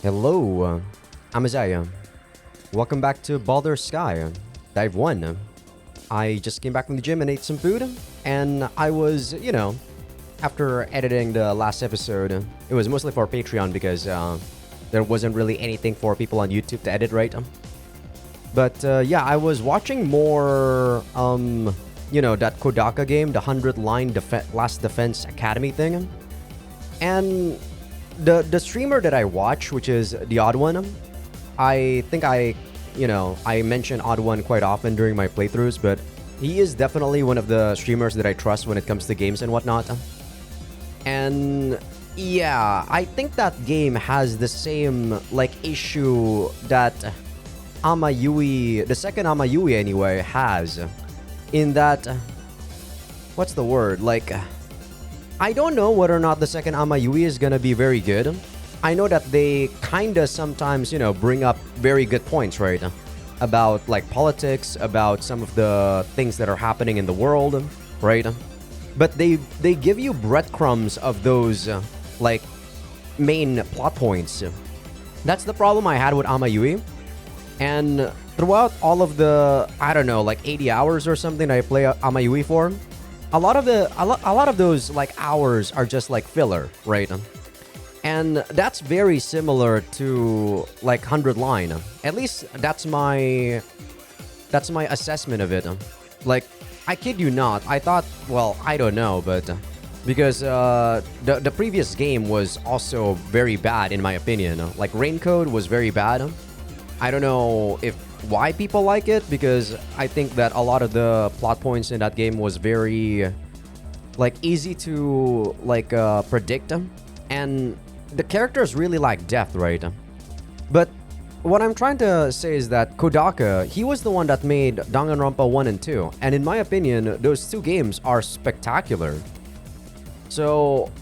Hello, I'm Azai. Welcome back to Baldr Sky, Dive 1. I just came back from the gym and ate some food, and I was, after editing the last episode, it was mostly for Patreon because there wasn't really anything for people on YouTube to edit, right? But yeah, I was watching more, that Kodaka game, the 100-line Last Defense Academy thing. And the streamer that I watch, which is the Odd One, I think I mention Odd One quite often during my playthroughs, but he is definitely one of the streamers that I trust when it comes to games and whatnot. And yeah, I think that game has the same issue that Amayui, the second Amayui anyway, has, in that, what's the word? I don't know whether or not the second Amayui is gonna be very good. I know that they kinda sometimes, bring up very good points, right? About politics, about some of the things that are happening in the world, right? But they give you breadcrumbs of those main plot points. That's the problem I had with Amayui. And throughout all of the 80 hours or something that I play Amayui for, a lot of those hours are just filler, right? And that's very similar to 100 line. At least that's my assessment of it. I kid you not, I thought, well, I don't know, but because the previous game was also very bad in my opinion. Raincoat was very bad. I don't know why people like it, because I think that a lot of the plot points in that game was very easy to predict, and the characters really like depth, right? But what I'm trying to say is that Kodaka, he was the one that made Danganronpa 1 and 2, and in my opinion, those two games are spectacular. So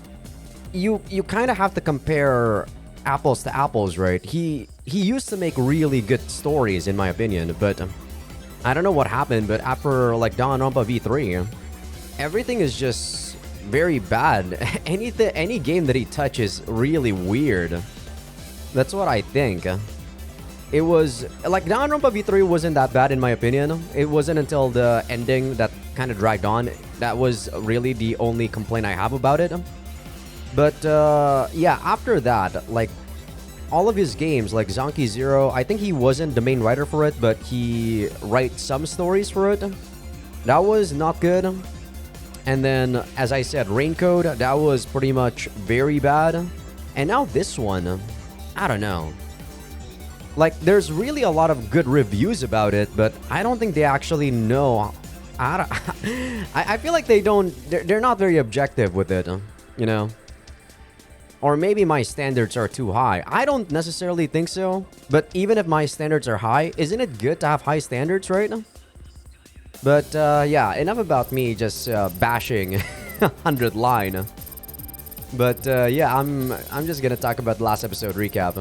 you kind of have to compare apples to apples, right? He used to make really good stories in my opinion, but I don't know what happened, but after Danganronpa V3, everything is just very bad. Any game that he touches really weird. That's what I think. It was Danganronpa V3 wasn't that bad in my opinion. It wasn't until the ending that kind of dragged on. That was really the only complaint I have about it. But yeah, after that, all of his games, like Zonky Zero, I think he wasn't the main writer for it, but he writes some stories for it. That was not good. And then, as I said, Raincoat, that was pretty much very bad. And now this one, I don't know. There's really a lot of good reviews about it, but I don't think they actually know. I feel like they're not very objective with it, Or maybe my standards are too high. I don't necessarily think so. But even if my standards are high, isn't it good to have high standards, right? But yeah, enough about me just bashing 100 line. But yeah, I'm just gonna talk about the last episode recap.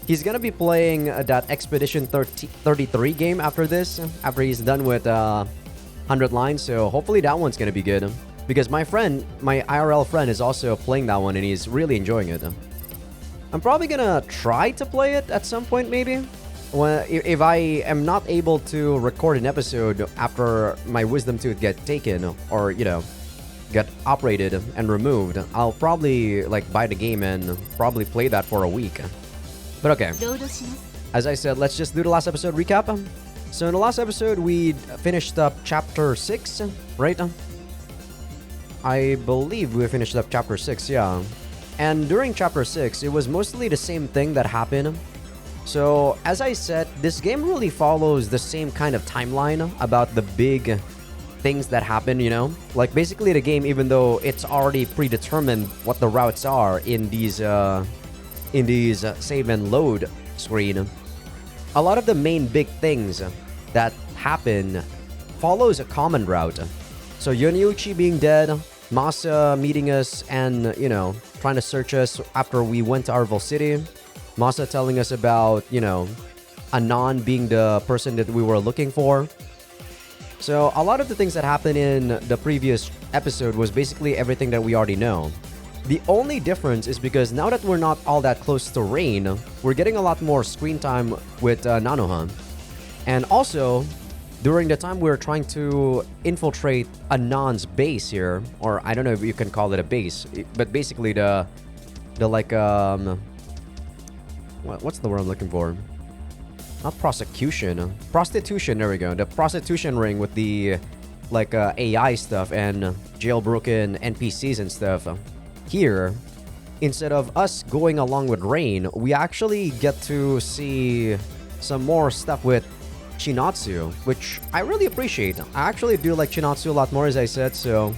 He's gonna be playing that Expedition 33 game after this, after he's done with 100 lines. So hopefully that one's gonna be good. Because my IRL friend is also playing that one and he's really enjoying it. I'm probably gonna try to play it at some point maybe. If I am not able to record an episode after my wisdom tooth get taken or, get operated and removed, I'll probably buy the game and probably play that for a week. But okay. As I said, let's just do the last episode recap. So in the last episode, we finished up chapter 6, right? I believe we finished up chapter 6, yeah. And during chapter 6, it was mostly the same thing that happened. So, as I said, this game really follows the same kind of timeline about the big things that happen, Basically the game, even though it's already predetermined what the routes are in these save and load screen, a lot of the main big things that happen follows a common route. So Yoniuchi being dead, Masa meeting us and, trying to search us after we went to Arville City. Masa telling us about, Anon being the person that we were looking for. So a lot of the things that happened in the previous episode was basically everything that we already know. The only difference is because now that we're not all that close to Rain, we're getting a lot more screen time with Nanoha. And also, during the time we're trying to infiltrate Anon's base here, or I don't know if you can call it a base, but basically the like, what's the word I'm looking for? Not prosecution. Prostitution, there we go. The prostitution ring with the, like, AI stuff and jailbroken NPCs and stuff. Here, instead of us going along with Rain, we actually get to see some more stuff with Chinatsu, which I really appreciate. I actually do like Chinatsu a lot more, as I said, so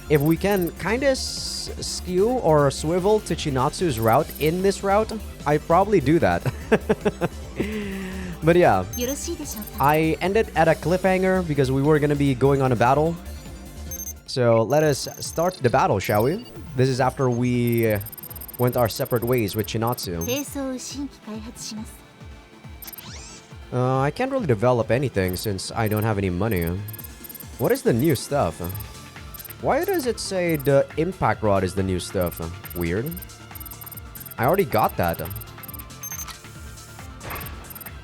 if we can kind of skew or swivel to Chinatsu's route in this route, I'd probably do that. But yeah, I ended at a cliffhanger because we were going to be going on a battle. So let us start the battle, shall we? This is after we went our separate ways with Chinatsu. I can't really develop anything since I don't have any money. What is the new stuff? Why does it say the impact rod is the new stuff? Weird. I already got that.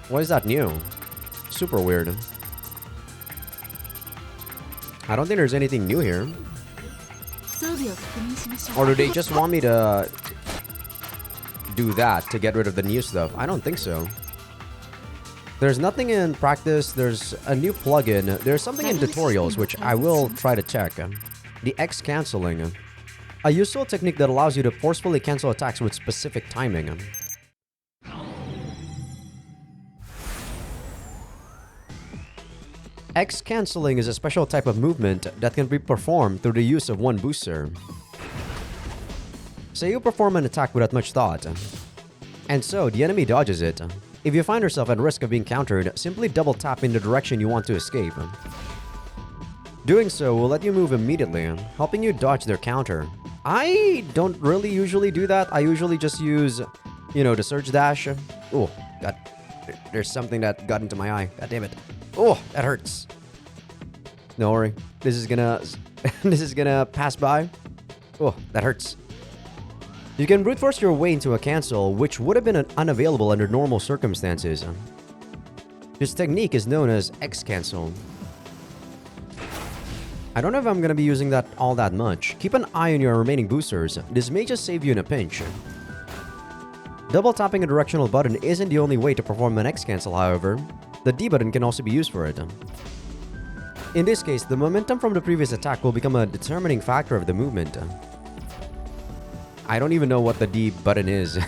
Why is that new? Super weird. I don't think there's anything new here. Or do they just want me to do that to get rid of the new stuff? I don't think so. There's nothing in practice. There's a new plugin. There's something in tutorials, which I will try to check. The X canceling. A useful technique that allows you to forcefully cancel attacks with specific timing. X canceling is a special type of movement that can be performed through the use of one booster. Say you perform an attack without much thought, and so the enemy dodges it. If you find yourself at risk of being countered, simply double tap in the direction you want to escape. Doing so will let you move immediately, helping you dodge their counter. I don't really usually do that. I usually just use, you know, the surge dash. Oh, God. There's something that got into my eye. God damn it. Oh, that hurts. Don't worry. This is gonna pass by. Oh, that hurts. You can brute force your way into a cancel, which would have been unavailable under normal circumstances. This technique is known as X cancel. I don't know if I'm gonna be using that all that much. Keep an eye on your remaining boosters. This may just save you in a pinch. Double tapping a directional button isn't the only way to perform an X cancel, however. The D button can also be used for it. In this case, the momentum from the previous attack will become a determining factor of the movement. I don't even know what the D button is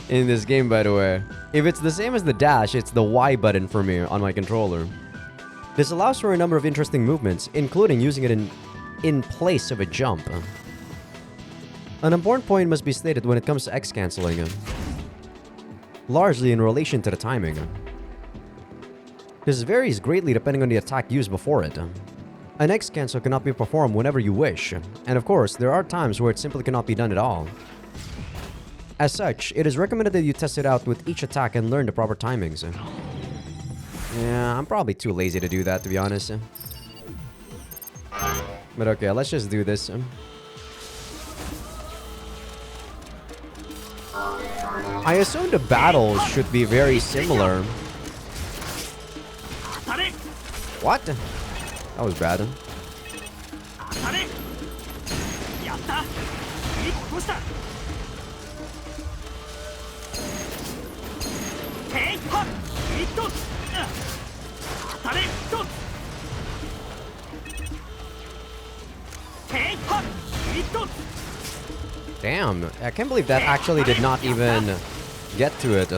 in this game, by the way. If it's the same as the dash, it's the Y button for me on my controller. This allows for a number of interesting movements, including using it in place of a jump. An important point must be stated when it comes to X canceling, largely in relation to the timing. This varies greatly depending on the attack used before it. An X cancel cannot be performed whenever you wish, and of course, there are times where it simply cannot be done at all. As such, it is recommended that you test it out with each attack and learn the proper timings. Yeah, I'm probably too lazy to do that, to be honest. But okay, let's just do this. I assume the battles should be very similar. What? That was bad. Damn, I can't believe that actually did not even get to it.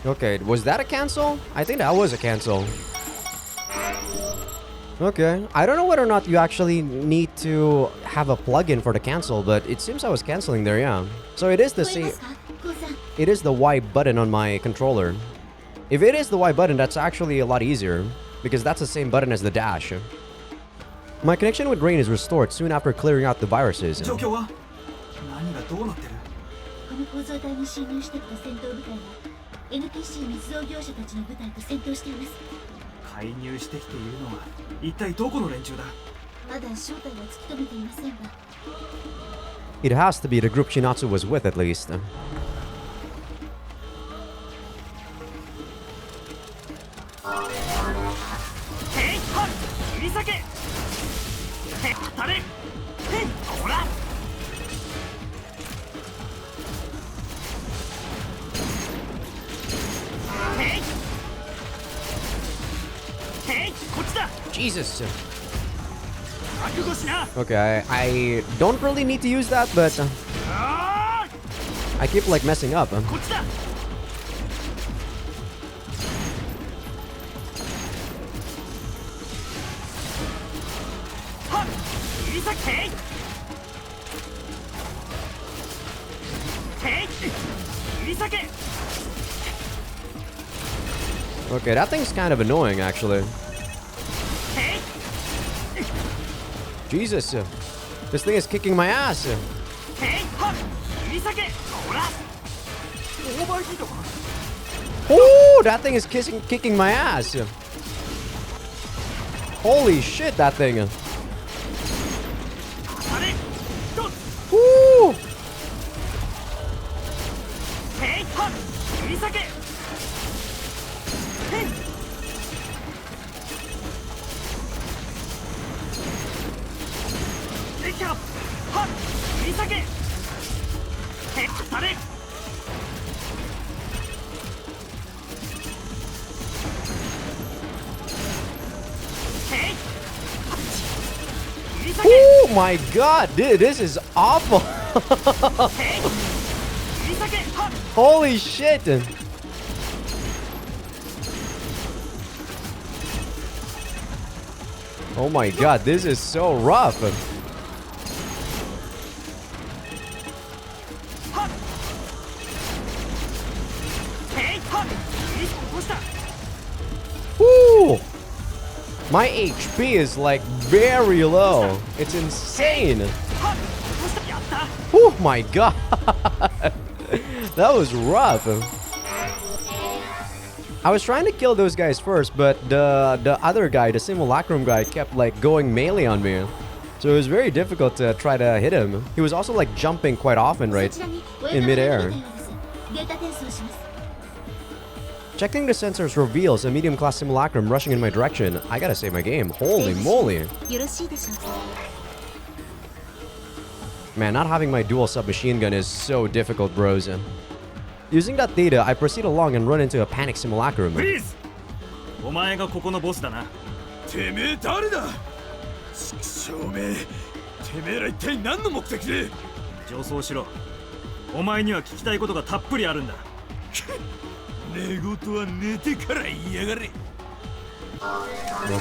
Okay, was that a cancel? I think that was a cancel. Okay, I don't know whether or not you actually need to have a plugin for the cancel, but it seems I was canceling there, yeah. So it is the same. It is the Y button on my controller. If it is the Y button, that's actually a lot easier, because that's the same button as the dash. My connection with Rain is restored soon after clearing out the viruses. 状況は何がどうなってる？この構造体に侵入してきた戦闘部隊は NPC 密造業者たちの部隊と戦闘しています。介入してきているのは一体どこの連中だ？まだ正体は突き止めていませんが。It has to be the group Shinatsu was with, at least. Jesus. Okay, I don't really need to use that, but I keep like messing up. Okay, that thing's kind of annoying, actually. Jesus, this thing is kicking my ass. Oh, that thing is kicking my ass. Holy shit, that thing. Woo! Oh my god, dude, this is awful. Holy shit. Oh my god, this is so rough. Woo! My HP is like very low. It's insane. Oh my god. That was rough. I was trying to kill those guys first, but the other guy, the simulacrum guy, kept like going melee on me. So it was very difficult to try to hit him. He was also like jumping quite often, right? In midair. Checking the sensors reveals a medium-class simulacrum rushing in my direction. I gotta save my game. Holy moly. Man, not having my dual submachine gun is so difficult, bros. Using that data, I proceed along and run into a panic simulacrum. Please! お前がここのボスだな。てめえ誰だ？証明。てめえら一体何の目的で？上層しろ。お前には聞きたいことがたっぷりあるんだ。寝言は寝てから言いやがれ。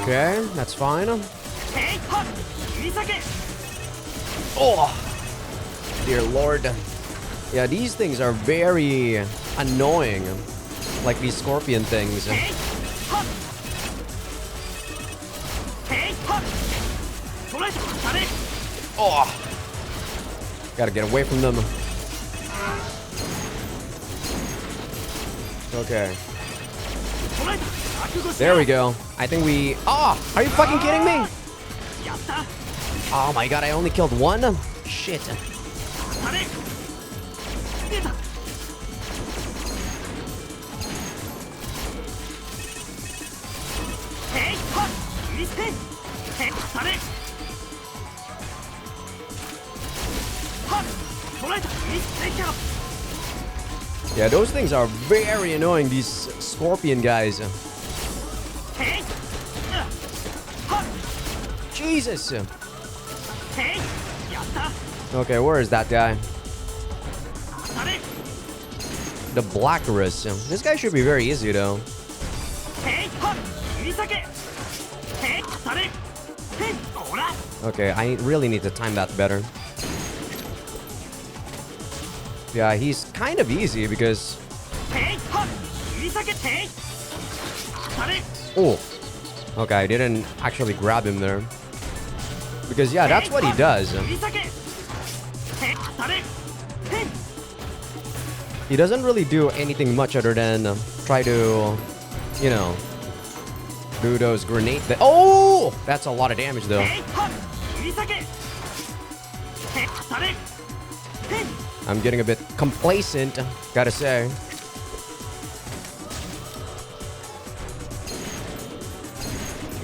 Okay, that's fine. Oh, dear lord. Yeah, these things are very annoying. Like these scorpion things. Oh, gotta get away from them. Okay. There we go. I think we... Oh, are you fucking kidding me? Oh my god, I only killed one? Shit. Yeah, those things are very annoying, these scorpion guys. Jesus! Okay, where is that guy? The Blackerus. This guy should be very easy, though. Okay, I really need to time that better. Yeah, he's kind of easy because... Oh. Okay, I didn't actually grab him there. Because, yeah, that's what he does. He doesn't really do anything much other than try to, you know, do those grenade... Oh! That's a lot of damage, though. I'm getting a bit complacent, gotta say.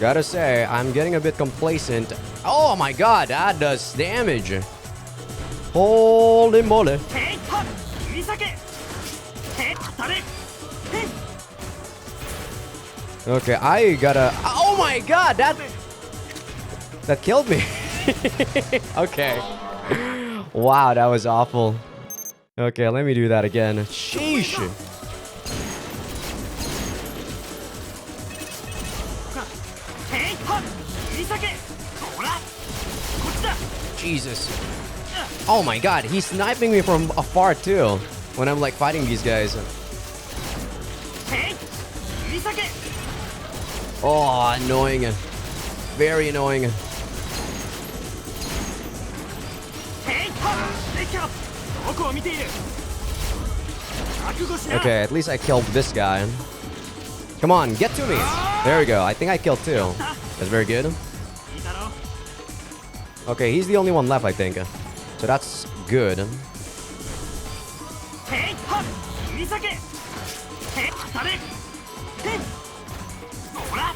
Gotta say, I'm getting a bit complacent. Oh my god, that does damage. Holy moly. Okay, I gotta... Oh my god, that killed me. Okay. Wow, that was awful. Okay, let me do that again. Sheesh. Jesus. Oh my god, he's sniping me from afar too. When I'm like fighting these guys. Oh, annoying. Very annoying. Okay, at least I killed this guy. Come on, get to me. There we go. I think I killed two. That's very good. Okay, he's the only one left, I think. So that's good.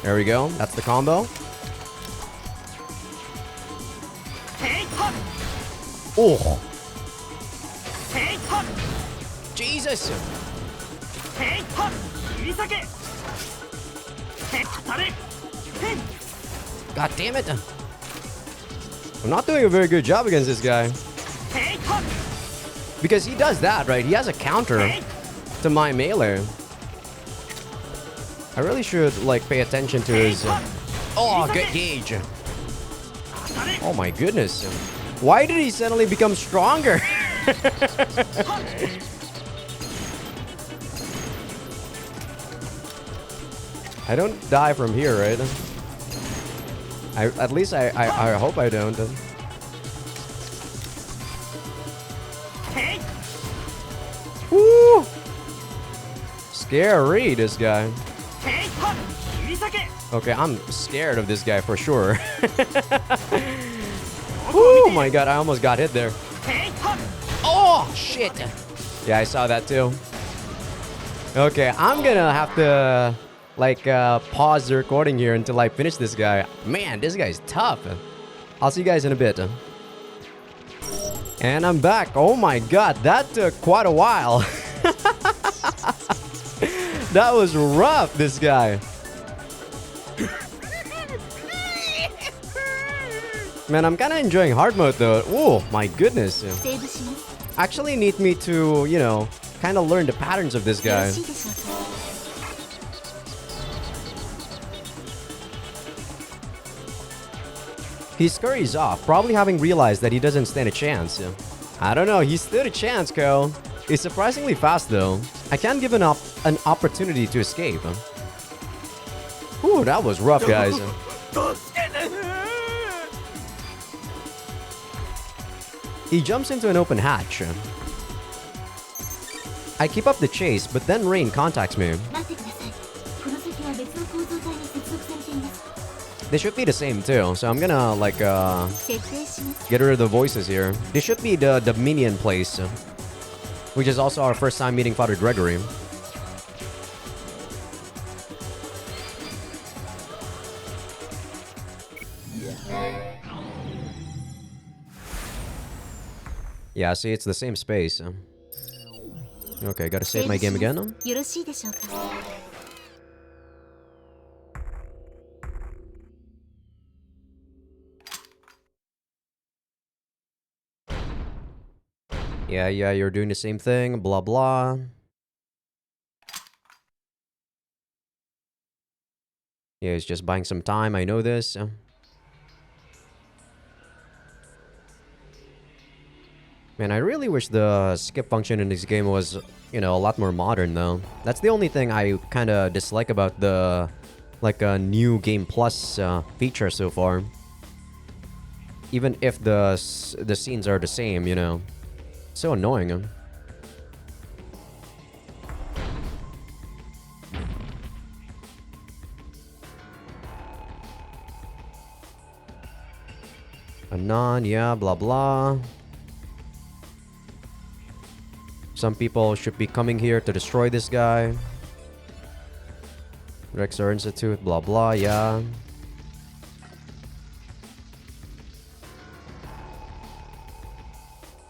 There we go. That's the combo. Oh. Jesus. God damn it. I'm not doing a very good job against this guy. Because he does that, right? He has a counter to my melee. I really should, like, pay attention to his... Oh, good gauge. Oh my goodness. Why did he suddenly become stronger? I don't die from here, right? At least I hope I don't. Woo! Scary, this guy. Okay, I'm scared of this guy for sure. Oh my god, I almost got hit there. Oh, shit. Yeah, I saw that too. Okay, I'm gonna have to, like, pause the recording here until I finish this guy. Man, this guy's tough. I'll see you guys in a bit. And I'm back. Oh my god, that took quite a while. That was rough, this guy. Man, I'm kind of enjoying hard mode though. Oh my goodness. Actually need me to, you know, kind of learn the patterns of this guy. He scurries off, probably having realized that he doesn't stand a chance. I don't know, he stood a chance, Ko. He's surprisingly fast though. I can't give an opportunity to escape. Ooh, that was rough, guys. He jumps into an open hatch. I keep up the chase, but then Rain contacts me. They should be the same too, so I'm gonna like get rid of the voices here. This should be the minion place, which is also our first time meeting Father Gregory. Yeah, see, it's the same space. Okay, gotta save my game again. Yeah, you're doing the same thing, blah blah. Yeah, he's just buying some time, I know this. Man, I really wish the skip function in this game was, you know, a lot more modern though. That's the only thing I kind of dislike about the, like, new Game Plus feature so far. Even if the scenes are the same, you know. So annoying. Anon, yeah, blah blah. Some people should be coming here to destroy this guy. Rexar Institute, blah blah, yeah.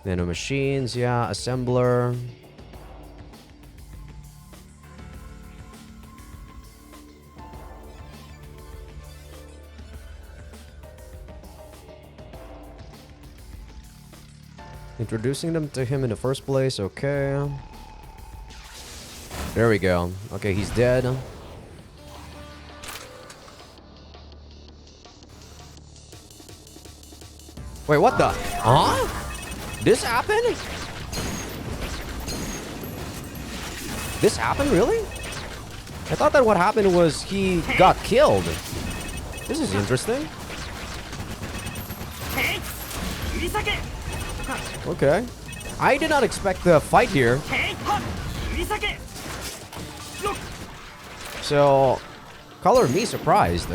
Nano machines, yeah. Assembler. Introducing them to him in the first place, okay. There we go. Okay, he's dead. Wait, what the? Huh? This happened? This happened, really? I thought that what happened was he got killed. This is interesting. Okay. I did not expect the fight here. So, color me surprised.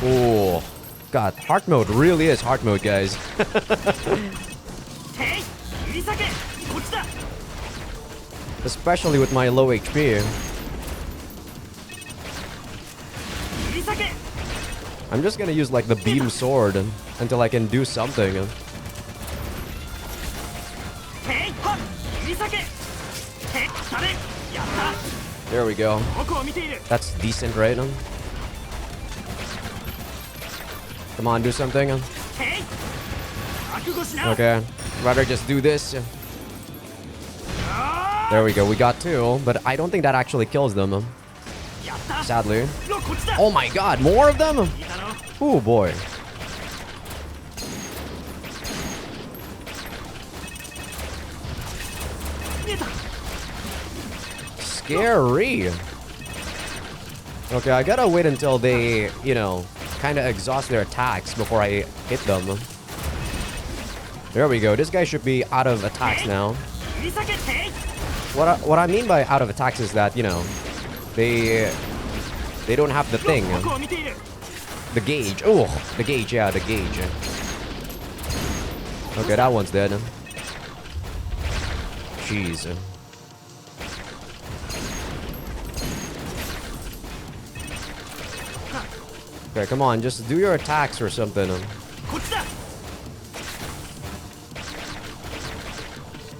Oh, God, hard mode really is hard mode, guys. Especially with my low HP. I'm just gonna use like the beam sword until I can do something. There we go. That's decent, right? Come on, do something. Okay, rather just do this. There we go, we got two, but I don't think that actually kills them. Sadly. Oh my god, more of them? Oh boy. Scary. Okay, I gotta wait until they, you know, kind of exhaust their attacks before I hit them. There we go. This guy should be out of attacks now. What I mean by out of attacks is that, you know, they don't have the thing. The gauge. Oh, the gauge. Yeah, the gauge. Okay, that one's dead. Jeez. Okay, come on, just do your attacks or something.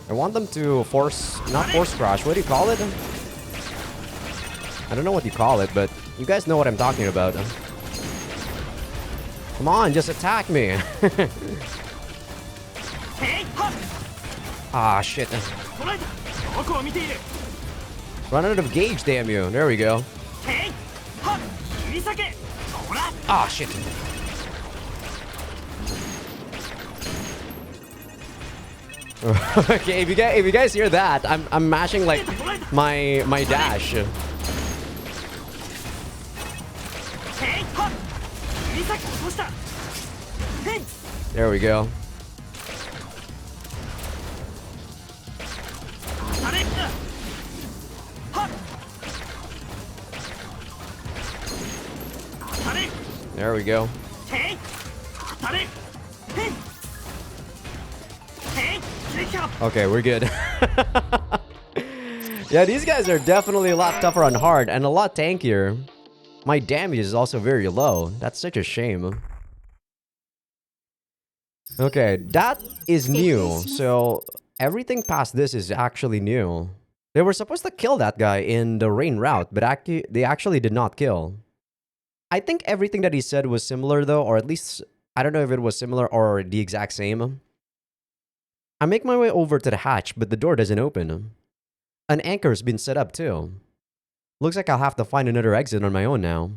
I want them to not force crash. What do you call it? I don't know what you call it, but you guys know what I'm talking about. Come on, just attack me. Ah, shit. Run out of gauge, damn you. There we go. Ah, shit. Okay, if you guys hear that, I'm mashing like my dash. There we go. There we go. Okay, we're good. Yeah, these guys are definitely a lot tougher on hard and a lot tankier. My damage is also very low. That's such a shame. Okay, that is new. So everything past this is actually new. They were supposed to kill that guy in the rain route, but they actually did not kill. I think everything that he said was similar though, or at least, I don't know if it was similar or the exact same. I make my way over to the hatch, but the door doesn't open. An anchor's been set up too. Looks like I'll have to find another exit on my own now.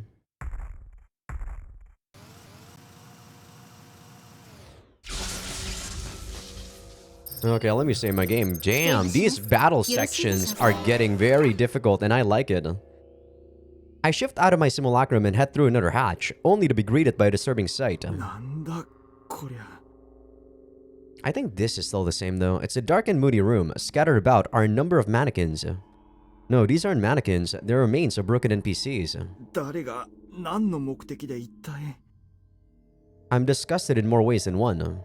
Okay, let me save my game. Damn, these battle sections are getting very difficult and I like it. I shift out of my simulacrum and head through another hatch, only to be greeted by a disturbing sight. なんだこりゃ。 I think this is still the same though. It's a dark and moody room. Scattered about are a number of mannequins. No, these aren't mannequins. They're remains of broken NPCs. 誰が何の目的で一体。 I'm disgusted in more ways than one.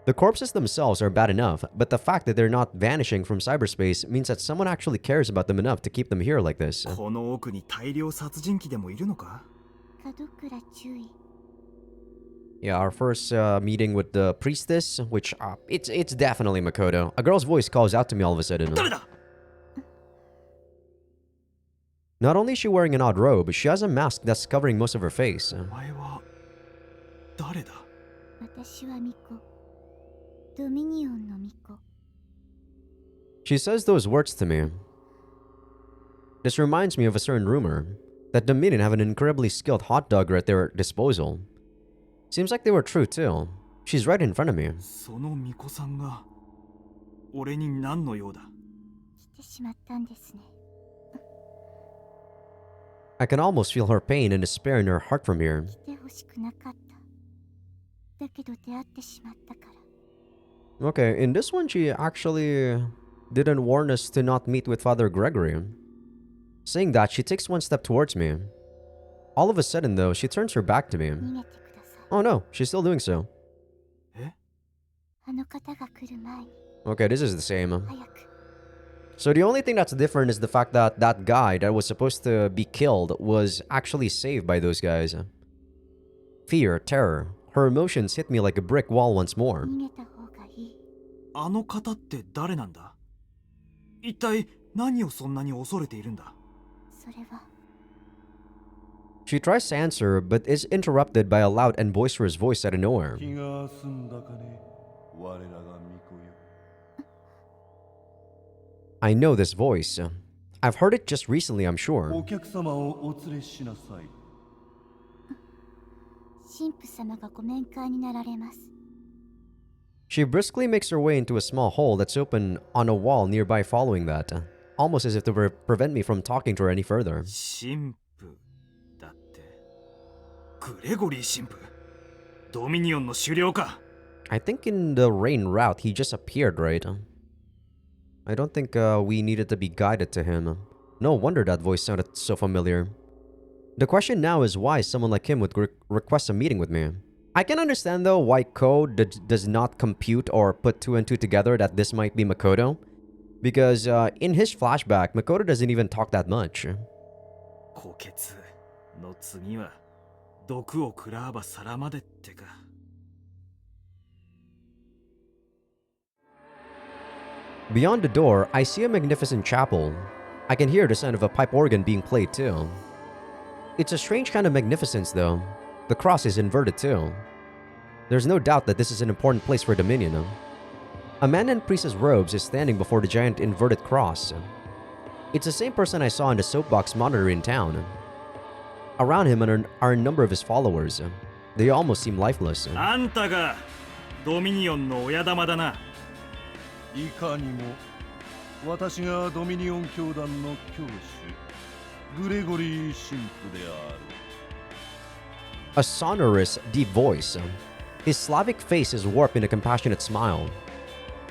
The corpses themselves are bad enough, but the fact that they're not vanishing from cyberspace means that someone actually cares about them enough to keep them here like this. この奥に大量殺人鬼でもいるのか。 門倉注意。 Yeah, our first meeting with the priestess, which it's definitely Makoto. A girl's voice calls out to me all of a sudden. 誰だ。 Not only is she wearing an odd robe, she has a mask that's covering most of her face. お前は誰だ。 私は巫女。ドミニオンの巫女。 She says those words to me. This reminds me of a certain rumor that Dominion have an incredibly skilled hot dogger at their disposal. Seems like they were true too. She's right in front of me. その巫女さんが俺に何の用だ。 来てしまったんですね。 I can almost feel her pain and despair in her heart from here. 来てほしくなかった。だけど出会ってしまったから。 Okay, in this one she actually didn't warn us to not meet with Father Gregory. Saying that, she takes one step towards me. All of a sudden though, she turns her back to me. 逃げてください。 Oh no, she's still doing so. え。 あの方が来る前に Okay, this is the same. 早く。 So the only thing that's different is the fact that that guy that was supposed to be killed was actually saved by those guys. Fear, terror, her emotions hit me like a brick wall once more. 逃げた方がいい。あの方って誰なんだ。一体何をそんなに恐れているんだ。 それは She tries to answer, but is interrupted by a loud and boisterous voice out of nowhere. 気が済んだかね。我らが巫女よ。 I know this voice. I've heard it just recently, I'm sure. お客様をお連れしなさい。神父様がご面会になられます。 She briskly makes her way into a small hole that's open on a wall nearby following that, almost as if to prevent me from talking to her any further. 神父だって。グレゴリー神父。ドミニオンの首領か。 I think in the rain route he just appeared, right? I don't think we needed to be guided to him. No wonder that voice sounded so familiar. The question now is why someone like him would request a meeting with me. I can understand though why Code does not compute or put two and two together that this might be Makoto. Because in his flashback, Makoto doesn't even talk that much. 虎血の次は毒を食らわば皿までってか。 Beyond the door, I see a magnificent chapel. I can hear the sound of a pipe organ being played too. It's a strange kind of magnificence though. The cross is inverted too. There's no doubt that this is an important place for Dominion. A man in priest's robes is standing before the giant inverted cross. It's the same person I saw in the soapbox monitor in town. Around him are a number of his followers. They almost seem lifeless. あんたがドミニオンの親玉だな。 いかにも私がドミニオン教団の教主グレゴリー神父である。 A sonorous, deep voice. His Slavic face is warped in a compassionate smile.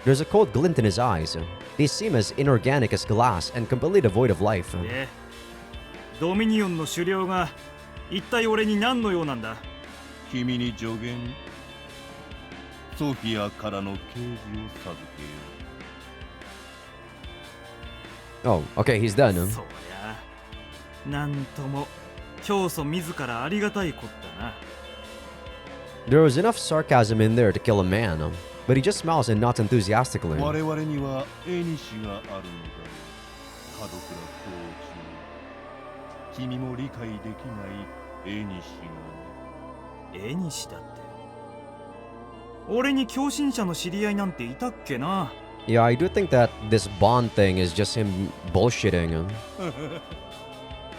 There's a cold glint in his eyes. They seem as inorganic as glass and completely devoid of life. で、ドミニオンの首領が一体俺に何の用なんだ。 君に助言ソフィアからの啓示を授けよう。 Oh, okay, he's done. そりゃなんとも教祖自らありがたいことだな。 There was enough sarcasm in there to kill a man, but he just smiles and nods enthusiastically. 我々には絵にしがあるのだよ。門倉教授。君も理解できない絵にしが。 絵にしたって。俺に狂信者の知り合いなんていたっけな。 Yeah, I do think that this Bond thing is just him bullshitting.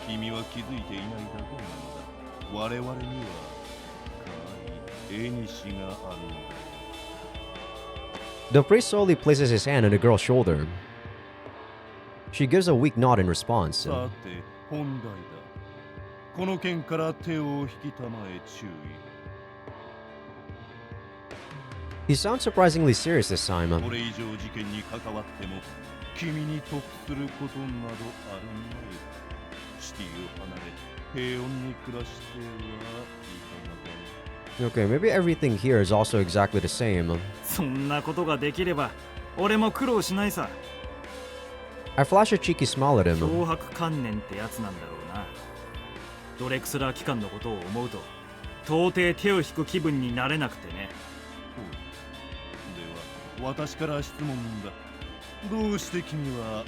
君は気づいていないだけなのだ。我々には深い絵にしがあるのだ。The priest slowly places his hand on the girl's shoulder. She gives a weak nod in response. さて本題だ。この件から手を引きたまえ注意。He sounds surprisingly serious this time. これ以上事件に関わっても君に得することなどあるまい。シティを離れ平穏に暮らしてはいかがか。 Okay, maybe everything here is also exactly the same. そんなことができれば俺も苦労しないさ。 I flash a cheeky smile at him. 脅迫観念ってやつなんだろうな。ドレクスラー機関のことを思うと到底手を引く気分になれなくてね。では私から質問だ。どうして君は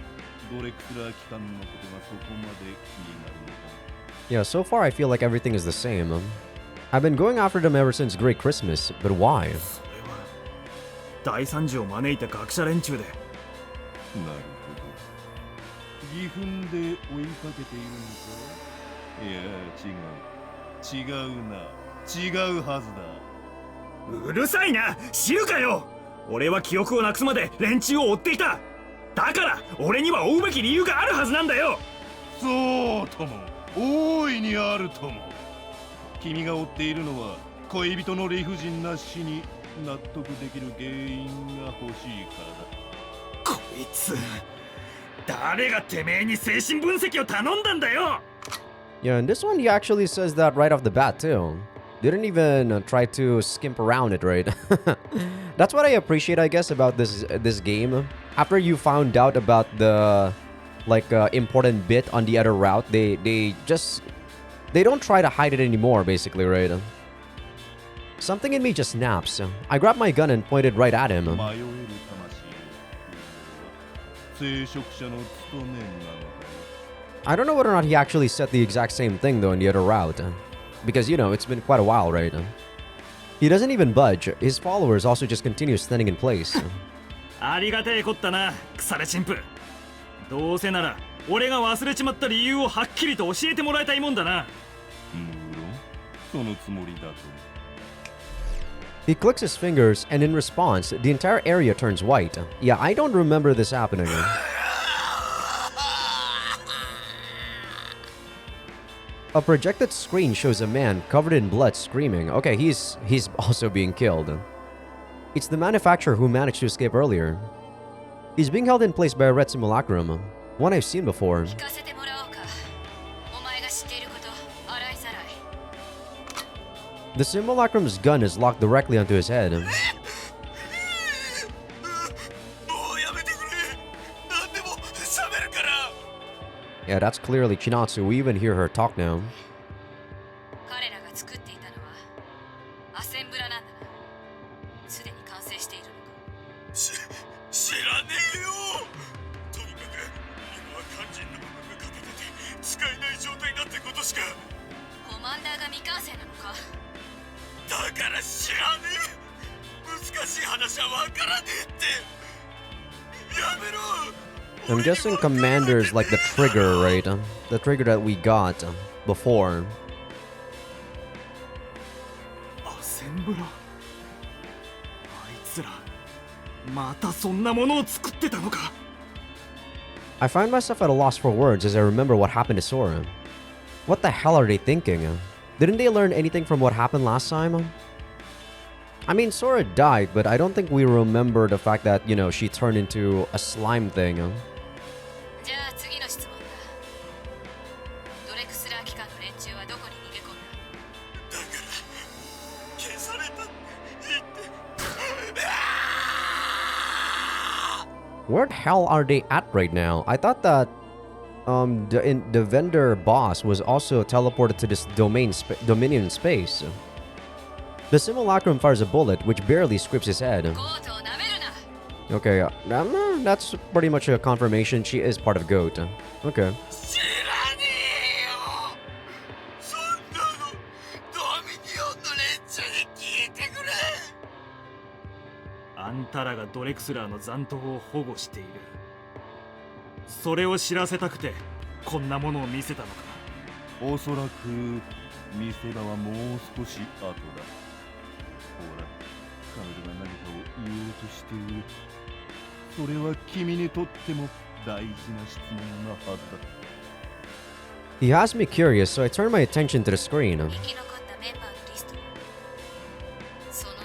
ドレクスラー機関のことがそこまで気になるのか。 Yeah, so far I feel like everything is the same. I've been going after them ever since Great Christmas, but why? それは大惨事を招いた学者連中で。なるほど。義憤で追いかけているのか。いや違うはずだ。うるさいな、知るかよ。俺は記憶をなくすまで連中を追っていた。だから俺には追うべき理由があるはずなんだよ。そうとも大いにあるとも。君が追っているのは恋人の理不尽な死に納得できる原因が欲しいからだ。こいつ誰がてめえに精神分析を頼んだんだよ。 Yeah, in this one he actually says that right off the bat too. Didn't even try to skimp around it, right? That's what I appreciate, I guess, about this game. After you found out about the important bit on the other route, they don't try to hide it anymore, basically, right? Something in me just snaps. I grabbed my gun and pointed right at him. 迷える魂を聖職者の務めなのだ。 I don't know whether or not he actually said the exact same thing though in the other route. Because, you know, it's been quite a while, right? He doesn't even budge. His followers also just continue standing in place. ありがてえこったな、腐れ神父。どうせなら俺が忘れちまった理由をはっきりと教えてもらいたいもんだな。無論そのつもりだと。 He clicks his fingers, and in response, the entire area turns white. Yeah, I don't remember this happening. A projected screen shows a man covered in blood screaming. Okay, he's also being killed. It's the manufacturer who managed to escape earlier. He's being held in place by a red simulacrum, one I've seen before. The simulacrum's gun is locked directly onto his head. Yeah, that's clearly Chinatsu. We even hear her talk now. I'm guessing Commander's like the trigger, right? The trigger that we got before. I find myself at a loss for words as I remember what happened to Sora. What the hell are they thinking? Didn't they learn anything from what happened last time? I mean, Sora died, but I don't think we remember the fact that, you know, she turned into a slime thing. Where the hell are they at right now? I thought that the vendor boss was also teleported to this dominion space. The simulacrum fires a bullet which barely scrapes his head. Okay, that's pretty much a confirmation she is part of GOAT. Okay. 言おうとしている。それは君にとっても大事な質問なはずだ。He has me curious, so I turn my attention to the screen. 生き残ったメンバーのリスト。その中に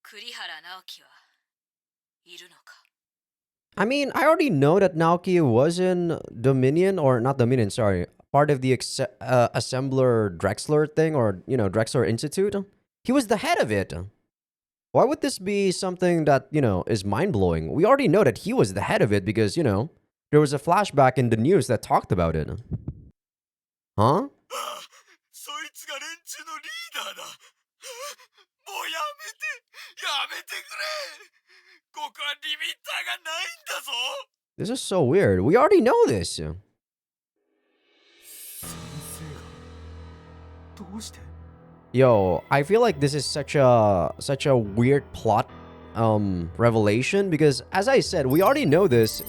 栗原直樹はいるのか。 I mean, I already know that Naoki was in Dominion, or not Dominion, sorry, part of the Assembler Drexler thing, or, you know, Drexler Institute. He was the head of it. Why would this be something that, you know, is mind-blowing? We already know that he was the head of it because, you know, there was a flashback in the news that talked about it. Huh? そいつが連中のリーダーだ。もうやめてくれ。ここはリミッターがないんだぞ。 This is so weird. We already know this. 先生がどうして？ Yo, I feel like this is such a weird plot revelation because, as I said, we already know this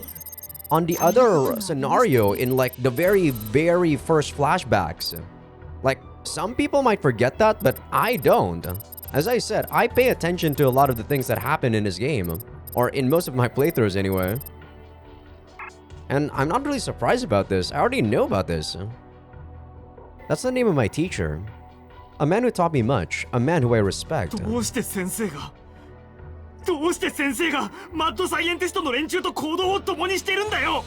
on the other scenario in like the very first flashbacks. Like, some people might forget that, but I don't. As I said, I pay attention to a lot of the things that happen in this game, or in most of my playthroughs anyway. And I'm not really surprised about this. I already know about this. That's the name of my teacher. A man who taught me much, a man who I respect. どうして先生がマッドサイエンティストの連中と行動を共にしてるんだよ。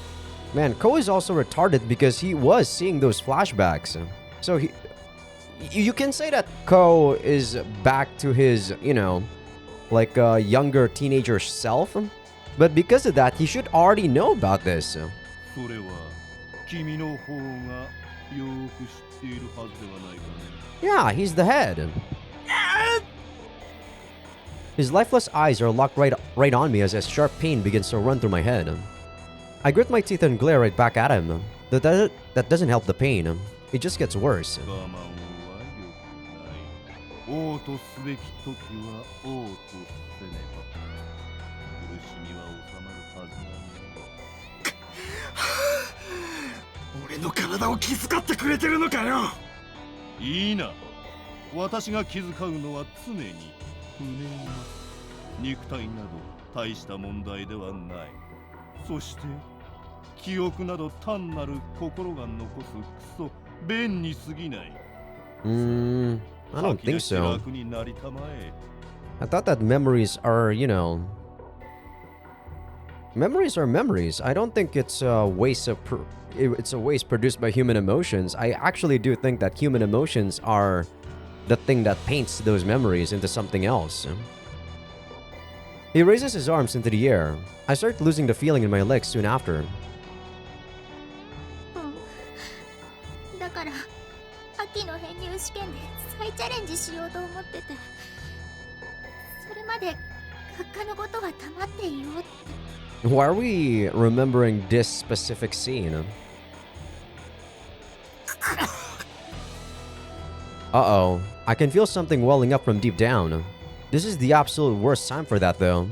Man, Ko is also retarded because he was seeing those flashbacks. So you can say that Ko is back to his, you know, like a younger teenager self. But because of that, he should already know about this. それは君の方がよく知っているはずではないかね。 Yeah, he's the head. His lifeless eyes are locked right on me as a sharp pain begins to run through my head. I grit my teeth and glare right back at him. That doesn't help the pain. It just gets worse. 我慢は良くない。王とすべき時は王とせねば。苦しみは収まるはずだね。俺の体を気遣ってくれてるのかよ。いいな。私が気遣うのは常に不明な肉体など大した問題ではない。そして記憶など単なる心が残すクソ便に過ぎない。I don't think so. 楽になりたまえ。I thought that memories are, you know... Memories are memories. I don't think it's a waste it's a waste produced by human emotions. I actually do think that human emotions are the thing that paints those memories into something else. He raises his arms into the air. I start losing the feeling in my legs soon after. だから秋の編入試験で再チャレンジしようと思ってて、それまで学科のことは黙っていようって。 Why are we remembering this specific scene? Uh-oh. I can feel something welling up from deep down. This is the absolute worst time for that, though.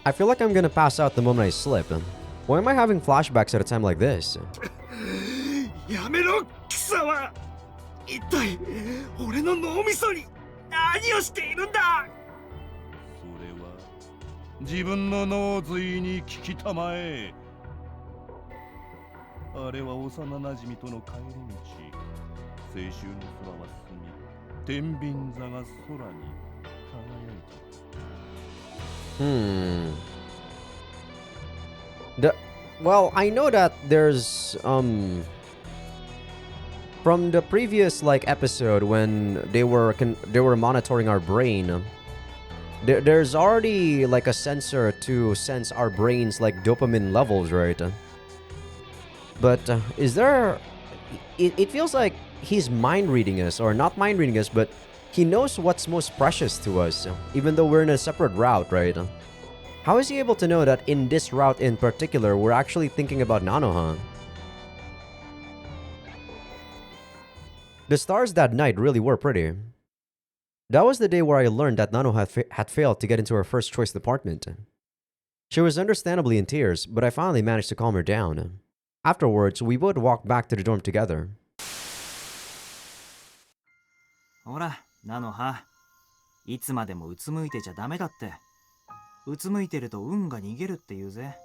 I feel like I'm gonna pass out the moment I slip. Why am I having flashbacks at a time like this? やめろ貴様。一体俺の脳みそに何をしているんだ。それは自分の脳髄に聞きたまえ。あれは幼なじみとの帰り道。青春の空は澄み、天秤座が空に輝いた。Well, I know that there's from the previous like episode when they were monitoring our brain. There's already like a sensor to sense our brains like dopamine levels, right? But is there? It feels like he's mind reading us, or not mind reading us, but he knows what's most precious to us, even though we're in a separate route, right? How is he able to know that in this route in particular, we're actually thinking about Nanoha? The stars that night really were pretty. That was the day where I learned that Nano had failed to get into her first choice department. She was understandably in tears, but I finally managed to calm her down. Afterwards, we both walked back to the dorm together. ほら、菜の葉。いつまでもうつむいてちゃダメだって。うつむいてると運が逃げるって言うぜ。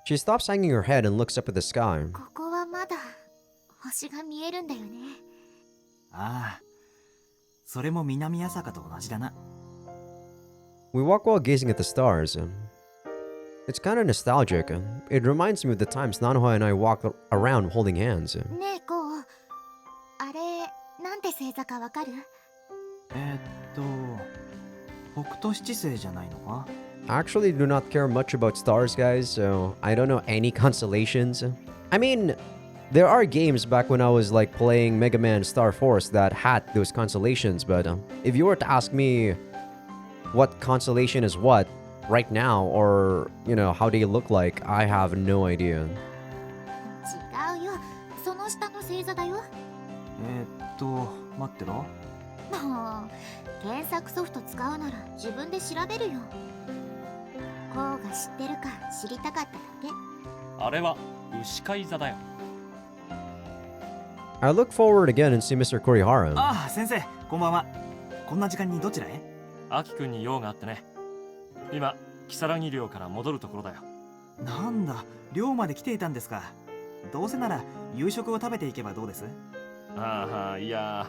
She stops hanging her head and looks up at the sky. ここはまだ星が見えるんだよね。ああ、それも南朝霞と同じだな。We walk while gazing at the stars. It's kind of nostalgic. It reminds me of the times Nanoha and I walked around holding hands. ねえ、こう。あれ、なんて星座かわかる？北斗七星じゃないのか？ I actually do not care much about stars, guys, so I don't know any constellations. I mean, there are games back when I was like playing Mega Man Star Force that had those constellations, but if you were to ask me what constellation is what right now, or, you know, how they look like, I have no idea. 違うよ。その下の星座だよ。待ってろ。もう、検索ソフト使うなら自分で調べるよ。こうが知ってるか知りたかっただけ。あれは牛飼い座だよ。I look forward again and see Mr. Kurihara. ああ、先生、こんばんは。こんな時間にどちらへ？アキくんに用があってね。今、キサラギ寮から戻るところだよ。なんだ、寮まで来ていたんですか。どうせなら夕食を食べていけばどうです？ああ、いや、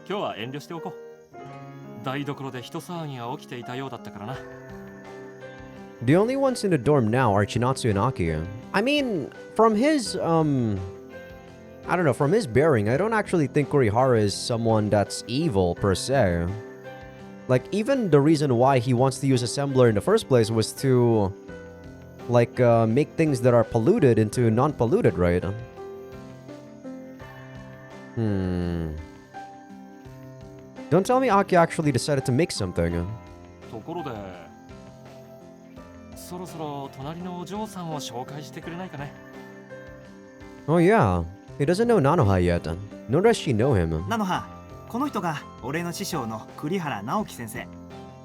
今日は遠慮しておこう。台所で人騒ぎが起きていたようだったからな。The only ones in the dorm now are Chinatsu and Aki. I mean, from his, I don't know, from his bearing, I don't actually think Kurihara is someone that's evil, per se. Like, even the reason why he wants to use Assembler in the first place was to, like, make things that are polluted into non-polluted, right? Don't tell me Aki actually decided to make something. ところで、そろそろ隣のお嬢さんを紹介してくれないかね。Oh yeah, he doesn't know Nanoha yet, nor does she know him. 菜の葉、この人が俺の師匠の栗原直樹先生。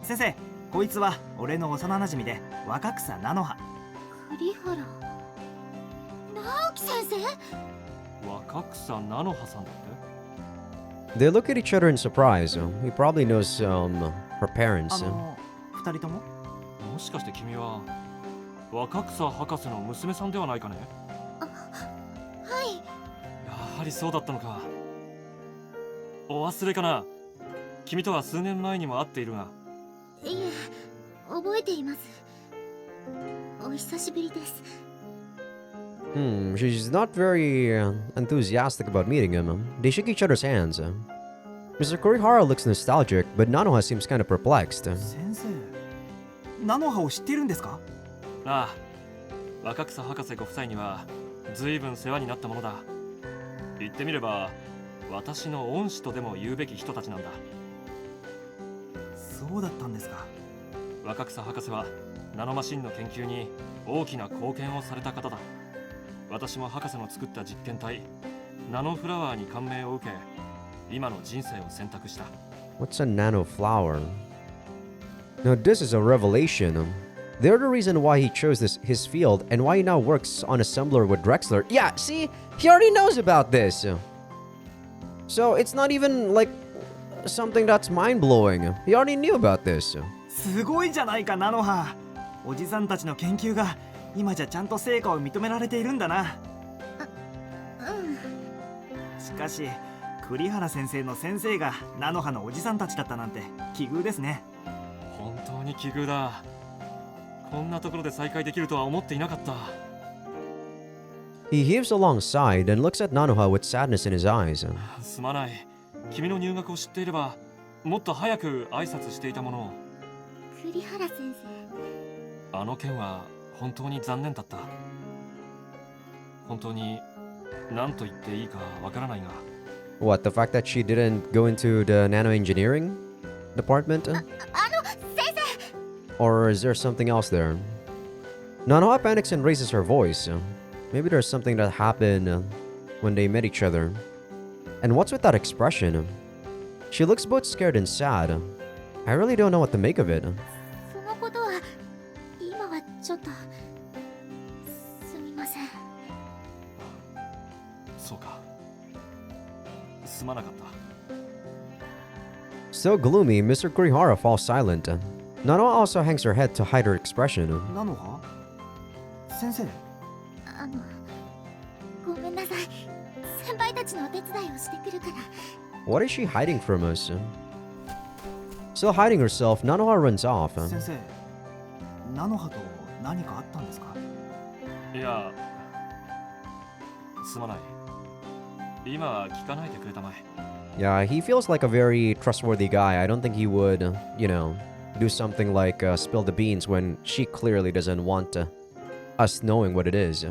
先生、こいつは俺の幼馴染で若草菜の葉。栗原直樹先生？若草菜の葉さんだって。They look at each other in surprise. He probably knows her parents. 二人とも？もしかして君は若草博士の娘さんではないかね？はい。やはりそうだったのか。お忘れかな。君とは数年前にも会っているが。いえ、覚えています。お久しぶりです。She's not very enthusiastic about meeting him. They shake each other's hands. Mr. Kurihara looks nostalgic, but Nanoha seems kind of perplexed. 先生、菜の葉を知っているんですか？ああ、若草博士ご夫妻には随分世話になったものだ。言ってみれば私の恩師とでも言うべき人たちなんだ。そうだったんですか。若草博士はナノマシンの研究に大きな貢献をされた方だ。私も博士の作った実験体ナノフラワーに感銘を受け、今の人生を選択した。 What's a nano flower? Now this is a revelation. They're the reason why he chose his field and why he now works on Assembler with Drexler. Yeah, see? He already knows about this. So it's not even like something that's mind-blowing. He already knew about this. すごいじゃないか、菜の葉。おじさんたちの研究が今じゃちゃんと成果を認められているんだな。しかし栗原先生の先生が菜の葉のおじさんたちだったなんて奇遇ですね。本当に奇遇だ。こんなところで再会できるとは思っていなかった。He heaves a long sigh and looks at Nanoha with sadness in his eyes. すまない。君の入学を知っていればもっと早く挨拶していたものを。栗原先生。あの件は本当に残念だった。本当に何と言っていいかわからないが。What, the fact that she didn't go into the nanoengineering department? 先生。 Or is there something else there? Nanoha panics and raises her voice. Maybe there's something that happened when they met each other. And what's with that expression? She looks both scared and sad. I really don't know what to make of it. そのことは今はちょっとすみません。そうか。すまなかった。 So gloomy, Mr. Kurihara falls silent. Nano also hangs her head to hide her expression. なのは先生。ごめんなさい。先輩たちのお手伝いをしてくるから。 What is she hiding from us? Still hiding herself, Nanoha runs off. 先生、ナノハと何かあったんですか？いや、すまない。今は聞かないでくれたまえ。 Yeah, he feels like a very trustworthy guy. I don't think he would, do something like spill the beans when she clearly doesn't want us knowing what it is.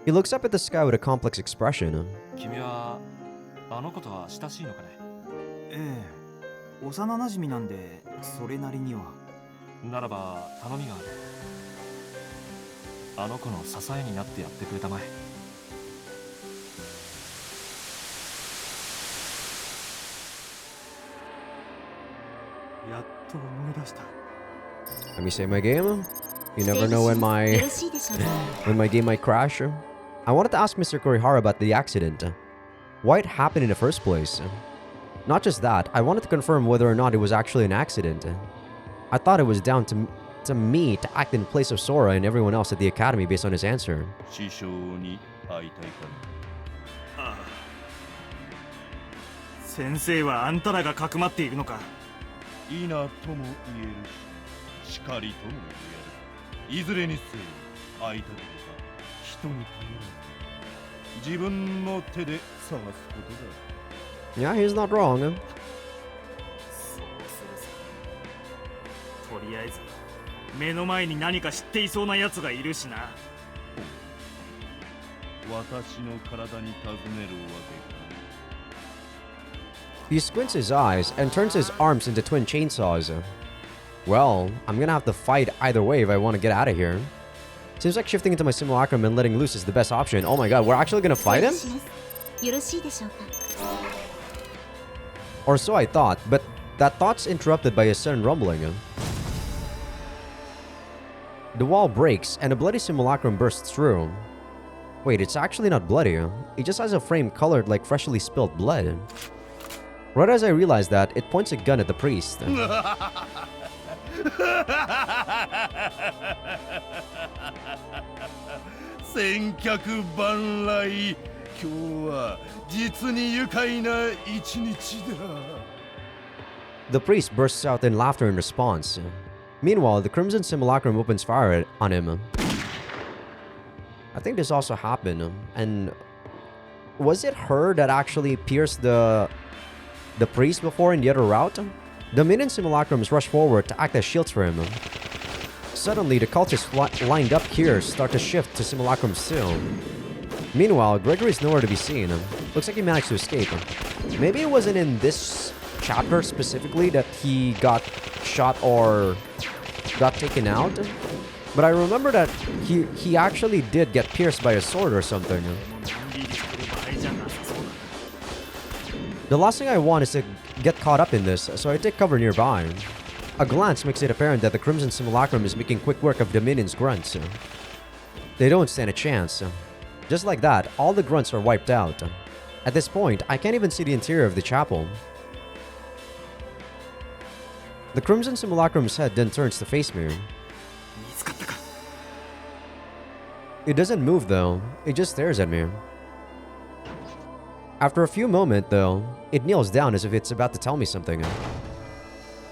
He looks up at the sky with a complex expression. 君はあの子とは親しいのかね？ええ、幼馴染なんでそれなりには。ならば頼みがある。あの子の支えになってやってくれたまえ。やっと思い出した。 Let me save my game. You never know when よ my ろしいでしょうか。 when my game might crash. I wanted to ask Mr. Kurihara about the accident. Why it happened in the first place. Not just that, I wanted to confirm whether or not it was actually an accident. I thought it was down to me to act in place of Sora and everyone else at the academy based on his answer. 師匠に会いたいかああ。先生はあんたらがかくまっているのか。いいなとも言えるし、しかりとも言える。いずれにせよ、会いたければ人に頼らず、自分の手で探すことだ。Yeah, he's not wrong. そうするさ。とりあえず目の前に何か知っていそうなやつがいるしな。私の体に尋ねるわけか。 He squints his eyes and turns his arms into twin chainsaws. Well, I'm gonna have to fight either way if I want to get out of here. Seems like shifting into my simulacrum and letting loose is the best option. Oh my god, we're actually gonna fight him? よろしいでしょうか。 Or so I thought, but that thought's interrupted by a sudden rumbling. The wall breaks and a bloody simulacrum bursts through. Wait, it's actually not bloody. It just has a frame colored like freshly spilled blood. Right as I realize that, it points a gun at the priest. 千客万来、今日は実に愉快な一日だ。 The priest bursts out in laughter in response. Meanwhile, the Crimson Simulacrum opens fire on him. I think this also happened. And was it her that actually pierced the priest before in the other route? The minion simulacrums rush forward to act as shields for him. Suddenly, the cultists lined up here start to shift to simulacrums too. Meanwhile, Gregory's nowhere to be seen. Looks like he managed to escape. Maybe it wasn't in this chapter specifically that he got shot or got taken out. But I remember that he actually did get pierced by a sword or something. The last thing I want is to get caught up in this, so I take cover nearby. A glance makes it apparent that the Crimson Simulacrum is making quick work of Dominion's grunts. They don't stand a chance. Just like that, all the grunts are wiped out. At this point, I can't even see the interior of the chapel. The Crimson Simulacrum's head then turns to face me. It doesn't move though, it just stares at me. After a few moments though, it kneels down as if it's about to tell me something.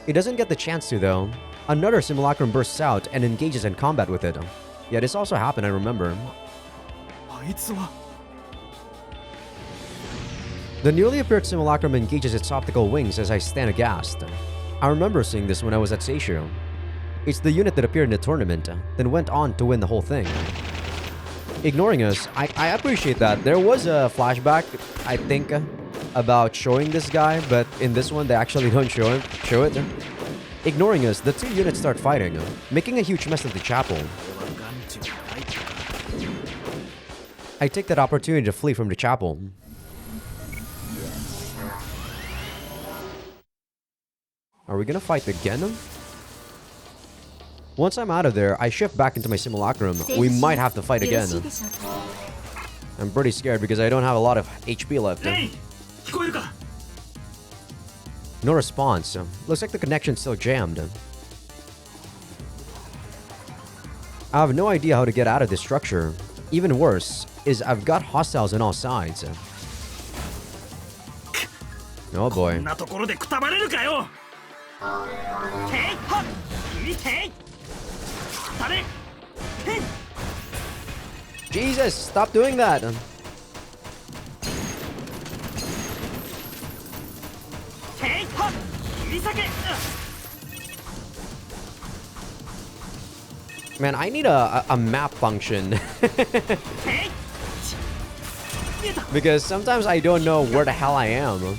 It doesn't get the chance to though. Another simulacrum bursts out and engages in combat with it. Yeah, this also happened, I remember. The newly appeared simulacrum engages its optical wings as I stand aghast. I remember seeing this when I was at Seishio. It's the unit that appeared in the tournament, then went on to win the whole thing. Ignoring us, I appreciate that. There was a flashback, I think, about showing this guy, but in this one they actually don't show it. Ignoring us, the two units start fighting, making a huge mess of the chapel. I take that opportunity to flee from the chapel. Are we gonna fight again? Once I'm out of there, I shift back into my simulacrum. We might have to fight again. I'm pretty scared because I don't have a lot of HP left. No response. Looks like the connection's still jammed. I have no idea how to get out of this structure. Even worse is I've got hostiles on all sides. Oh boy. Jesus, stop doing that. Man, I need a map function. Because sometimes I don't know where the hell I am.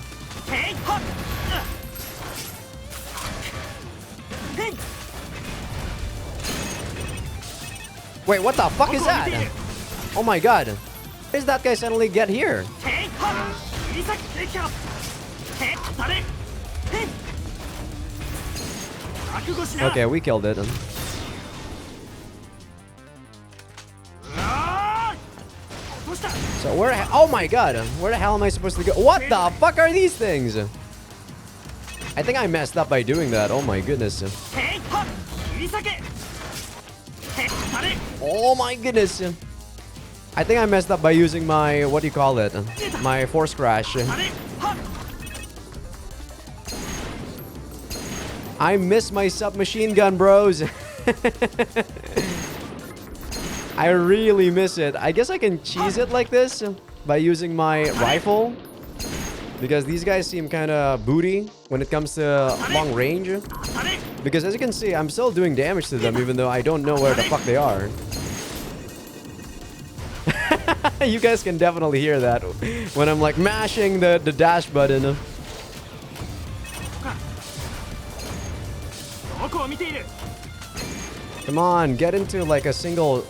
Wait, what the fuck is that? Oh my god. How does that guy suddenly get here? Okay, we killed it. So where? Oh my god! Where the hell am I supposed to go? What the fuck are these things? I think I messed up by doing that. Oh my goodness! Oh my goodness! I think I messed up by using my what do you call it? My force crash. I miss my submachine gun, bros. I really miss it. I guess I can cheese it like this by using my rifle. Because these guys seem kind of booty when it comes to long range. Because as you can see, I'm still doing damage to them even though I don't know where the fuck they are. You guys can definitely hear that when I'm like mashing the dash button. Come on, get into like a single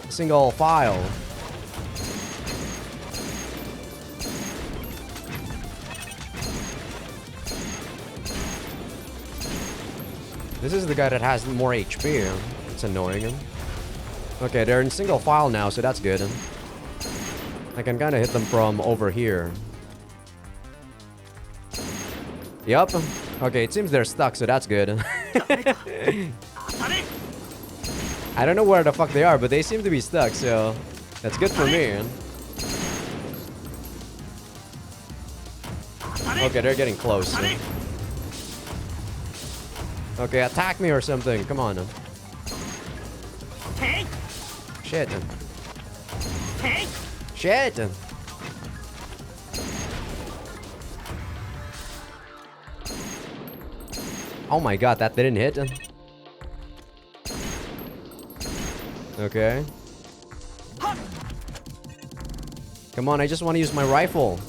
file. This is the guy that has more HP. It's annoying. Okay, they're in single file now, so that's good. I can kind of hit them from over here. Yup. Okay, it seems they're stuck, so that's good. I don't know where the fuck they are, but they seem to be stuck, so that's good for me. Okay, they're getting close. Okay, attack me or something. Come on. Shit. Shit. Oh my god, that didn't hit. Okay. Come on, I just want to use my rifle.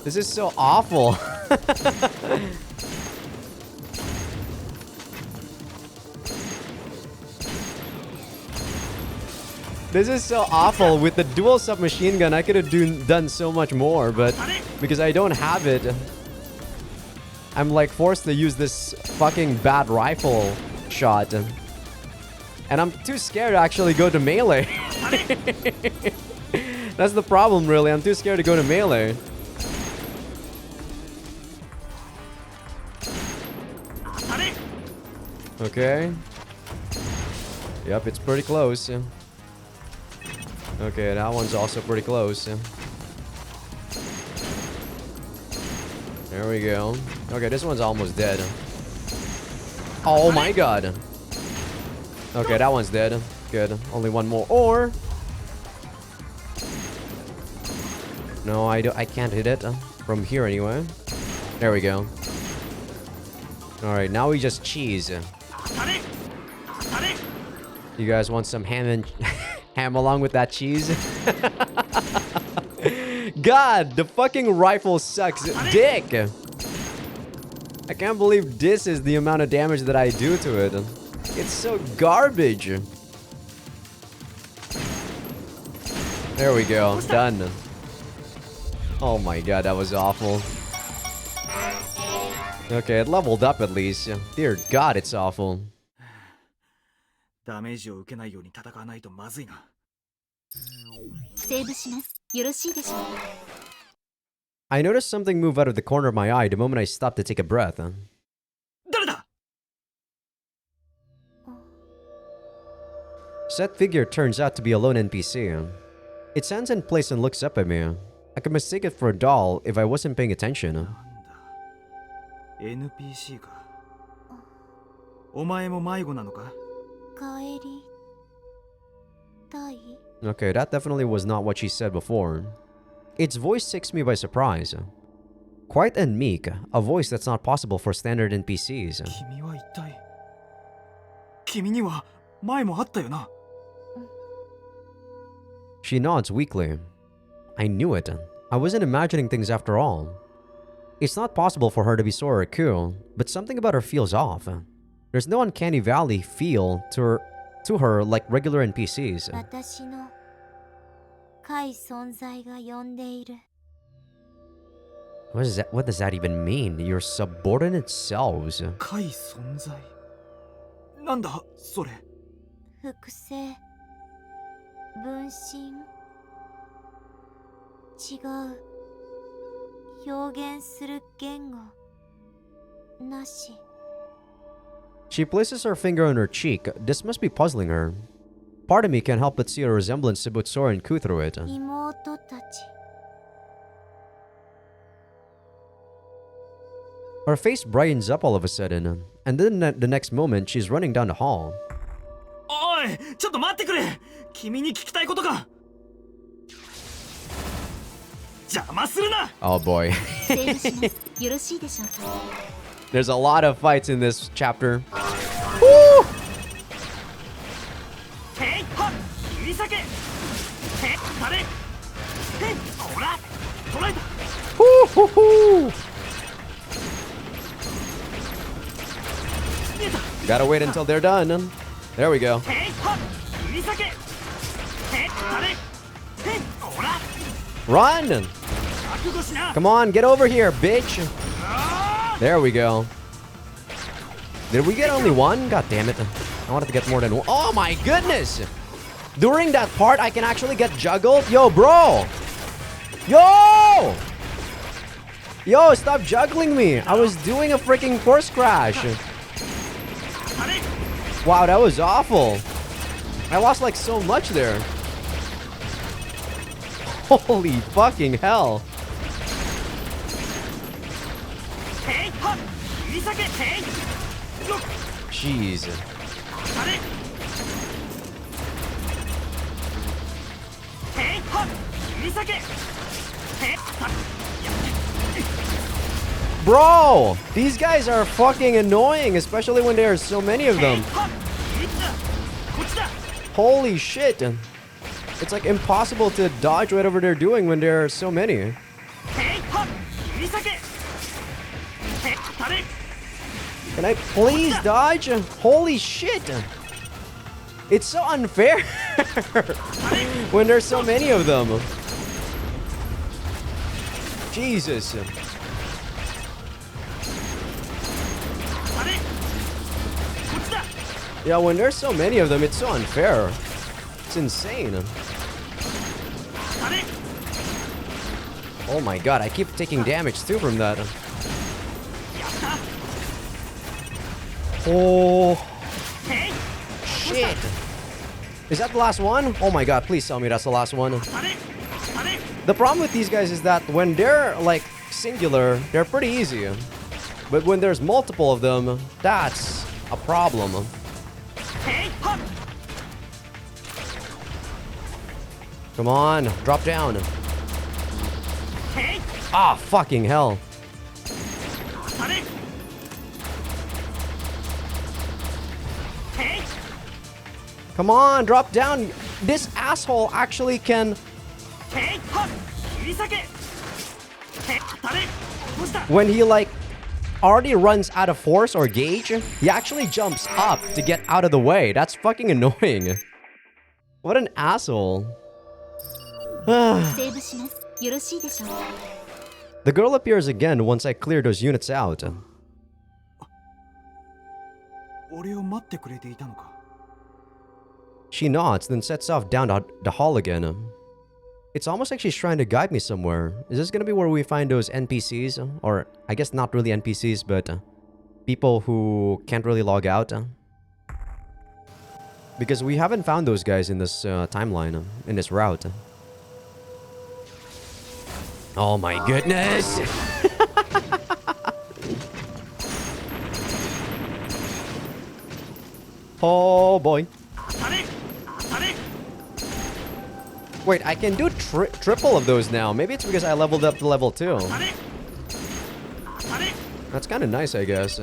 This is so awful. This is so awful. With the dual submachine gun, I could have done so much more, but because I don't have it, I'm like forced to use this fucking bad rifle shot. And I'm too scared to actually go to melee. That's the problem, really. I'm too scared to go to melee. Okay. Yep, it's pretty close. Okay, that one's also pretty close. There we go. Okay, this one's almost dead. Oh my god. Okay, that one's dead. Good. Only one more. Or... no, I can't hit it from here anyway. There we go. Alright, now we just cheese. You guys want some ham and... ham along with that cheese? God, the fucking rifle sucks dick. I can't believe this is the amount of damage that I do to it. It's so garbage. There we go. Done. Oh my god, that was awful. Okay, it leveled up at least. Dear god, it's awful. ダメージを受けないように戦わないとまずいな。セーブします。よろしいでしょうか。 I noticed something move out of the corner of my eye the moment I stopped to take a breath. 誰だ？ Said figure turns out to be a lone NPC. It stands in place and looks up at me. I could mistake it for a doll if I wasn't paying attention. なんだ NPC か。お前も迷子なのか？帰りたい？ Okay, that definitely was not what she said before. Its voice takes me by surprise. Quiet and meek, a voice that's not possible for standard NPCs. 君は一体。君には前もあったよな。 She nods weakly. I knew it. I wasn't imagining things after all. It's not possible for her to be Sora or cool, but something about her feels off. There's no uncanny valley feel to her like regular NPCs. 私の怪存在が呼んでいる。 What does that even mean? Your subordinate selves. 怪存在。なんだそれ。複製分身違う表現する言語なし。 She places her finger on her cheek. This must be puzzling her. Part of me can't help but see a resemblance to both Sora and Ku through it. 妹たち。 Her face brightens up all of a sudden, and then the next moment she's running down the hall. おい、ちょっと待ってくれ。君に聞きたいことが。邪魔するな。 Oh boy. セーブします。よろしいでしょうか。 There's a lot of fights in this chapter. Woo! へいはっ、切り裂け。へっ、あれ。へっ、ほら、捕らえた。 Woo, hoo, hoo. Gotta wait until they're done. There we go. へいはっ、切り裂け。へっ、あれ。へっ、ほら。 Run! 覚悟しな。 Come on, get over here, bitch. There we go. Did we get only one? God damn it. I wanted to get more than one. Oh my goodness! During that part, I can actually get juggled? Yo, bro! Yo! Yo, stop juggling me! I was doing a freaking course crash. Wow, that was awful. I lost like so much there. Holy fucking hell. Jeez. Bro, these guys are fucking annoying, especially when there are so many of them. Holy shit. It's like impossible to dodge whatever they're doing when there are so many. Can I please dodge? Holy shit. It's so unfair when there's so many of them. Jesus. Yeah, when there's so many of them, it's so unfair. It's insane. Oh my god, I keep taking damage too from that. Oh. Shit. Is that the last one? Oh my god, please tell me that's the last one. The problem with these guys is that when they're like singular, they're pretty easy. But when there's multiple of them, that's a problem. Come on, drop down. Ah, fucking hell. Come on, drop down. This asshole actually can... When he like already runs out of force or gauge, he actually jumps up to get out of the way. That's fucking annoying. What an asshole. セーブします。よろしいでしょうか。 The girl appears again once I clear those units out. 俺を待ってくれていたのか。 She nods, then sets off down the hall again. It's almost like she's trying to guide me somewhere. Is this gonna be where we find those NPCs? Or, I guess not really NPCs, but people who can't really log out? Because we haven't found those guys in this timeline, in this route. Oh my goodness! Oh boy. Wait, I can do triple of those now. Maybe it's because I leveled up to level 2. That's kind of nice, I guess.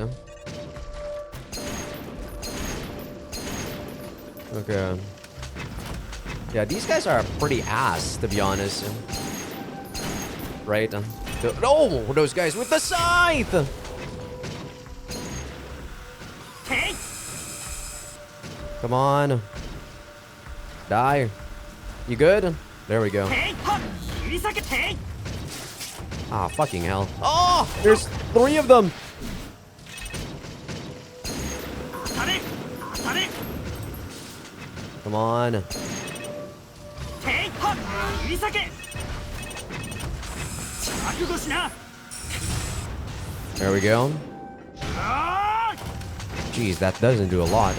Okay. Yeah, these guys are pretty ass, to be honest. Right? Oh, those guys with the scythe! Come on. Die. You good? There we go. Ah, fucking hell. Oh! There's 3 of them! Come on. There we go. Jeez, that doesn't do a lot.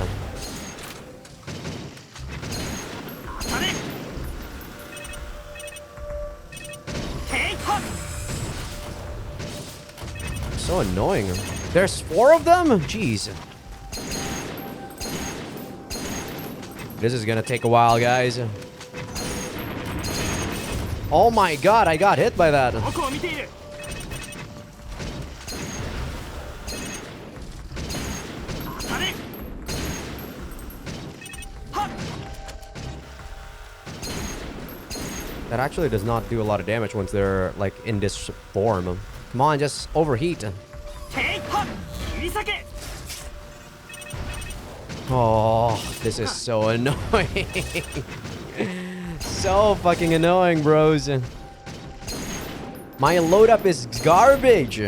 So annoying. There's 4 of them? Jeez. This is gonna take a while, guys. Oh my god, I got hit by that. That actually does not do a lot of damage once they're like in this form. Come on, just overheat. Oh, this is so annoying. So fucking annoying, bros. My load up is garbage.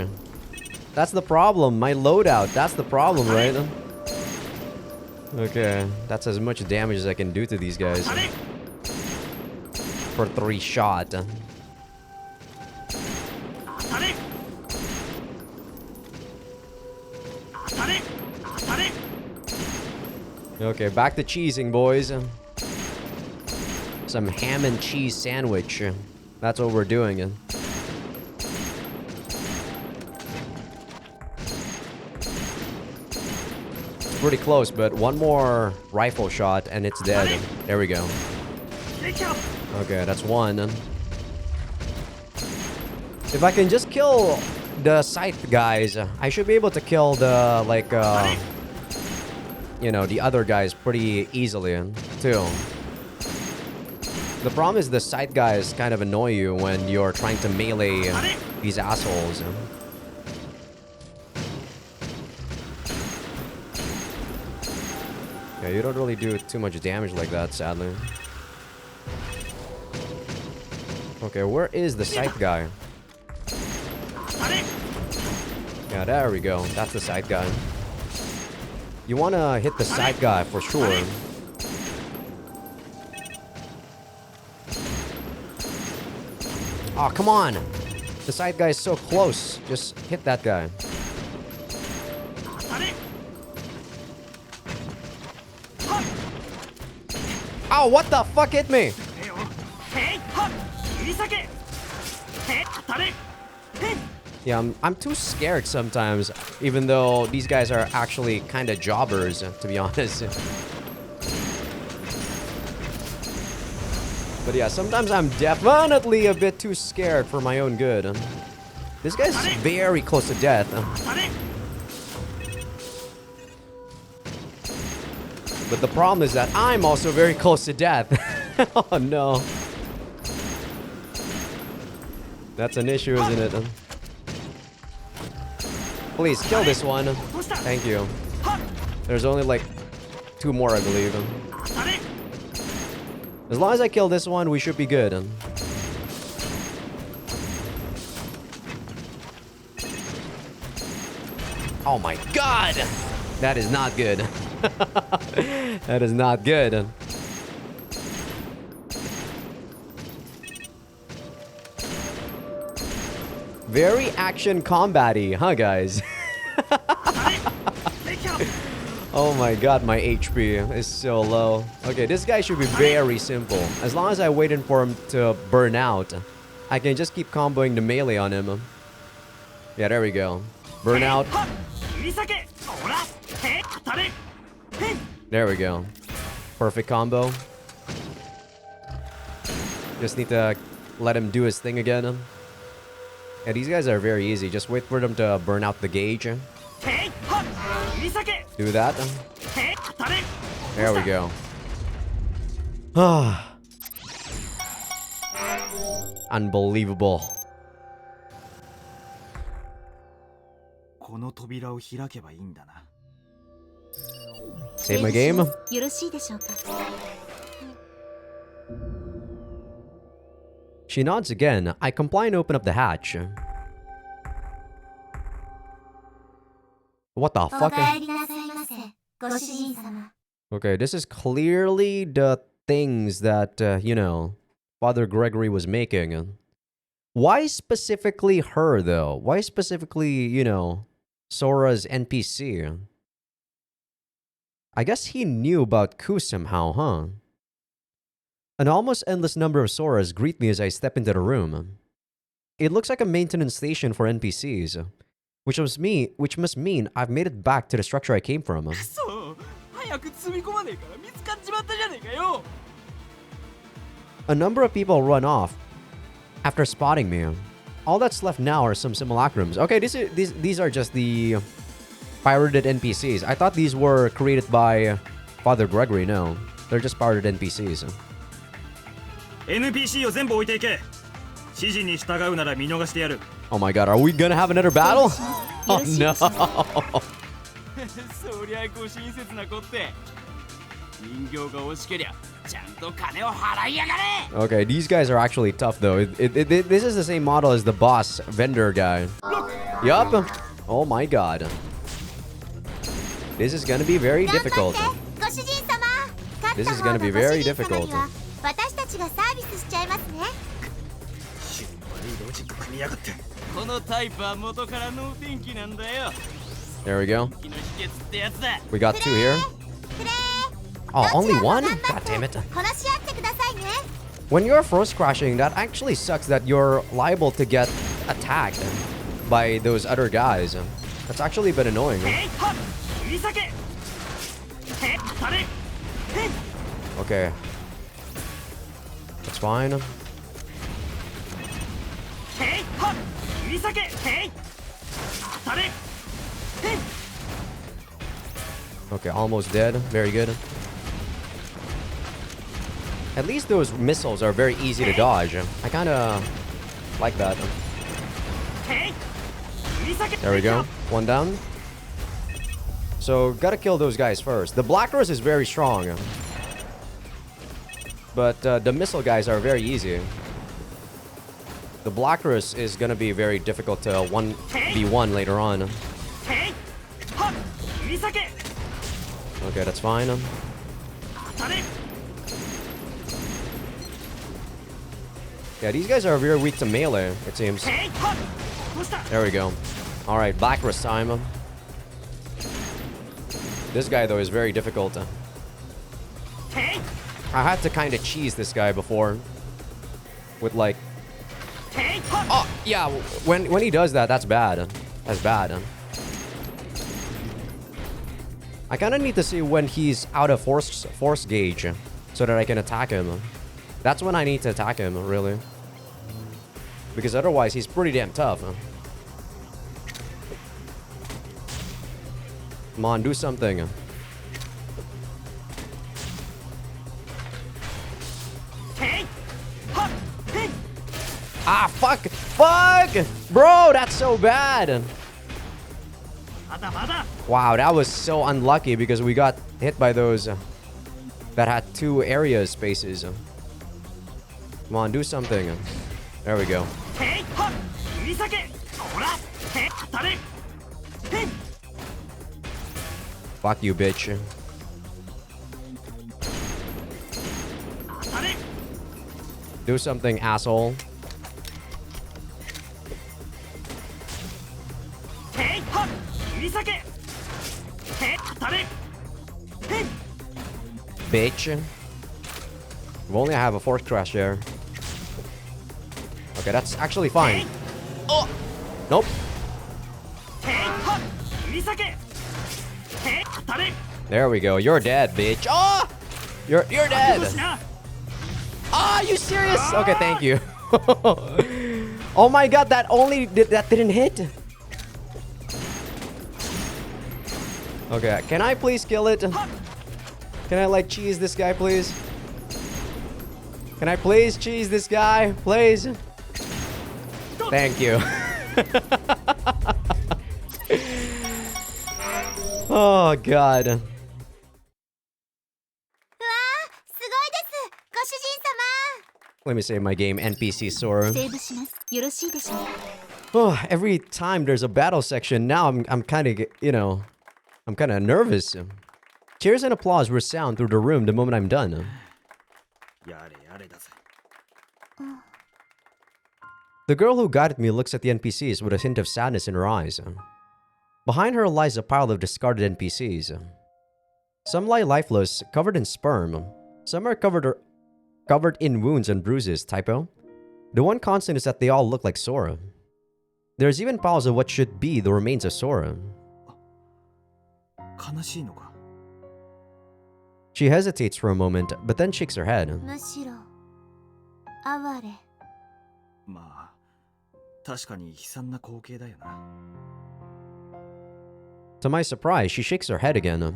That's the problem. My loadout. That's the problem, right? Okay, that's as much damage as I can do to these guys. For 3 shot. Okay, back to cheesing, boys. Some ham and cheese sandwich. That's what we're doing. It's pretty close, but one more rifle shot and it's dead. There we go. Okay, that's one. If I can just kill the scythe guys, I should be able to kill the, like, you know, the other guys pretty easily, too. The problem is the scythe guys kind of annoy you when you're trying to melee these assholes. Yeah, you don't really do too much damage like that, sadly. Okay, where is the scythe guy? Yeah, there we go. That's the scythe guy. You want to hit the scythe guy for sure. Oh, come on! The scythe guy is so close. Just hit that guy. Oh, what the fuck hit me? Yeah, I'm too scared sometimes, even though these guys are actually kind of jobbers, to be honest. But yeah, sometimes I'm definitely a bit too scared for my own good. This guy's very close to death. But the problem is that I'm also very close to death. Oh no. That's an issue, isn't it? Please, kill this one. Thank you. There's only like 2 more, I believe. As long as I kill this one, we should be good. Oh my god! That is not good. That is not good. Very action combat-y, huh guys? Oh my god, my HP is so low. Okay, this guy should be very simple. As long as I waited for him to burn out, I can just keep comboing the melee on him. Yeah, there we go. Burn out. There we go. Perfect combo. Just need to let him do his thing again. Yeah, these guys are very easy. Just wait for them to burn out the gauge. Do that. There we go. Unbelievable. この扉を開けばいいんだな。 Save my game. よろしいでしょうか。 She nods again. I comply and open up the hatch. What the お fuck? 帰りなさいませ、ご主人様。 Okay, this is clearly the things that, you know, Father Gregory was making. Why specifically her, though? Why specifically, you know, Sora's NPC? I guess he knew about Ku somehow, huh? An almost endless number of Soras greet me as I step into the room. It looks like a maintenance station for NPCs, which must mean I've made it back to the structure I came from. A number of people run off after spotting me. All that's left now are some simulacrums. Okay, these are just the pirated NPCs. I thought these were created by Father Gregory. No, they're just pirated NPCs. NPC を全部置いていけ。指示に従うなら見逃してやる。 Oh my god, are we gonna have another battle? Oh no. そりゃご親切な子って。人形が欲しけりゃちゃんと金を払いやがれ。 Okay, these guys are actually tough though. This is the same model as the boss vendor guy. Yup. Oh my god. This is gonna be very difficult. ご主人様。 This is gonna be very difficult. 私たちがサービスしちゃいますね。心配ロジック組みやがって。このタイプは元から能天気なんだよ。 There we go. 気の秘訣ってやつだ。 We got two here. プレイ。 Oh, only one? どちら God も頑 damn 張 it. ってこなし合ってくださいね。 When you're force crashing, that actually sucks that you're liable to get attacked by those other guys. That's actually a bit annoying. Okay. That's fine. Okay, almost dead. Very good. At least those missiles are very easy to dodge. I kind of like that. There we go. One down. So, gotta kill those guys first. The Black Rose is very strong. But the missile guys are very easy. The Black Rose is gonna be very difficult to 1v1 later on. Okay, that's fine. Yeah, these guys are very weak to melee, it seems. There we go. Alright, Black Rose time. This guy, though, is very difficult. I had to kind of cheese this guy before. With, like... Oh, yeah, when he does that, that's bad. That's bad. I kind of need to see when he's out of force gauge so that I can attack him. That's when I need to attack him, really. Because otherwise, he's pretty damn tough. Come on, do something. Ah, fuck! Fuck! Bro, that's so bad! Wow, that was so unlucky because we got hit by those that had two area spaces. Come on, do something. There we go. Fuck you, bitch. Do something, asshole. Bitch. We only have a force crash there. Okay, that's actually fine. Oh! Nope. There we go. You're dead, bitch. Oh! You're dead. Ah, you serious? Okay, thank you. Oh my god, that didn't hit. Okay, can I please kill it? Can I like cheese this guy, please? Can I please cheese this guy, please? Thank you. Oh god. うわー、すごいですご主人様。 Let me save my game, NPC Sora. セーブします。よろしいでしょうか。 Oh, every time there's a battle section, now I'm kind of, you know, I'm kind of nervous. Cheers and applause resound through the room the moment I'm done. The girl who guided me looks at the NPCs with a hint of sadness in her eyes. Behind her lies a pile of discarded NPCs. Some lie lifeless, covered in sperm. Some are covered in wounds and bruises, typo. The one constant is that they all look like Sora. There's even piles of what should be the remains of Sora. 悲しいのか。 She hesitates for a moment, but then shakes her head. むしろ哀れ。まあ、確かに悲惨な光景だよな。 To my surprise, she shakes her head again.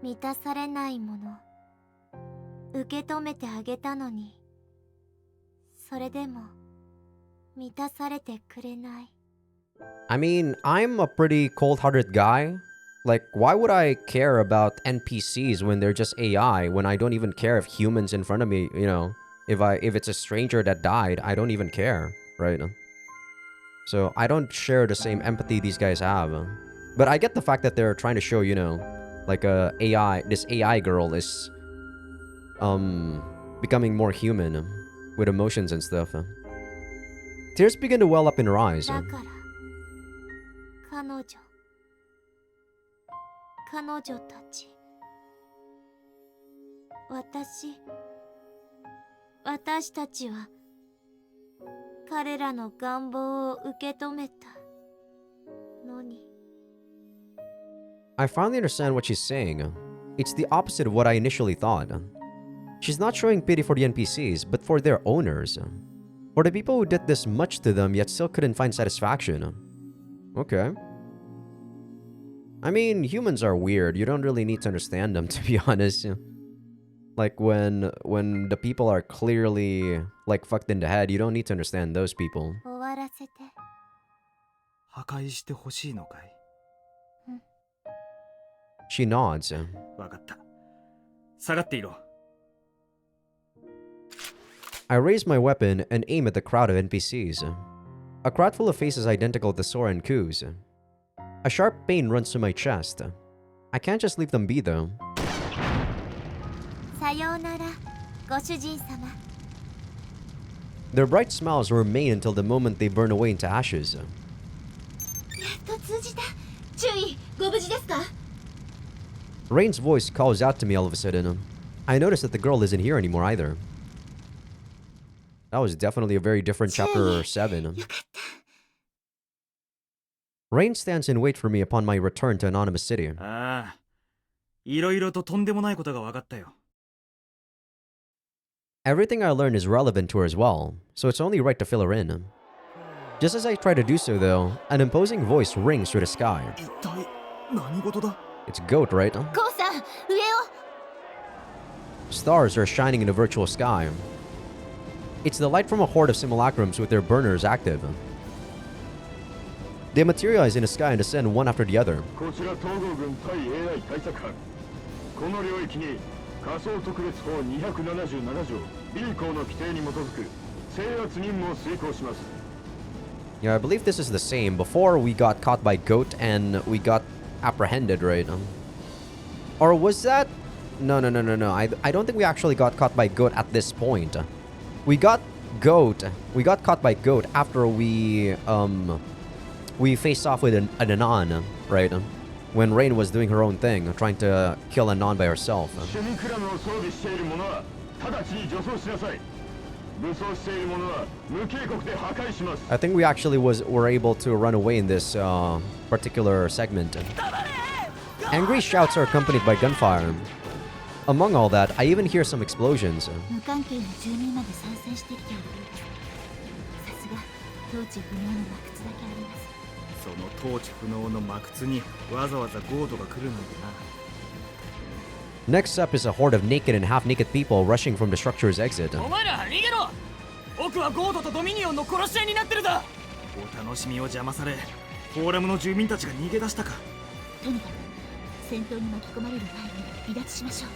満たされないもの受け止めてあげたのに、それでも満たされてくれない。 I mean, I'm a pretty cold-hearted guy. Like, why would I care about NPCs when they're just AI, when I don't even care if humans in front of me, you know, if it's a stranger that died, I don't even care, right? So I don't share the same empathy these guys have. But I get the fact that they're trying to show, you know, like this AI girl is becoming more human with emotions and stuff. Tears begin to well up in her eyes. だから彼女たち、私たちは彼らの願望を受け止めたのに。 I finally understand what she's saying. It's the opposite of what I initially thought. She's not showing pity for the NPCs, but for their owners. For the people who did this much to them yet still couldn't find satisfaction. Okay. I mean, humans are weird. You don't really need to understand them, to be honest. Like, when the people are clearly, like, fucked in the head, you don't need to understand those people. 終わらせて。破壊してほしいのかい。 She nods. わかった。下がっていろ。 I raise my weapon and aim at the crowd of NPCs. A crowd full of faces identical to Sora and Kuz. A sharp pain runs to my chest. I can't just leave them be though. さようなら、ご主人様。 Their bright smiles remain until the moment they burn away into ashes. やっと通じた。注意、ご無事ですか？ Rain's voice calls out to me all of a sudden. I notice that the girl isn't here anymore either. That was definitely a very different chapter 7. Rain stands in wait for me upon my return to Anonymous City. ああ、いろいろととんでもないことがわかったよ。 Everything I learn is relevant to her as well, so it's only right to fill her in. Just as I try to do so though, an imposing voice rings through the sky. 一体何事だ？ It's Goat, right? ゴーさん、上を。 Stars are shining in the virtual sky. It's the light from a horde of simulacrums with their burners active. They materialize in the sky and descend one after the other. こちら統合軍対 AI 対策班。この領域に仮想特別法277条 B 項の規定に基づく制圧任務を遂行します。 Yeah, I believe this is the same. Before we got caught by Goat and we got apprehended, right? Or was that... No. I don't think we actually got caught by Goat at this point. We got caught by Goat after we faced off with an Anon, right? When Rain was doing her own thing, trying to kill Anon by herself. I think we actually were able to run away in this particular segment. Angry shouts are accompanied by gunfire. Among all that, I even hear some explosions. 無関係の住民まで参戦してきているようです。さすが統治不能の魔窟だけあります。その統治不能の魔窟にわざわざゴードが来るなんてな。 Next up is a horde of naked and half-naked people rushing from the structure's exit. お前ら逃げろ。奥はゴードとドミニオンの殺し合いになってるだ。お楽しみを邪魔され、フォーラムの住民たちが逃げ出したか。とにかく戦闘に巻き込まれる前に離脱しましょう。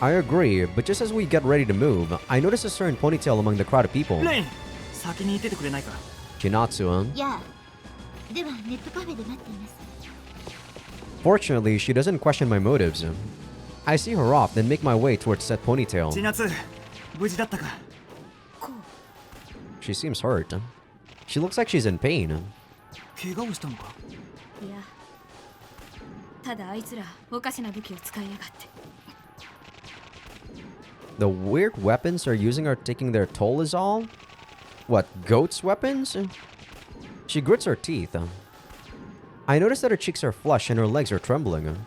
I agree, but just as we get ready to move, I notice a certain ponytail among the crowd of people. レイン、先に行っててくれないか。 Chinatsu, huh? いや、ではネットカフェで待っています。 Fortunately, she doesn't question my motives. I see her off, then make my way towards said ponytail. 千夏、無事だったか。こう、 She seems hurt. She looks like she's in pain. 怪我をしたのか。いや、ただあいつらおかしな武器を使いやがって。 The weird weapons they're using are taking their toll is all? What, Goat's weapons? She grits her teeth. I notice that her cheeks are flushed and her legs are trembling.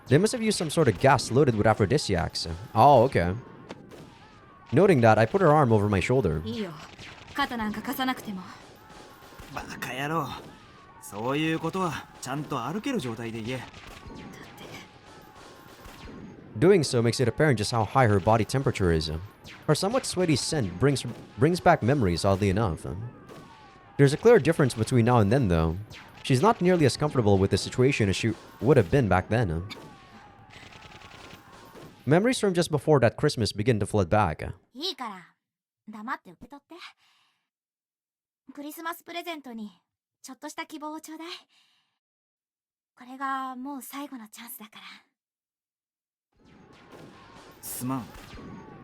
They must have used some sort of gas loaded with aphrodisiacs. Oh, okay. Noting that, I put her arm over my shoulder. いいよ、肩なんか貸さなくても。バカ野郎。そういうことはちゃんと歩ける状態で言え。 Doing so makes it apparent just how high her body temperature is. Her somewhat sweaty scent brings back memories, oddly enough. There's a clear difference between now and then, though. She's not nearly as comfortable with the situation as she would have been back then. Memories from just before that Christmas begin to flood back. いいから黙って受け取って。クリスマスプレゼントにちょっとした希望をちょうだい。これがもう最後のチャンスだから。 すまん。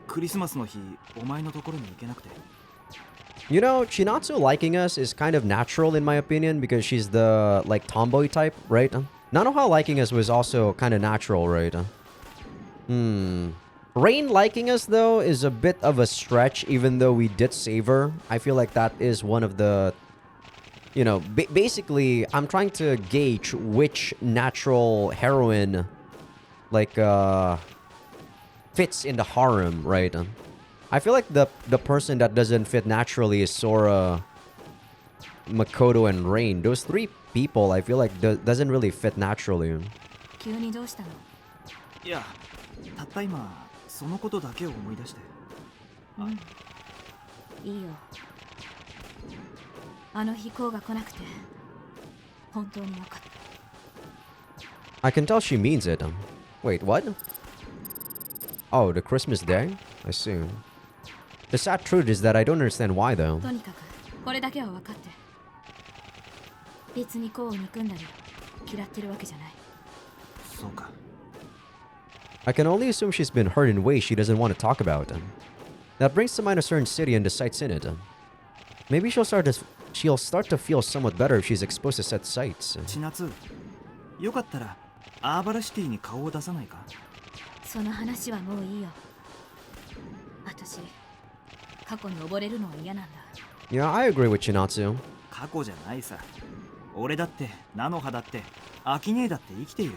クリスマスの日、お前のところに行けなくて。 You know, Chinatsu liking us is kind of natural in my opinion because she's the, like, tomboy type, right? Nanoha liking us was also kind of natural, right? Rain liking us, though, is a bit of a stretch, even though we did save her. I feel like that is one of the... You know, basically, I'm trying to gauge which natural heroine, like, fits in the harem, right? I feel like the person that doesn't fit naturally is Sora, Makoto, and Rain. Those three people, I feel like doesn't really fit naturally. 急にどうしたの？いや、たった今そのことだけを思い出して。うん、いいよ。あの日こうが来なくて本当によかった。 I can tell she means it. Wait, what? Oh, the Christmas day? I see. The sad truth is that I don't understand why, though. とにかくこれだけは分かって。別にこうを憎んだり嫌ってるわけじゃない。そうか。 I can only assume she's been hurt in ways she doesn't want to talk about. That brings to mind a certain city and the sights in it. Maybe she'll start to feel somewhat better if she's exposed to said sights. 千夏、よかったらアーバルシティに顔を出さないか。 その話はもういいよ。私、過去に溺れるのは嫌なんだ。Yeah, I agree with Chinatsu. 過去じゃないさ。俺だって菜の葉だってアキネーだって生きている。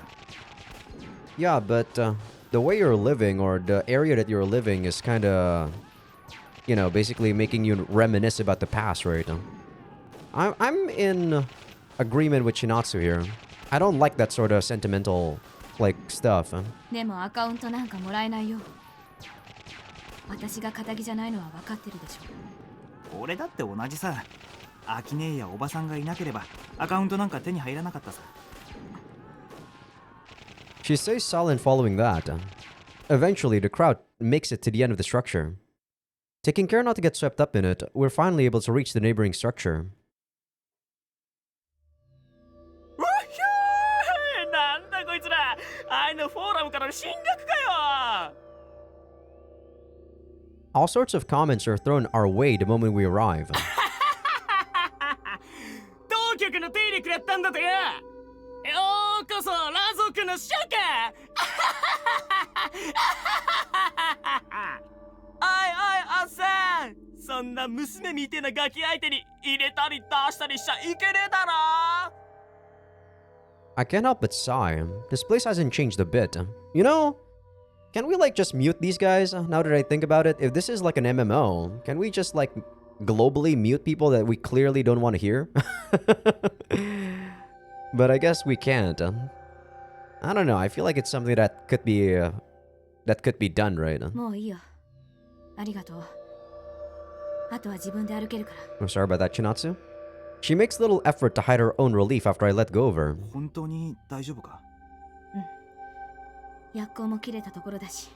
Yeah, but the way you're living or the area that you're living is kind of, you know, basically making you reminisce about the past, right? I'm in agreement with Chinatsu here. I don't like that sort of sentimental, like, stuff. でもアカウントなんかもらえないよ。私が仇じゃないのは分かってるでしょ。俺だって同じさ。アキネーやおばさんがいなければアカウントなんか手に入らなかったさ。 She stays silent following that. Eventually, the crowd makes it to the end of the structure. Taking care not to get swept up in it, we're finally able to reach the neighboring structure. ラムから進学かよ。 All sorts of comments are thrown our way the moment we arrive. 当局の手入れくれったんだとよ。ようこそラ族の諸家。おいおいおっさん、そんな娘みてえなガキ相手に入れたり出したりしちゃいけねえだろ。 I can't help but sigh. This place hasn't changed a bit. You know, can we like just mute these guys now that I think about it? If this is like an MMO, can we just like globally mute people that we clearly don't want to hear? But I guess we can't. I don't know. I feel like it's something that could be done, right? もういいよ。ありがとう。あとは自分で歩けるから。I'm sorry about that, Chinatsu. She makes little effort to hide her own relief after I let go of her. 本当に大丈夫か？薬効も切れたところだし。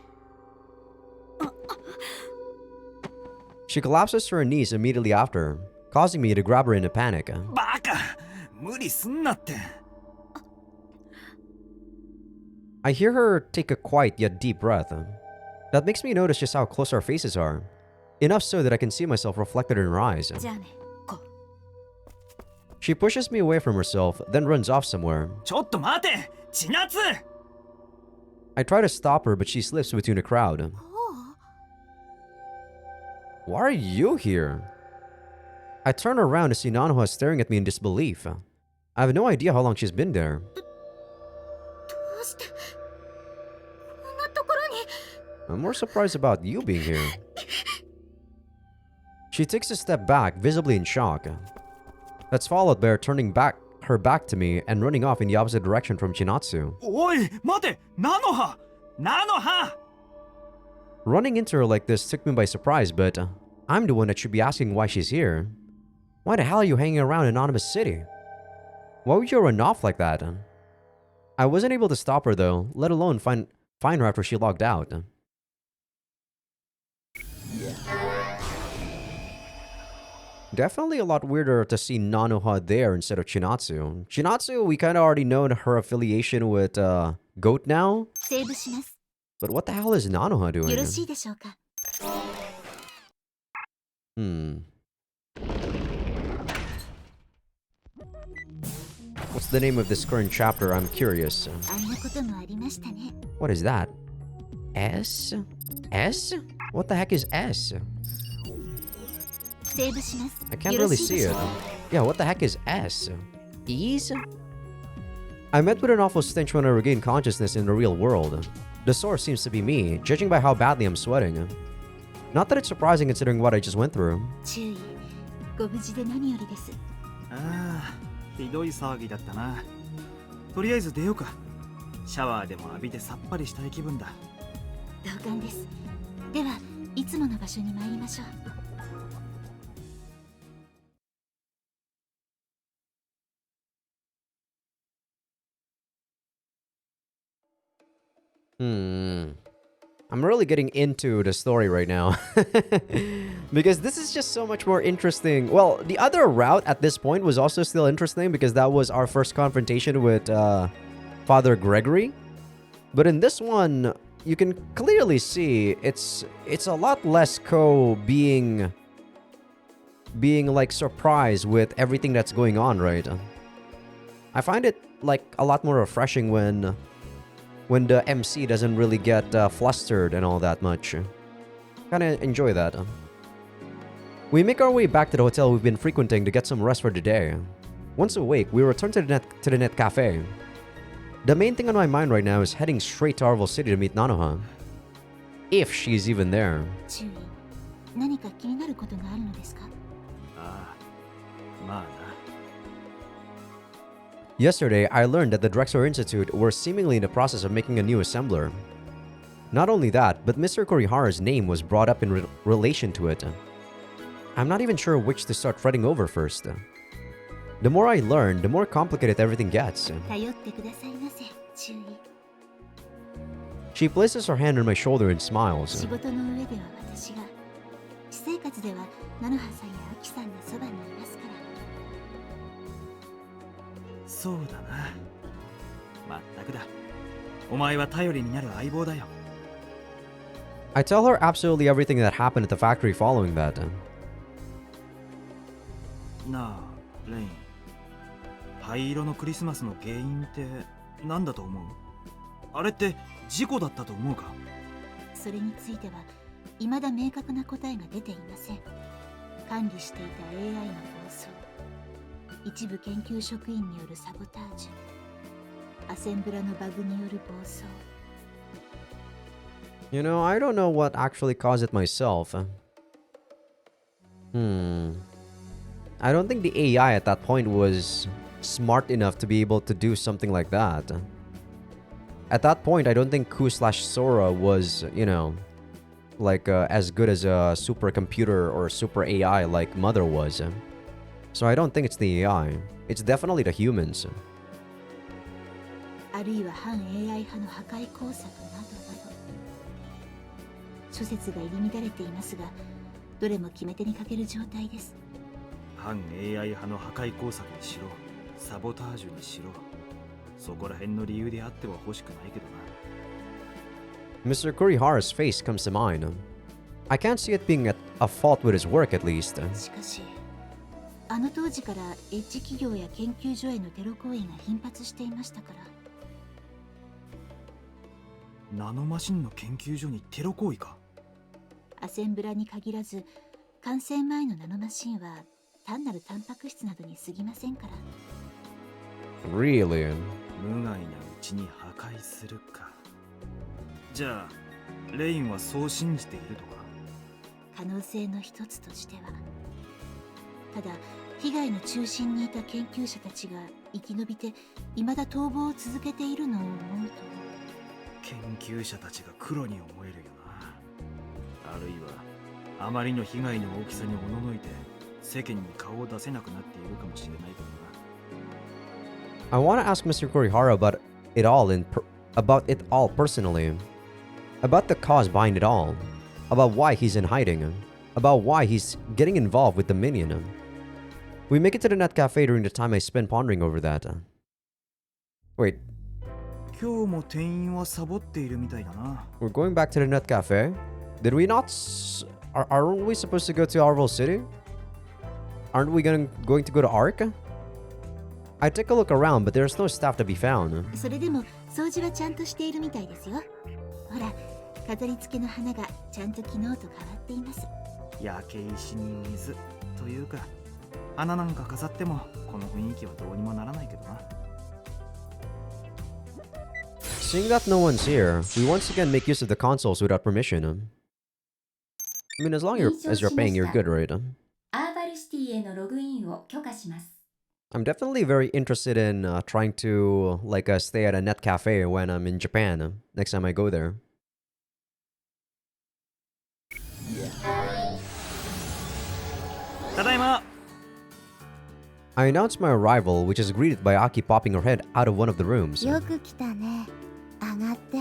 She collapses to her knees immediately after, causing me to grab her in a panic. バカ！無理すんなって。 I hear her take a quiet yet deep breath. That makes me notice just how close our faces are. Enough so that I can see myself reflected in her eyes. じゃあね、こう。 She pushes me away from herself, then runs off somewhere. ちょっと待て、千夏。 I try to stop her, but she slips between the crowd. Why are you here? I turn around to see Nanoha staring at me in disbelief. I have no idea how long she's been there. どうしてこんなところに。 I'm more surprised about you being here. She takes a step back, visibly in shock. That's followed by her turning her back to me and running off in the opposite direction from Chinatsu. おい、待て、ナノハ、ナノハ。 Running into her like this took me by surprise, but I'm the one that should be asking why she's here. Why the hell are you hanging around Anonymous City? Why would you run off like that? I wasn't able to stop her though, let alone find her after she logged out. Definitely a lot weirder to see Nanoha there instead of Chinatsu. Chinatsu, we kind of already know her affiliation with Goat now. セーブします。 But what the hell is Nanoha よろ doing? しいでしょうか。 What's the name of this current chapter? I'm curious. あんなこともありましたね。 What is that? S? S? What the heck is S? セーブします。 I can't よろ really しい see でしょ it. うか。 Yeah, what the heck is S? Ease? I met with an awful stench when I regained consciousness in the real world. The source seems to be me, judging by how badly I'm sweating. Not that it's surprising considering what I just went through. 注意。ご無事で何よりです。ああ、ひどい騒ぎだったな。とりあえず出ようか。シャワーでも浴びてさっぱりしたい気分だ。同感です。では、いつもの場所に参りましょう。 I'm really getting into the story right now. Because this is just so much more interesting. Well, the other route at this point was also still interesting because that was our first confrontation with Father Gregory. But in this one, you can clearly see it's a lot less being like surprised with everything that's going on, right? I find it like a lot more refreshing when the MC doesn't really get flustered and all that much. Kinda enjoy that. We make our way back to the hotel we've been frequenting to get some rest for the day. Once awake, we return to the net cafe. The main thing on my mind right now is heading straight to Arvel City to meet Nanoha. If she's even there. 注意。何か気になることがあるのですか？ああ、まあな。 Yesterday, I learned that the Drexler Institute were seemingly in the process of making a new assembler. Not only that, but Mr. Korihara's name was brought up in relation to it. I'm not even sure which to start fretting over first. The more I learn, the more complicated everything gets. 頼ってくださいませ。注意。 She places her hand on my shoulder and smiles. 仕事の上では私が、私生活では菜の葉さんやアキさんがそばにいますから。 そうだな。まったくだ。お前は頼りになる相棒だよ。 I tell her absolutely everything that happened at the factory following that. なあレイン、灰色のクリスマスの原因って何だと思う？あれって事故だったと思うか？それについては未だ明確な答えが出ていません。管理していた AI の暴走、一部研究職員によるサボタージュ、アセンブラのバグによる暴走。 You know, I don't know what actually caused it myself. I don't think the AI at that point was smart enough to be able to do something like that. At that point, I don't think Ku/Sora was, you know, like as good as a supercomputer or super AI like Mother was. So I don't think it's the AI. It's definitely the humans. あるいは反 AI 派の破壊工作などなど、諸説が入り乱れていますが、どれも決め手にかける状態です。反 AI 派の破壊工作にしろ、サボタージュにしろ、そこら辺の理由であっては欲しくないけどな。 Mr. Kurihara's face comes to mind. I can't see it being a fault with his work, at least. しかし、あの当時からエッジ企業や研究所へのテロ行為が頻発していましたから。ナノマシンの研究所にテロ行為か？アセンブラに限らず、完成前のナノマシンは単なるタンパク質などに過ぎませんから。 Really? 無害なうちに破壊するか。じゃあレインはそう信じているとか？可能性の一つとしては。ただ、被害の中心にいた研究者たちが生き延びて未だ逃亡を続けているのを思うと。研究者たちが黒に思えるよな。あるいはあまりの被害の大きさにおののいて世間に顔を出せなくなっているかもしれないけどな。 I want to ask Mr. Kurihara about it all personally. About the cause behind it all. About why he's in hiding. About why he's getting involved with the minion. We make it to the net cafe during the time I spend pondering over that. Wait, 今日も店員はサボっているみたいだな。 we're going back to the net cafe? Did we not... Aren't we supposed to go to Arvel City? Aren't we going to go to Ark? I took a look around, but there's no staff to be found. それでも掃除はちゃんとしているみたいですよ。ほら、飾り付けの花がちゃんと昨日と変わっています。焼け石に水というか、花なんか飾ってもこの雰囲気はどうにもならないけどな。 Seeing that no one's here, we once again make use of the consoles without permission. I mean, as long as you're paying, you're good, right? アーバルシティへのログインを許可します。 I'm definitely very interested in trying to stay at a net cafe when I'm in Japan next time I go there. ただいま。 I announce my arrival, which is greeted by Aki popping her head out of one of the rooms. よく来たね。上がって。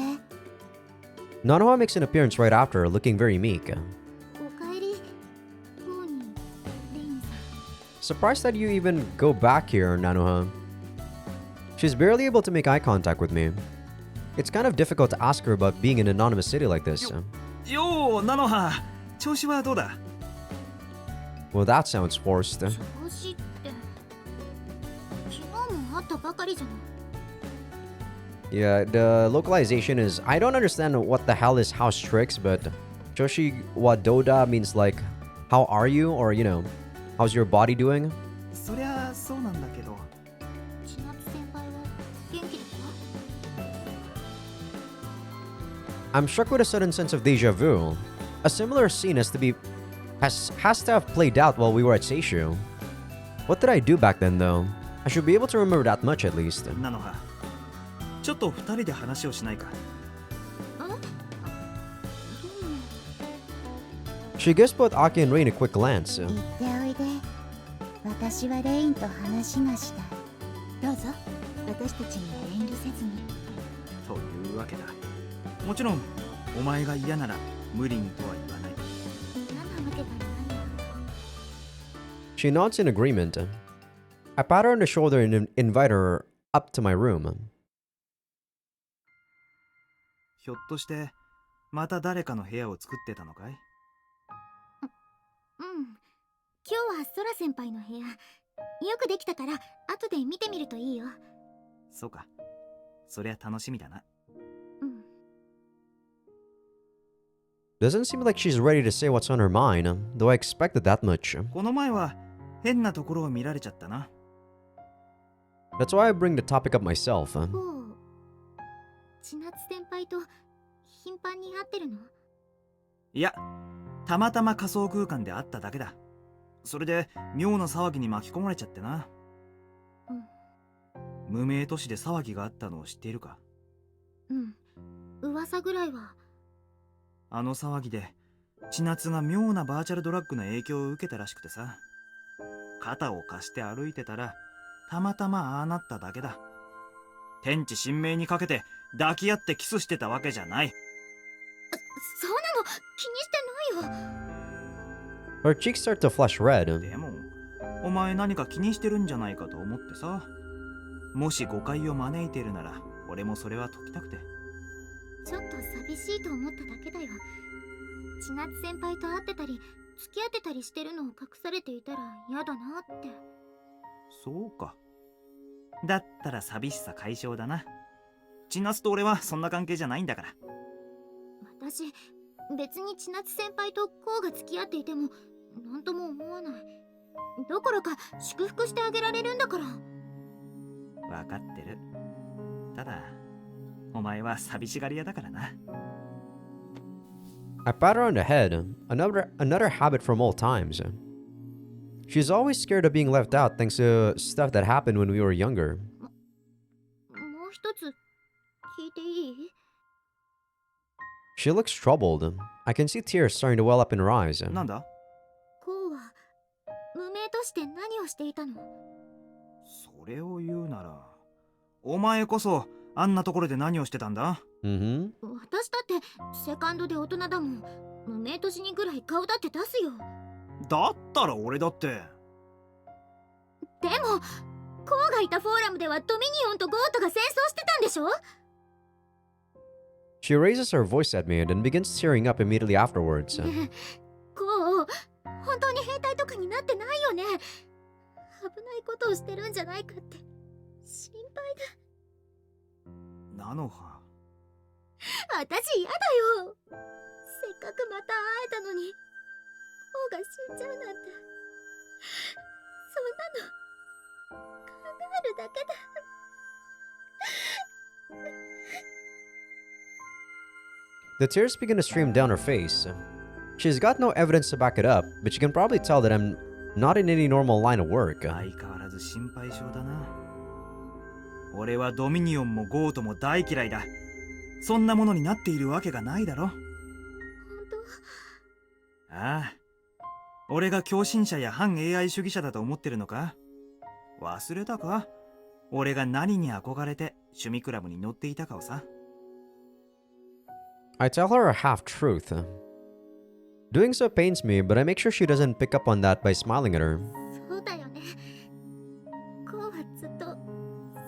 Nanoha makes an appearance right after, looking very meek. おかえり。モーニー、レインさん。 Surprised that you even go back here, Nanoha. She's barely able to make eye contact with me. It's kind of difficult to ask her about being in an anonymous city like this. よう、ナノハ、調子はどうだ？ Well, that sounds forced. 調子って。昨日も会ったばかりじゃない。 Yeah, the localization is... I don't understand what the hell is house tricks, but... Joshi wa Doda means like, how are you? Or, you know, how's your body doing? そりゃそうなんだけど。千夏先輩は元気ですか？ I'm struck with a sudden sense of deja vu. A similar scene has to have played out while we were at Seishu. What did I do back then, though? I should be able to remember that much at least. ナノハ、ちょっと二人で話をしないか？ She gives both Aki and Rain a quick glance. 言っておいで。私はレインと話がしたい。どうぞ、私たちには遠慮せずに。というわけだ。もちろん、お前が嫌なら無理にとは言わない。何のわけだろうな。 She nods in agreement. I pat her on the shoulder and invite her up to my room. ひょっとしてまた誰かの部屋を作ってたのかい？うん。今日はソラ先輩の部屋。よくできたから後で見てみるといいよ。そうか。そりゃ楽しみだな。うん。Doesn't seem like she's ready to say what's on her mind, though I expected that much. この前は変なところを見られちゃったな。That's why I bring the topic up myself. おう。千夏先輩と頻繁に会ってるの？いや、たまたま仮想空間で会っただけだ。それで妙な騒ぎに巻き込まれちゃってな。無名都市で騒ぎがあったのを知っているか？うん。噂ぐらいは。あの騒ぎで千夏が妙なバーチャルドラッグの影響を受けたらしくてさ。肩を貸して歩いてたらたまたまああなっただけだ。天地神明にかけて抱き合ってキスしてたわけじゃない。そんなの気にしてないよ。Her cheeks start to flush red. でもお前何か気にしてるんじゃないかと思ってさ。もし誤解を招いてるなら俺もそれは解きたくて。ちょっと寂しいと思っただけだよ。千夏先輩と会ってたり付き合ってたりしてるのを隠されていたら嫌だなって。そうか。だったら寂しさ解消だな。千夏と俺はそんな関係じゃないんだから。私別に千夏先輩とこうが付き合っていても何とも思わない。どころか祝福してあげられるんだから。わかってる。ただお前は寂しがり屋だからな。I pat her on the head. Another habit from old times. She's always scared of being left out thanks to stuff that happened when we were younger. もう一つ聞いていい？ She looks troubled. I can see tears starting to well up in her eyes. なんだ？こうは無名として何をしていたの？それを言うならお前こそあんなところで何をしてたんだ？Mm-hmm. 私だってセカンドで大人だもん。無名都市にぐらい顔だって出すよ。だったら俺だって。でもコウがいたフォーラムではドミニオンとゴートが戦争してたんでしょ？ She raises her voice at me and then begins tearing up immediately afterwards. コウ、本当に兵隊とかになってないよね。危ないことをしてるんじゃないかって心配だ。菜の葉。私嫌だよ。せっかくまた会えたのにコウが死んじゃうなんて。そんなの考えるだけだ。The tears begin to stream down her face. She's got no evidence to back it up, but you can probably tell that I'm not in any normal line of work. 相変わらず心配性だな。俺はドミニオンもゴートも大嫌いだ。そんなものになっているわけがないだろ。本当？ああ。俺が狂信者や反 AI 主義者だと思ってるのか？忘れたか？俺が何に憧れて趣味クラブに乗っていたかをさ。I tell her a half-truth. Doing so pains me, but I make sure she doesn't pick up on that by smiling at her. そうだよね。コウはずっと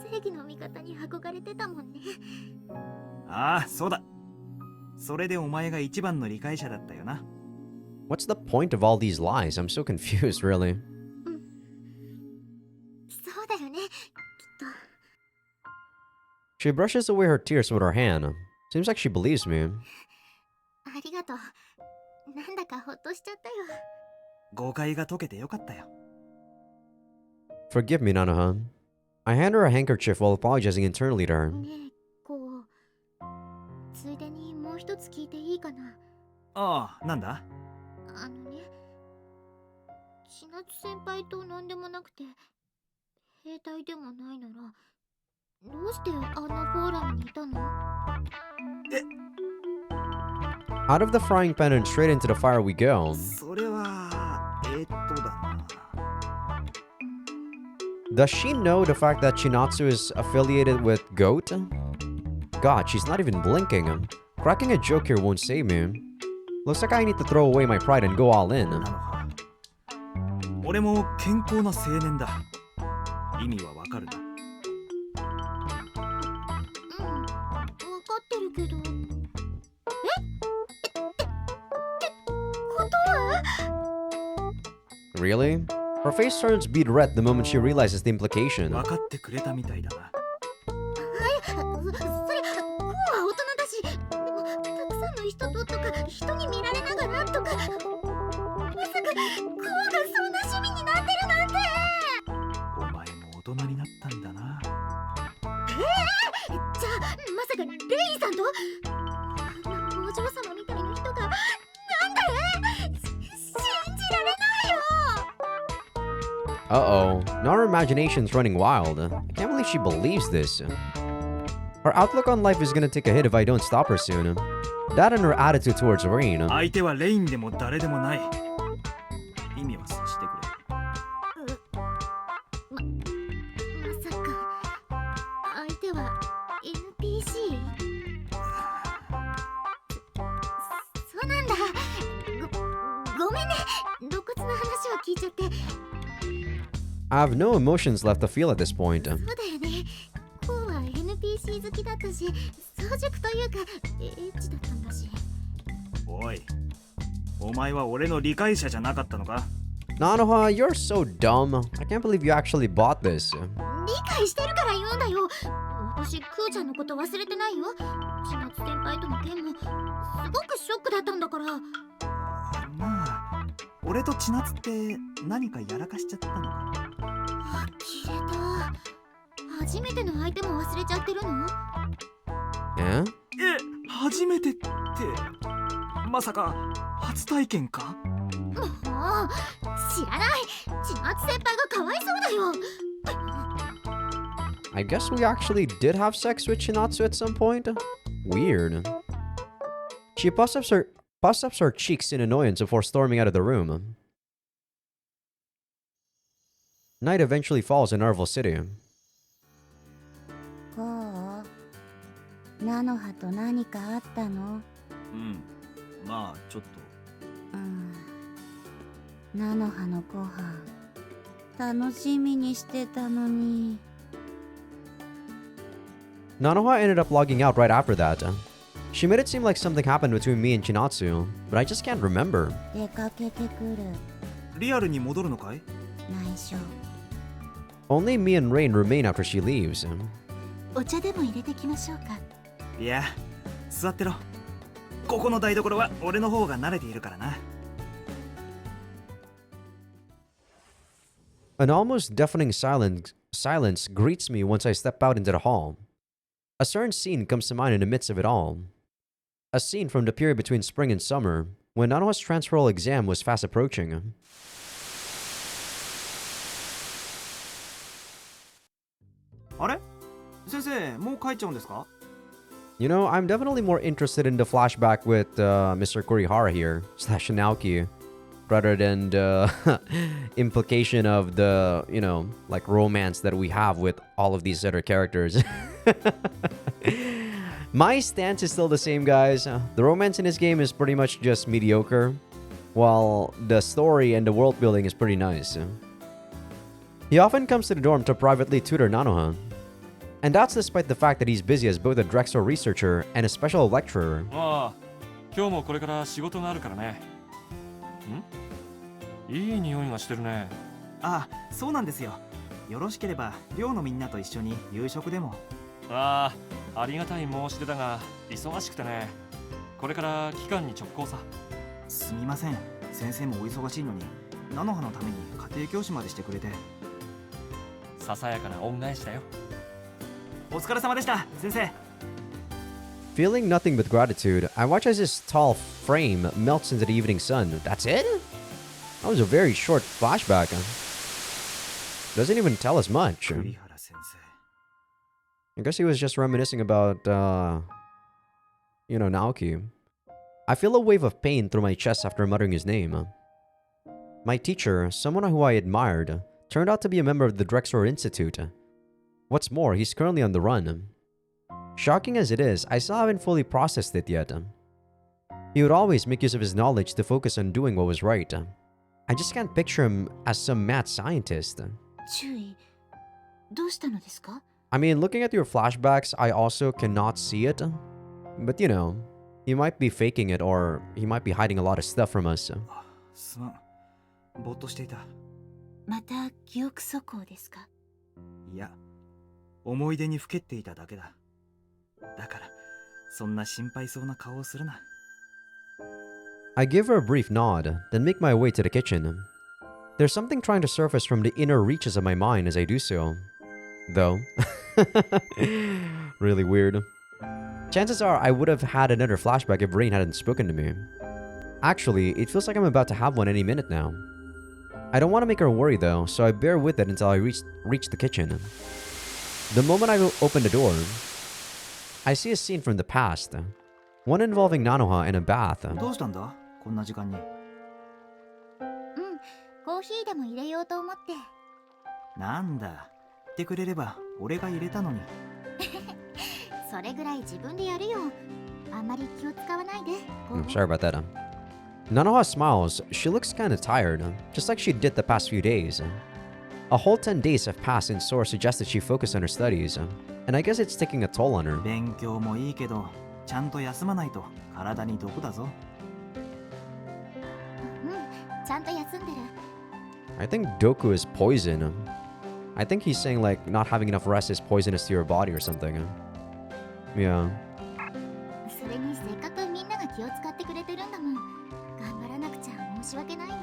正義の味方に憧れてたもんね。ああ、そうだ。それでお前が一番の理解者だったよな。What's the point of all these lies? I'm so confused, really. そうだよね、きっと。 She brushes away her tears with her hand. Seems like she believes me. ありがとう。なんだかほっとしちゃったよ。誤解が解けてよかったよ。Forgive me, Nanoha. I hand her a handkerchief while apologizing internally to her. ねえ、こう。ついでにもう一つ聞いていいかな。ああ、なんだ？あのね、千夏先輩と何でもなくて兵隊でもないならどうしてあんなフォーラムにいたの？ Out of the frying pan and straight into the fire we go. それはだな。Does she know the fact that Chinatsu is affiliated with Goat? God, she's not even blinking. Cracking a joke here won't save me. Looks like I need to throw away my pride and go all in. 菜の葉。俺も健康な青年だ。意味はわかるな。うん、分かってるけど。Really? Her face turns bead red the moment she realizes the implication. 分かってくれたみたいだな。それ、こうは大人だし、でも、たくさんの人とか、人に見られながらとか、まさか、こうがそんな趣味になってるなんて。お前も大人になったんだな。じゃあ、まさかレイさんとあんなお嬢様みたいな人が、なんで信じられないよ。Uh-oh. Now her imagination's running wild. I can't believe she believes this. Her outlook on life is gonna take a hit if I don't stop her soon. That and her attitude towards Rain. 相手はレインでも誰でもない。意味は察してくまさか相手は NPC？ そうなんだ。ごめんね、露骨な話を聞いちゃって。I have no emotions left to feel at this point. そうだよね。こうは NPC 好きだったし、早熟というかエッチだったんだし。れ。おい、お前は俺の理解者じゃなかったのか？ Nanoha, you're so dumb. I can't believe you actually bought this. 理解してるから言うんだよ。私、クーちゃんのこと忘れてないよ。千夏先輩との件もすごくショックだったんだから。まあ、俺と千夏って何かやらかしちゃったのか？呆れた。初めての相手も忘れちゃってるの？ Eh? 初めてってまさか初体験か？もう知らない。千夏先輩がかわいそうだよ。I guess we actually did have sex with Shinatsu at some point. Weird. She puffs up her cheeks in annoyance before storming out of the room. Night eventually falls in Arvel City. こう菜の葉と何かあったの？うん、まあちょっと。菜の葉のご飯楽しみにしてたのに。Nanoha ended up logging out right after that. She made it seem like something happened between me and Chinatsu, but I just can't remember. 出かけてくる。リアルに戻るのかい？内緒。Only me and Rain remain after she leaves. お茶でも入れてきましょうか。いや、座ってろ。ここの台所は俺の方が慣れているからな。An almost deafening silence greets me once I step out into the hall. A certain scene comes to mind in the midst of it all. A scene from the period between spring and summer, when Nanoha's transferal exam was fast approaching. あれ？先生、もう帰っちゃうんですか？ You know, I'm definitely more interested in the flashback with Mr. Kurihara here, slash Naoki, rather than the implication of the, you know, like romance that we have with all of these other characters. My stance is still the same, guys. The romance in this game is pretty much just mediocre, while the story and the world building is pretty nice. He often comes to the dorm to privately tutor Nanoha. And that's despite the fact that he's busy as both a Drexel researcher and a special lecturer. ああ、今日もこれから仕事があるからね。ん？いい匂いがしてるね。ああ、そうなんですよ。よろしければ寮のみんなと一緒に夕食でも。ああ、ありがたい申し出だが忙しくてね。これから期間に直行さ。すみません。先生もお忙しいのに、菜の葉のために家庭教師までしてくれて。ささやかな恩返しだよ。お疲れ様でした、先生。Feeling nothing but gratitude, I watch as his tall frame melts into the evening sun. That's it? That was a very short flashback. Doesn't even tell us much. I guess he was just reminiscing about, you know, Naoki. I feel a wave of pain through my chest after muttering his name. My teacher, someone who I admired, turned out to be a member of the Drexler Institute. What's more, he's currently on the run. Shocking as it is, I still haven't fully processed it yet. He would always make use of his knowledge to focus on doing what was right. I just can't picture him as some mad scientist. 注意。どうしたのですか? I mean, looking at your flashbacks, I also cannot see it. But you know, he might be faking it or he might be hiding a lot of stuff from us. すまん。ぼーっとしていた。また記憶錯誤ですか？いや、思い出にふけっていただけだ。だからそんな心配そうな顔をするな。 I give her a brief nod, then make my way to the kitchen. There's something trying to surface from the inner reaches of my mind as I do so. Though. Really weird. Chances are I would have had another flashback if Rain hadn't spoken to me. Actually, it feels like I'm about to have one any minute now. I don't want to make her worry though, so I bear with it until I reach the kitchen. The moment I open the door, I see a scene from the past. One involving Nanoha in a bath. どうしたんだこんな時間に。コーヒーでも入れようと思って。なんだ、言ってくれれば俺が入れたのに。それぐらい自分でやるよ。あんまり気を使わないで。Sorry about that. Nanoha smiles. She looks kinda tired, just like she did the past few days. A whole 10 days have passed and Sora suggested she focus on her studies, and I guess it's taking a toll on her. 勉強もいいけど、ちゃんと休まないと体に毒だぞ。ちゃんと休んでる。I think Doku is poison. I think he's saying like not having enough rest is poisonous to your body or something. Yeah. それにせっかくみんなが気を使ってくれてるんだもん。頑張らなくちゃ申し訳ないの。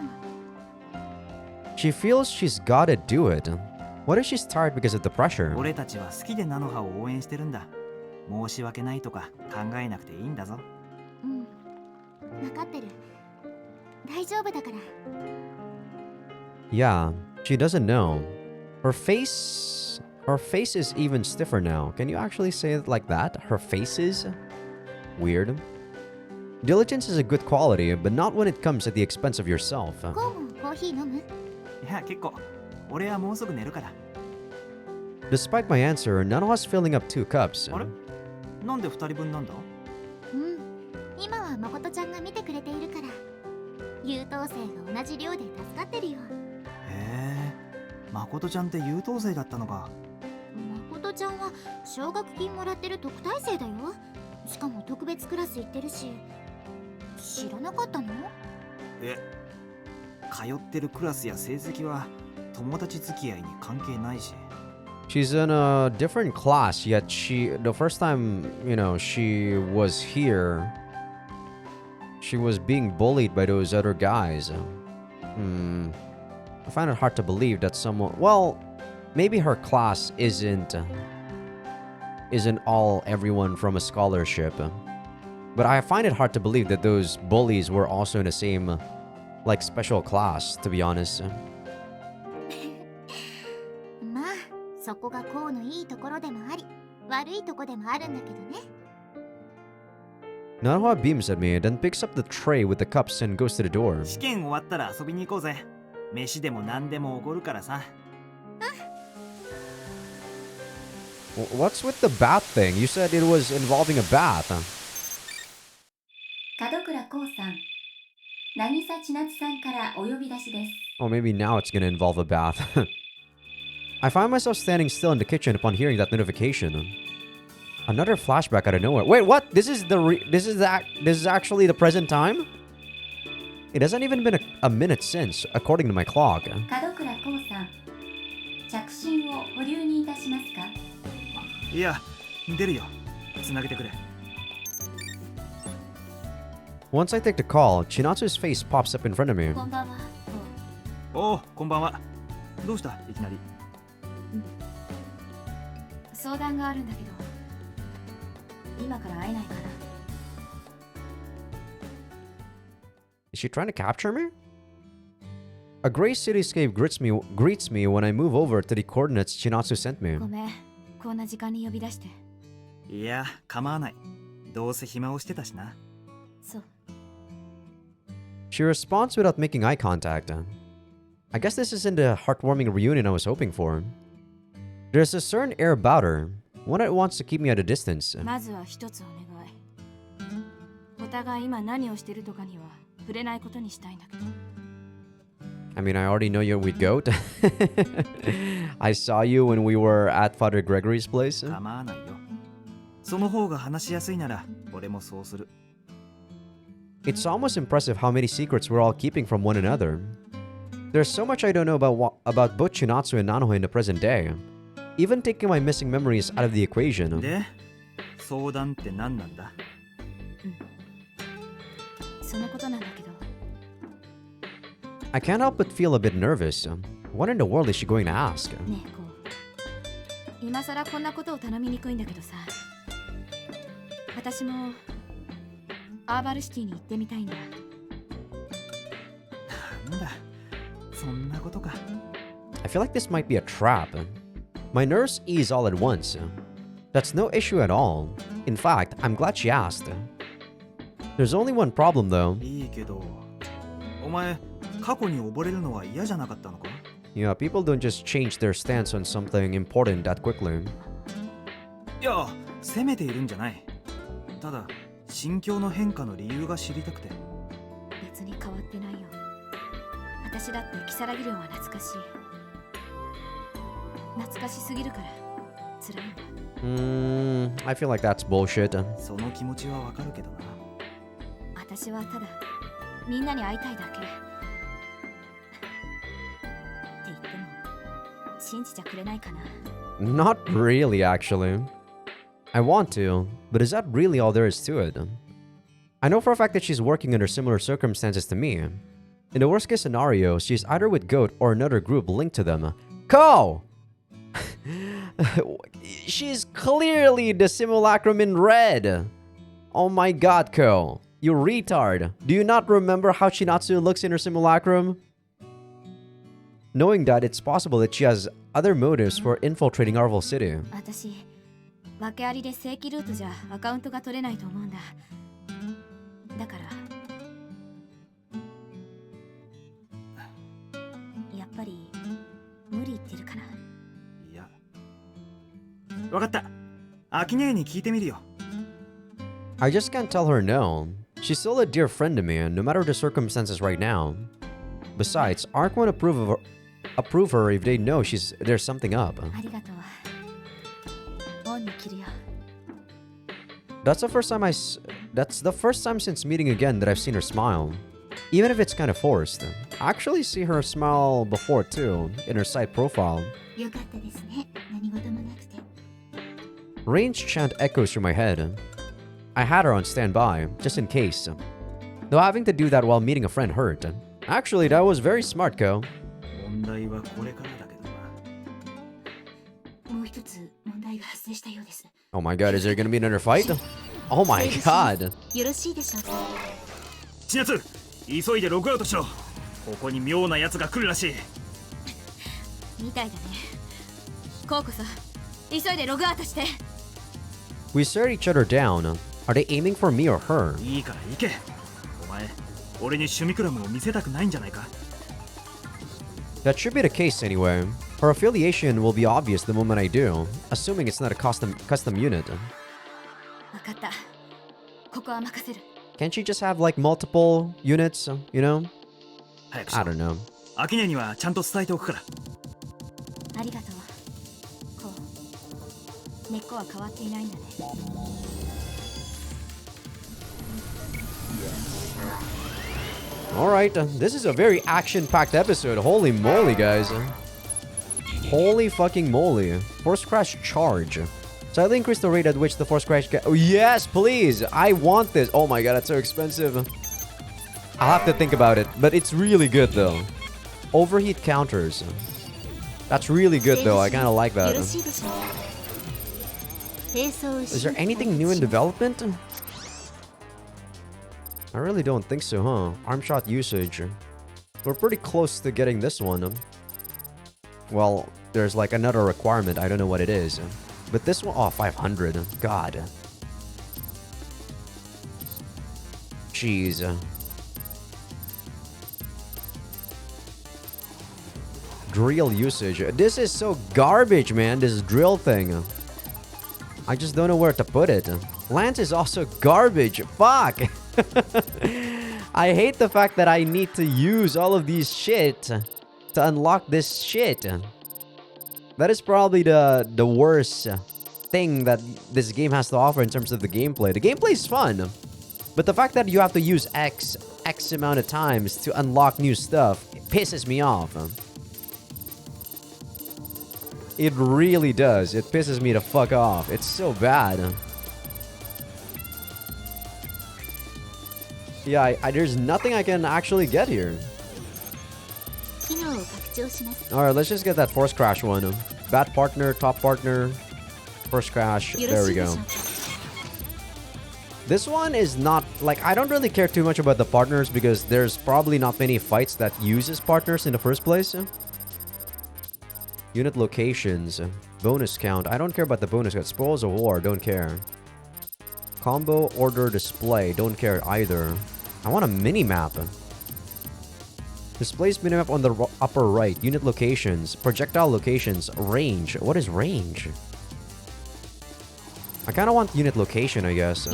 She feels she's gotta do it. What if she's tired because of the pressure? 俺たちは好きでナノハを応援してるんだ。申し訳ないとか考えなくていいんだぞ。分かってる。大丈夫だから。Yeah, she doesn't know. Her face is even stiffer now. Can you actually say it like that? Her face is? Weird. Diligence is a good quality, but not when it comes at the expense of yourself. コーヒー飲む？いや、結構。俺はもうすぐ寝るから。Despite my answer, Nanoha's filling up 2 cups. あれ？なんで2人分なんだ？今は誠ちゃんが見てくれているから。優等生が同じ寮で助かってるよ。へえ、誠ちゃんって優等生だったのか。誠ちゃんは奨学金もらってる特待生だよ。しかも特別クラス行ってるし。知らなかったの？通ってるクラスや成績は友達付き合いに関係ないし。She's in a different class, yet the first time, she was here, she was being bullied by those other guys. I find it hard to believe that maybe her class isn't everyone from a scholarship. But I find it hard to believe that those bullies were also in the same, special class, to be honest. まあ、そこがこうのいいところでもあり、悪いとこでもあるんだけどね。Nanoha beams at me, then picks up the tray with the cups and goes to the door. 試験終わったら遊びに行こうぜ。飯でも何でもおごるからさ。What's with the bath thing? You said it was involving a bath. 門倉光さん、渚千夏さんからお呼び出しです。Oh, maybe now it's gonna involve a bath. I find myself standing still in the kitchen upon hearing that notification. Another flashback out of nowhere. Wait, what? This is actually the present time? It hasn't even been a minute since, according to my clock. 門倉光さん、着信を保留にいたしますか？いや、出るよ。つなげてくれ。Once I take the call, Chinatsu's face pops up in front of me. こんばんは。おう、こんばんは。どうしたいきなり。相談があるんだけど、今から会えないかな。Is she trying to capture me? A gray cityscape greets me when I move over to the coordinates Chinatsu sent me. ごめん、こんな時間に呼び出して。いや、構わない。どうせ暇をしてたしな。そう。She responds without making eye contact. I guess this isn't the heartwarming reunion I was hoping for. There's a certain air about her, one that wants to keep me at a distance. まずは一つお願い。お互い今何をしてるとかには触れないことにしたいんだけど。I mean, I already know you're with Goat. I saw you when we were at Father Gregory's place. 構わないよ。その方が話しやすいなら、俺もそうする。It's almost impressive how many secrets we're all keeping from one another. There's so much I don't know about both Chinatsu and Nanoha in the present day. Even taking my missing memories out of the equation. で、相談って何なんだ？そのことなんだけど。 I can't help but feel a bit nervous. What in the world is she going to ask? ねえ、こう。今さらこんなことを頼みにくいんだけどさ。私もアーバルシティに行ってみたいんだ。なんだ、そんなことか。I feel like this might be a trap. My nerves ease all at once. That's no issue at all. In fact, I'm glad she asked. There's only one problem though. いいけど、お前過去に溺れるのは嫌じゃなかったのか？ Yeah, people don't just change their stance on something important that quickly. いや、責めているんじゃない。ただ、心境の変化の理由が知りたくて。別に変わってないよ。私だって如月寮は懐かしい。懐かしすぎるから辛いんだ。I feel like that's bullshit. その気持ちはわかるけどな。私はただみんなに会いたいだけ。って言っても信じちゃくれないかな。Not really, actually. I want to, but is that really all there is to it? I know for a fact that she's working under similar circumstances to me. In the worst case scenario, she's either with Goat or another group linked to them. Ko! She's clearly the simulacrum in red! Oh my god, Ko. You retard. Do you not remember how Chinatsu looks in her simulacrum? Knowing that, it's possible that she has other motives for infiltrating Arval City. 私、訳ありで正規ルートじゃアカウントが取れないと思うんだ。だから、やっぱり無理言ってるかな。いや、わかった。秋音に聞いてみるよ。I just can't tell her no. She's still a dear friend to me, no matter the circumstances right now. Besides, aren't going to approve her if they know there's something up. ありがとう。オンに切るよ。That's the first time since meeting again that I've seen her smile. Even if it's kind of forced. I actually see her smile before too, in her side profile. よかったですね。何事もなくて。Rain's chant echoes through my head. I had her on standby, just in case. Though having to do that while meeting a friend hurt. Actually, that was very smart, Ko. 問題はこれからだけどな。もう一つ問題が発生したようです。 Oh my god, is there gonna be another fight? Oh my god. よろしいでしょうか。千夏、急いでログアウトしろ。ここに妙なやつが来るらしい。みたいだね。こうこそ、急いでログアウトして。We stare each other down. Are they aiming for me or her? いいから行け。お前、俺にシュミクラムを見せたくないんじゃないか。That should be the case anyway. Her affiliation will be obvious the moment I do, assuming it's not a custom unit. わかった。ここは任せる。 Can't she just have like multiple units, you know? 早くし I ろ。 don't know. 秋音にはちゃんと伝えておくから。ありがとう。こう、根っこは変わっていないんだね。Alright, this is a very action-packed episode. Holy moly, guys. Holy fucking moly. Force crash charge. Slightly increase the rate at which the force crash oh, yes, please. I want this. Oh my god, that's so expensive. I'll have to think about it, but it's really good though. Overheat counters. That's really good though. I kind of like that. Is there anything new in development? I really don't think so, huh? Arm shot usage. We're pretty close to getting this one. Well, there's like another requirement. I don't know what it is. But this one, oh, 500. God. Jeez. Drill usage. This is so garbage, man. This drill thing. I just don't know where to put it. Lance is also garbage. Fuck. I hate the fact that I need to use all of these shit to unlock this shit. That is probably the worst thing that this game has to offer in terms of the gameplay. The gameplay is fun, but the fact that you have to use X amount of times to unlock new stuff pisses me off. It really does. It pisses me the fuck off. It's so bad. Yeah, there's nothing I can actually get here. Alright, let's just get that force crash one. Bad partner, top partner, force crash. There we go. This one is not, like, I don't really care too much about the partners because there's probably not many fights that uses partners in the first place. Unit locations, bonus count. I don't care about the bonus count. Spoils of war, don't care. Combo order display, don't care either. I want a mini-map. Displays mini-map on the upper right. Unit locations, projectile locations, range. What is range? I kind of want unit location, I guess.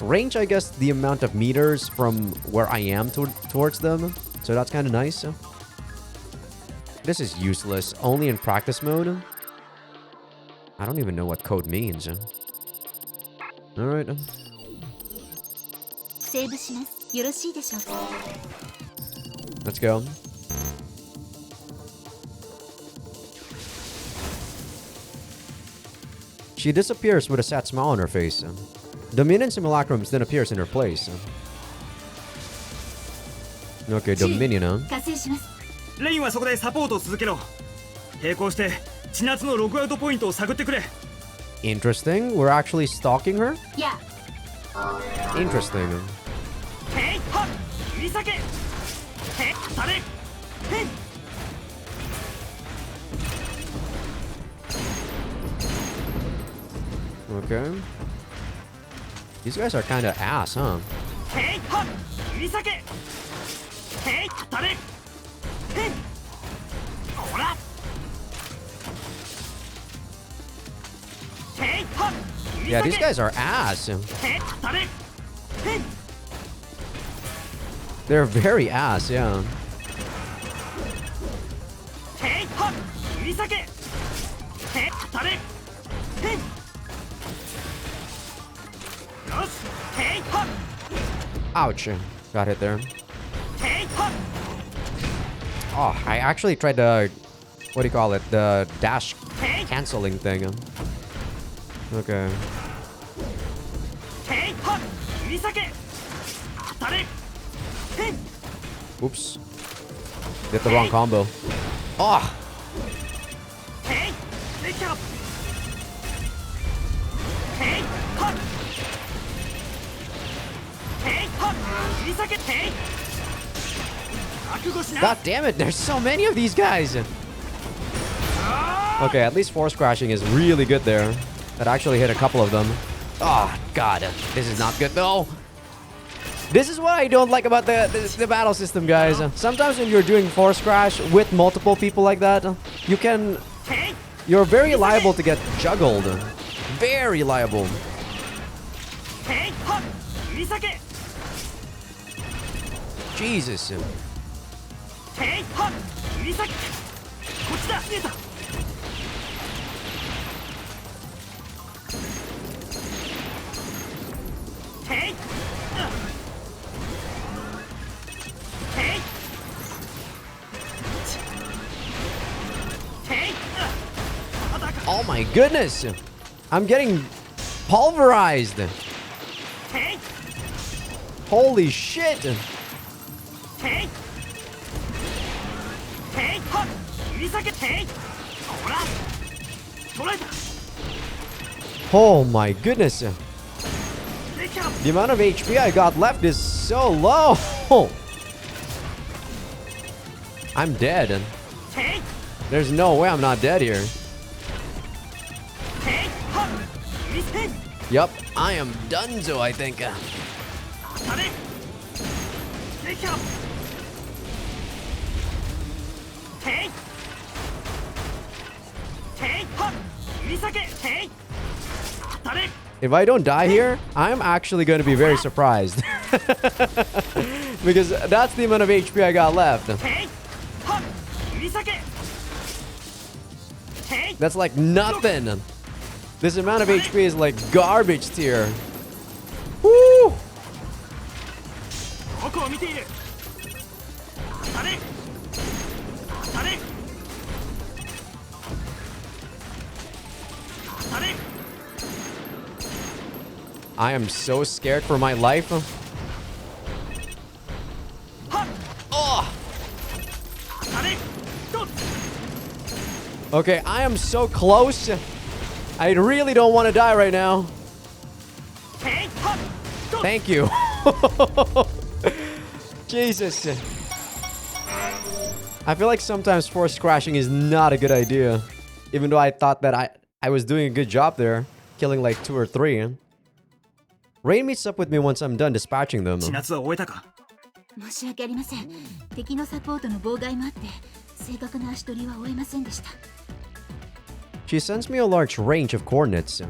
Range, I guess, the amount of meters from where I am towards them. So that's kind of nice. This is useless. Only in practice mode. I don't even know what code means. Alright. Let's go. She disappears with a sad smile on her face. Dominion Simulacrums then appears in her place. Okay, Dominion, huh? レインはそこでサポートを続けろ。並行して千夏のログアウトポイントを探ってくれ。 Interesting. We're actually stalking her? Yeah. Interesting. Hey, ha! Misake! Hey, tare! Hey! Okay. These guys are kind of ass, huh? Hey, ha! Misake! Hey, tare! Hey! Ora! Hey, ha! Yeah, these guys are ass. Hey, tare! Hey! They're very ass, yeah. Hey, ha! Misake! Hey, tare! Hey! Hey, ha! Ouch. Got hit there. Hey, ha! Oh, I actually tried the... What do you call it? The dash canceling thing. Okay. Hey, ha! Misake! Tare! Hey! Oops. Did the wrong combo. Oh! Hey! Take up! Hey! Ha! Hey! Ha! Misake! Hey! God damn it, there's so many of these guys! Okay, at least force crashing is really good there. That actually hit a couple of them. Oh, God. This is not good, though. This is what I don't like about the battle system, guys. Sometimes when you're doing force crash with multiple people like that, you're very liable to get juggled. Very liable. Jesus. Oh my goodness! I'm getting pulverized! Holy shit! Oh my goodness! The amount of HP I got left is so low! I'm dead. There's no way I'm not dead here. Yup, I am donezo, I think. If I don't die here, I'm actually going to be very surprised. Because that's the amount of HP I got left. That's like nothing. This amount of HP is like garbage tier. Woo! I am so scared for my life. Oh. Okay, I am so close. I really don't want to die right now. Thank you. Jesus. I feel like sometimes force crashing is not a good idea. Even though I thought that I was doing a good job there. Killing like 2 or 3. Rain meets up with me once I'm done dispatching them. 千夏は終えたか。申し訳ありません。敵のサポートの妨害もあって正確な足取りは追えませんでした。She sends me a large range of coordinates.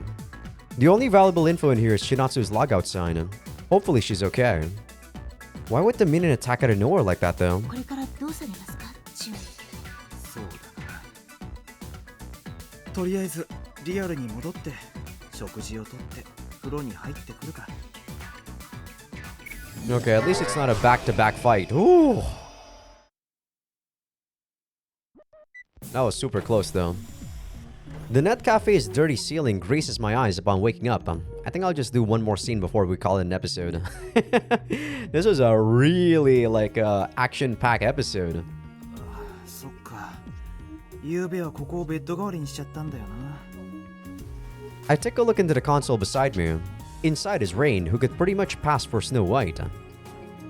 The only valuable info in here is Shinatsu's logout sign. Hopefully she's okay. Why would the minion attack out of nowhere like that though? これからどうされますか、チュン。そうだな。とりあえずリアルに戻って食事をとって風呂に入ってくるか。 Okay, at least it's not a back-to-back fight. Ooh. That was super close though. The net cafe's dirty ceiling greases my eyes upon waking up. I think I'll just do one more scene before we call it an episode. This was a really like action-packed episode. そっか。昨夜はここをベッド代わりにしちゃったんだよな。 I take a look into the console beside me. Inside is Rain, who could pretty much pass for Snow White.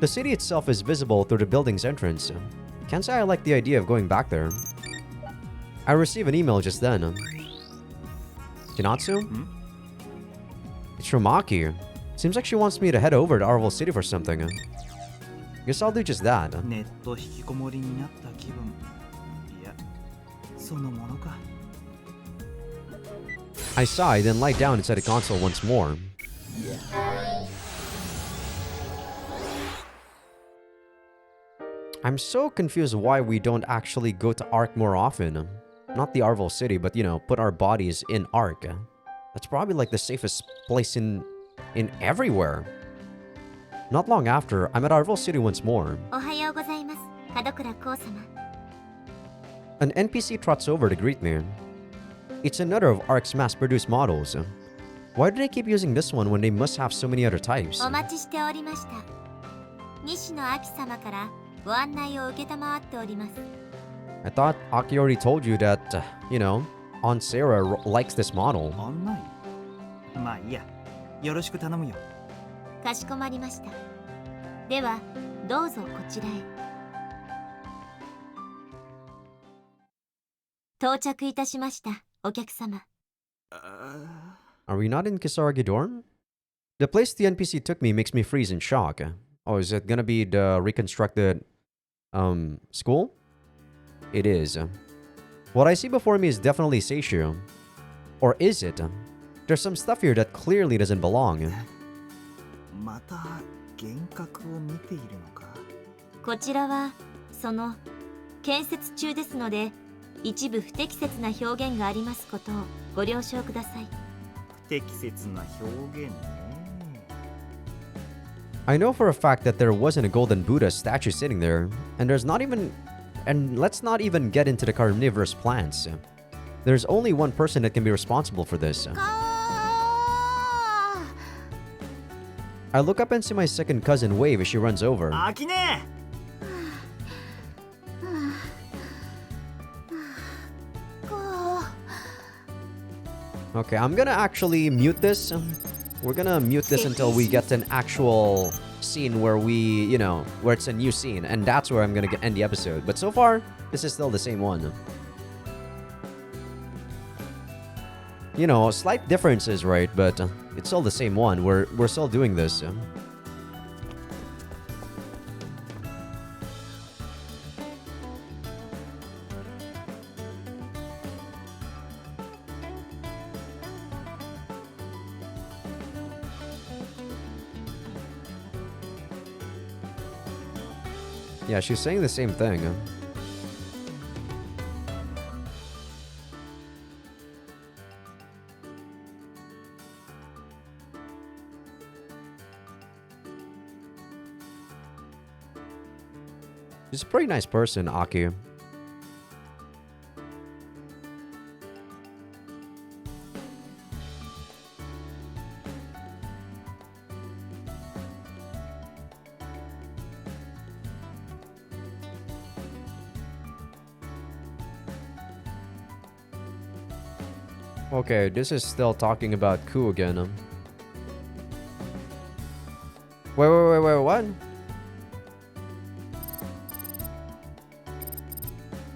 The city itself is visible through the building's entrance. Can't say I like the idea of going back there. I receive an email just then. Jinatsu? It's from Aki. Seems like she wants me to head over to Arvel City for something. Guess I'll do just that. ネット引きこもりになった気分。いや、そのものか。 I sigh, then lie down inside the console once more. I'm so confused why we don't actually go to Ark more often. Not the Arvel City, but, you know, put our bodies in Ark. That's probably like the safest place in everywhere. Not long after, I'm at Arvel City once more. おはようございます。門倉光様。 An NPC trots over to greet me. It's another of Ark's mass-produced models. Why do they keep using this one when they must have so many other types? お待ちしておりました。西野明様からご案内を受けたまわっております。 I thought Aki already told you that, you know, Aunt Sarah likes this model. 案内。まあいいや。よろしく頼むよ。かしこまりました。では、どうぞこちらへ。到着いたしました、お客様。Are we not in Kisaragi dorm? The place the NPC took me makes me freeze in shock. Oh, is it gonna be the reconstructed, school? It is. What I see before me is definitely Seishu. Or is it? There's some stuff here that clearly doesn't belong. また幻覚を見ているのか。こちらは、その、建設中ですので、一部不適切な表現がありますことをご了承ください。不適切な表現ね。I know for a fact that there wasn't a golden Buddha statue sitting there, and let's not even get into the carnivorous plants. There's only one person that can be responsible for this. I look up and see my second cousin wave as she runs over. あきね。 Okay, I'm gonna actually mute this. We're gonna mute this until we get to an actual scene where we, you know, where it's a new scene. And that's where I'm gonna end the episode. But so far, this is still the same one. You know, slight differences, right? But it's still the same one. We're still doing this. Yeah, she's saying the same thing. She's a pretty nice person, Aki. Okay, this is still talking about Ku again. Wait, what?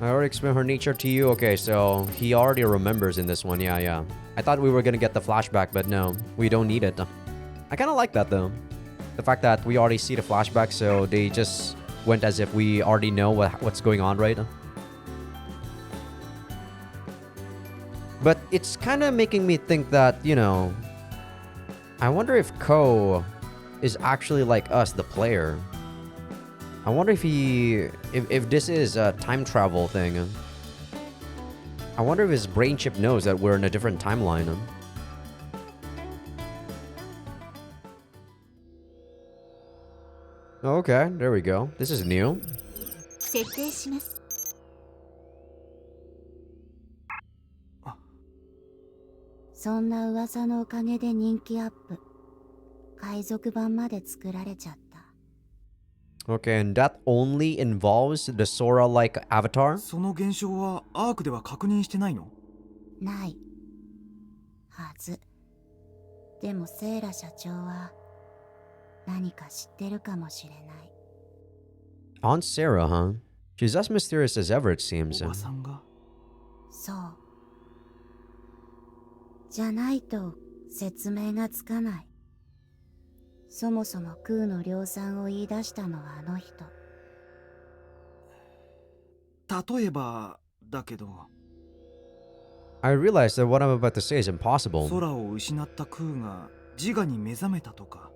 I already explained her nature to you. Okay, so he already remembers in this one. Yeah. I thought we were gonna get the flashback, but no, we don't need it. I kind of like that though. The fact that we already see the flashback, so they just went as if we already know what's going on, right? But it's kind of making me think that, you know, I wonder if Ko is actually like us, the player. I wonder if if this is a time travel thing. I wonder if his brain chip knows that we're in a different timeline. Okay, there we go. This is new. 設定します。そんな噂のおかげで人気アップ。海賊版まで作られちゃった。Okay, and that only involves the Sora-like avatar? その現象はアークでは確認してないの？ないはず。でもセイラ社長は何か知ってるかもしれない。Aunt Sarah, huh? She's as mysterious as ever, it seems. おばさんが？そう。じゃないと説明がつかない。そもそも空の量産を言い出したのはあの人。例えばだけど。I realize that what I'm about to say is impossible. 空を失った空が自我に目覚めたとか。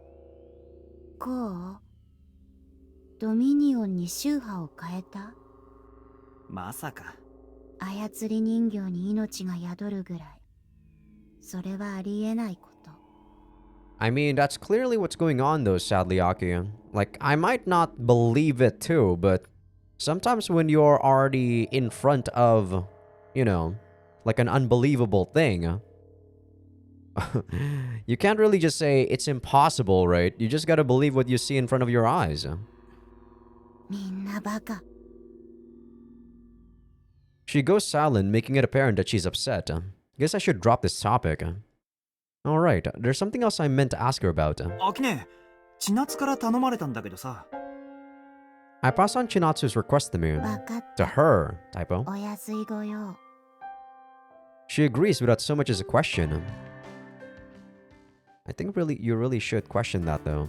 こう？ドミニオンに宗派を変えた？まさか。操り人形に命が宿るぐらい。それはありえないこと。I mean, that's clearly what's going on though, sadly, Aki. Like, I might not believe it too, but sometimes when you're already in front of, you know, like an unbelievable thing, you can't really just say it's impossible, right? You just gotta believe what you see in front of your eyes. みんなバカ。 She goes silent, making it apparent that she's upset. Guess I should drop this topic. Alright, there's something else I meant to ask her about. アキネ、千夏から頼まれたんだけどさ。I passed on Chinatsu's request to me. わかった。 To her, typo. お安いご用。 She agrees without so much as a question. I think you really should question that though.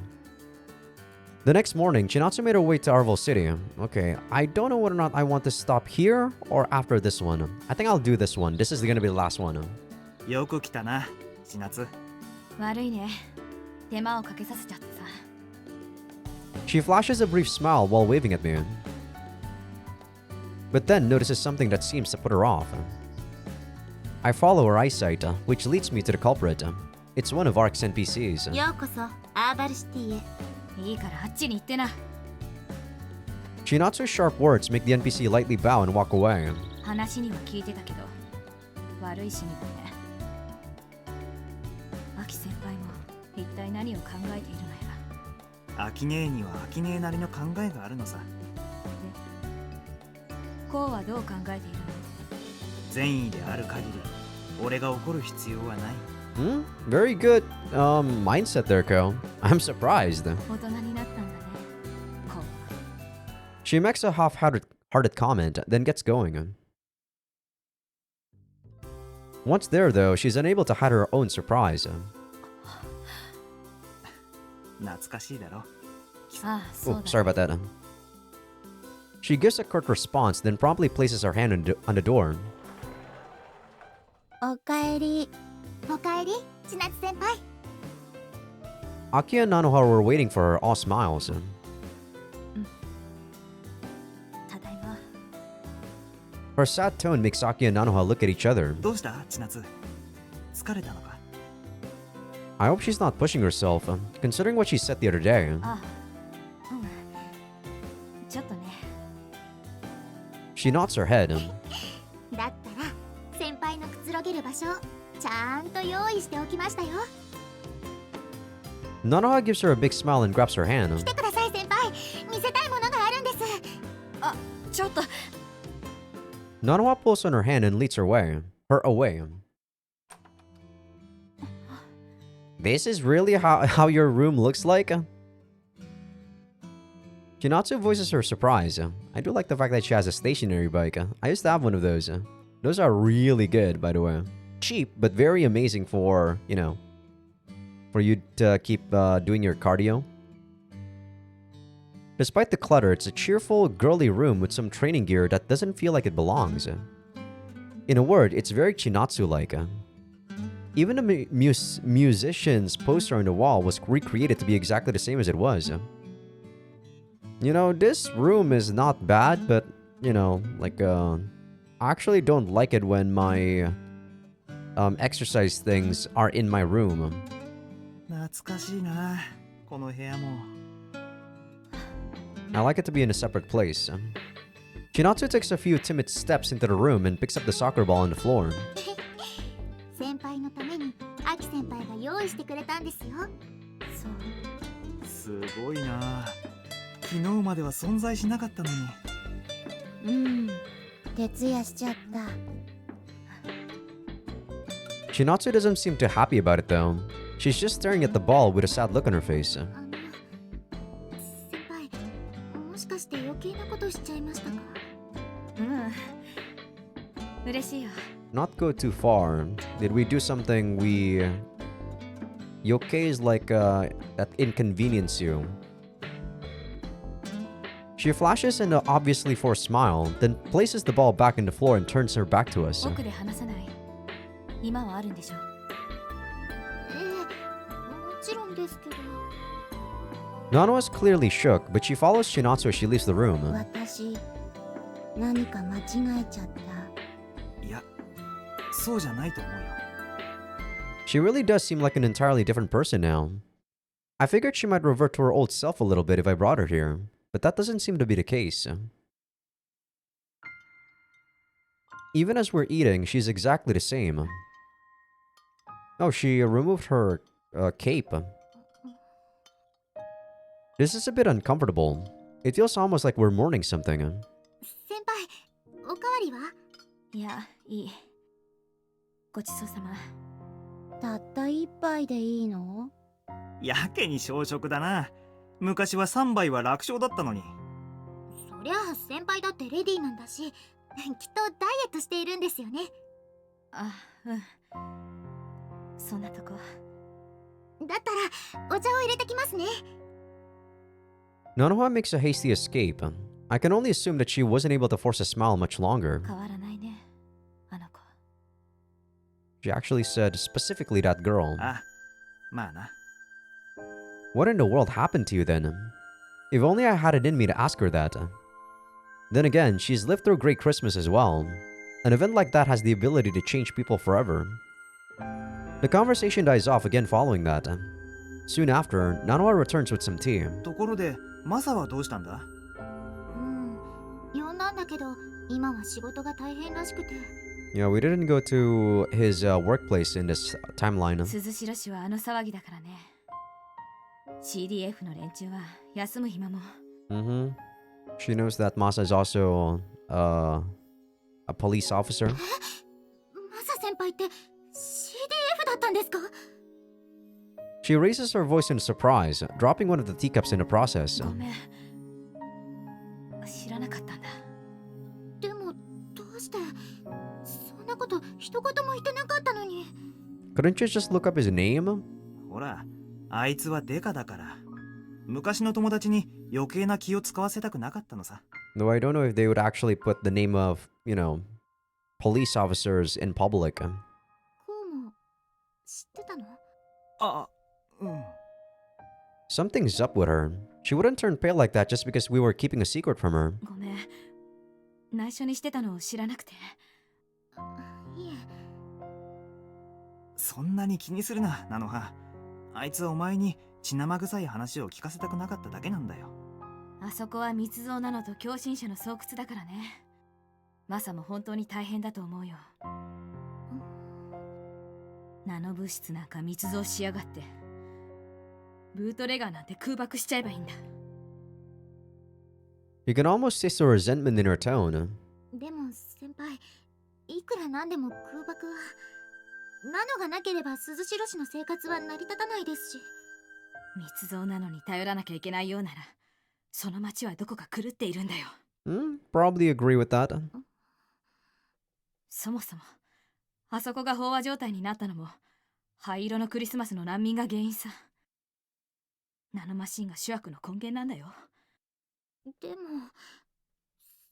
The next morning, Chinatsu made her way to Arvel City. Okay, I don't know whether or not I want to stop here or after this one. I think I'll do this one. This is gonna be the last one. よく来たな、千夏。悪いね。手間をかけさせちゃってさ。She flashes a brief smile while waving at me, but then notices something that seems to put her off. I follow her eyesight, which leads me to the culprit. It's one of Ark's NPCs. ようこそアーバルシティへ。いいからあっちに行ってな。Chinatsu's sharp words make the NPC lightly bow and walk away. 話には聞いてたけど、悪い趣味だね。アキ先輩も一体何を考えているのやら。アキネーにはアキネーなりの考えがあるのさ。こうはどう考えているの？善意である限り、俺が怒る必要はない。Very good mindset there, Ko. I'm surprised. 大人になったんだね。こう。She makes a half-hearted comment, then gets going. Once there, though, she's unable to hide her own surprise. 懐かしいだろ。ああ、そうだ。 Oh, sorry about that. She gives a curt response, then promptly places her hand on the door. おかえり。おかえり、千夏先輩。 Aki and Nanoha were waiting for her, all smiles. ただいま。Her sad tone makes Aki and Nanoha look at each other. どうした千夏？疲れたのか？ I hope she's not pushing herself, considering what she said the other day. あ、うん。ちょっとね。She nods her head. だったら先輩のくつろげる場所ちゃんと用意しておきましたよ。 Nanoha gives her a big smile and grabs her hand. 来てください先輩、見せたいものがあるんです。あ、ちょっと。Nanoha pulls on her hand and leads her away. This is really how your room looks like? Chinatsu voices her surprise. I do like the fact that she has a stationary bike. I used to have one of those. Those are really good, by the way. Cheap, but very amazing for, you know, for you to keep doing your cardio. Despite the clutter, it's a cheerful, girly room with some training gear that doesn't feel like it belongs. In a word, it's very Chinatsu-like. Even the musician's poster on the wall was recreated to be exactly the same as it was. You know, this room is not bad, but, you know, like, I actually don't like it when my exercise things are in my room. 懐かしいな、この部屋も。 I like it to be in a separate place. Chinatsu takes a few timid steps into the room and picks up the soccer ball on the floor. 先輩のためにアキ先輩が用意してくれたんですよ。そう。すごいな。昨日までは存在しなかったのに。うん。徹夜しちゃった。 Chinatsu doesn't seem too happy about it though. She's just staring at the ball with a sad look on her face. 先輩、もしかして余計なことしちゃいましたか？うん。嬉しいよ。 Not go too far. Did we do something we... Yoke is like that inconvenience you. She flashes an obviously forced smile, then places the ball back on the floor and turns her back to us. 奥で話さない。今はあるんでしょ。もちろんですけど。Nano is clearly shook, but she follows Chinatsu as she leaves the room. 私、何か間違えちゃった。いや、そうじゃないと思うよ。 She really does seem like an entirely different person now. I figured she might revert to her old self a little bit if I brought her here, but that doesn't seem to be the case. Even as we're eating, she's exactly the same. Oh, she removed her cape. This is a bit uncomfortable. It feels almost like we're mourning something. 先輩、おかわりは？いや、いい。ごちそうさま。たった一杯でいいの？やけに小食だな。昔は3杯は楽勝だったのに。そりゃあ先輩だってレディーなんだし、きっとダイエットしているんですよね。あ、うん。そんなとこ。だったらお茶を入れてきますね。 Nanoha makes a hasty escape. I can only assume that she wasn't able to force a smile much longer. 変わらないね、あの子。 She actually said specifically that girl. あ、まあな。 What in the world happened to you then? If only I had it in me to ask her that. Then again, she's lived through Great Christmas as well. An event like that has the ability to change people forever. The conversation dies off again following that. Soon after, Nanoha returns with some tea. ところで、マサはどうしたんだ？呼んだんだけど、今は仕事が大変らしくて。Yeah, we didn't go to his workplace in this timeline. 鈴代氏はあの騒ぎだからね。CDF の連中は休む暇も。Mm-hmm. She knows that Masa is also a police officer. マサ先輩って CDF だったんですか？ She raises her voice in surprise, dropping one of the teacups in the process. ごめん。知らなかったんだ。でもどうしてそんなこと一言も言ってなかったのに。 Couldn't you just look up his name? ほら、あいつはデカだから。昔の友達に余計な気を使わせたくなかったのさ。Though I don't know if they would actually put the name of, you know, police officers in public. こうも知ってたの？あ、うん。 Something's up with her. She wouldn't turn pale like that just because we were keeping a secret from her. ごめん。内緒にしてたのを知らなくて。いえ。そんなに気にするな、ナノハ。あいつはお前に血生臭い話を聞かせたくなかっただけなんだよ。あそこは密造なのと狂信者の巣窟だからね。マサも本当に大変だと思うよ。ナノ物質なんか密造しやがって。ブートレガーなんて空爆しちゃえばいいんだ。You can almost taste the resentment in her tone. でも先輩、いくらなんでも空爆は。ナノがなければ鈴代市の生活は成り立たないですし。密造なのに頼らなきゃいけないようなら、その町はどこか狂っているんだよ。Probably agree with that. そもそもあそこが飽和状態になったのも灰色のクリスマスの難民が原因さ。ナノマシンが主悪の根源なんだよ。でも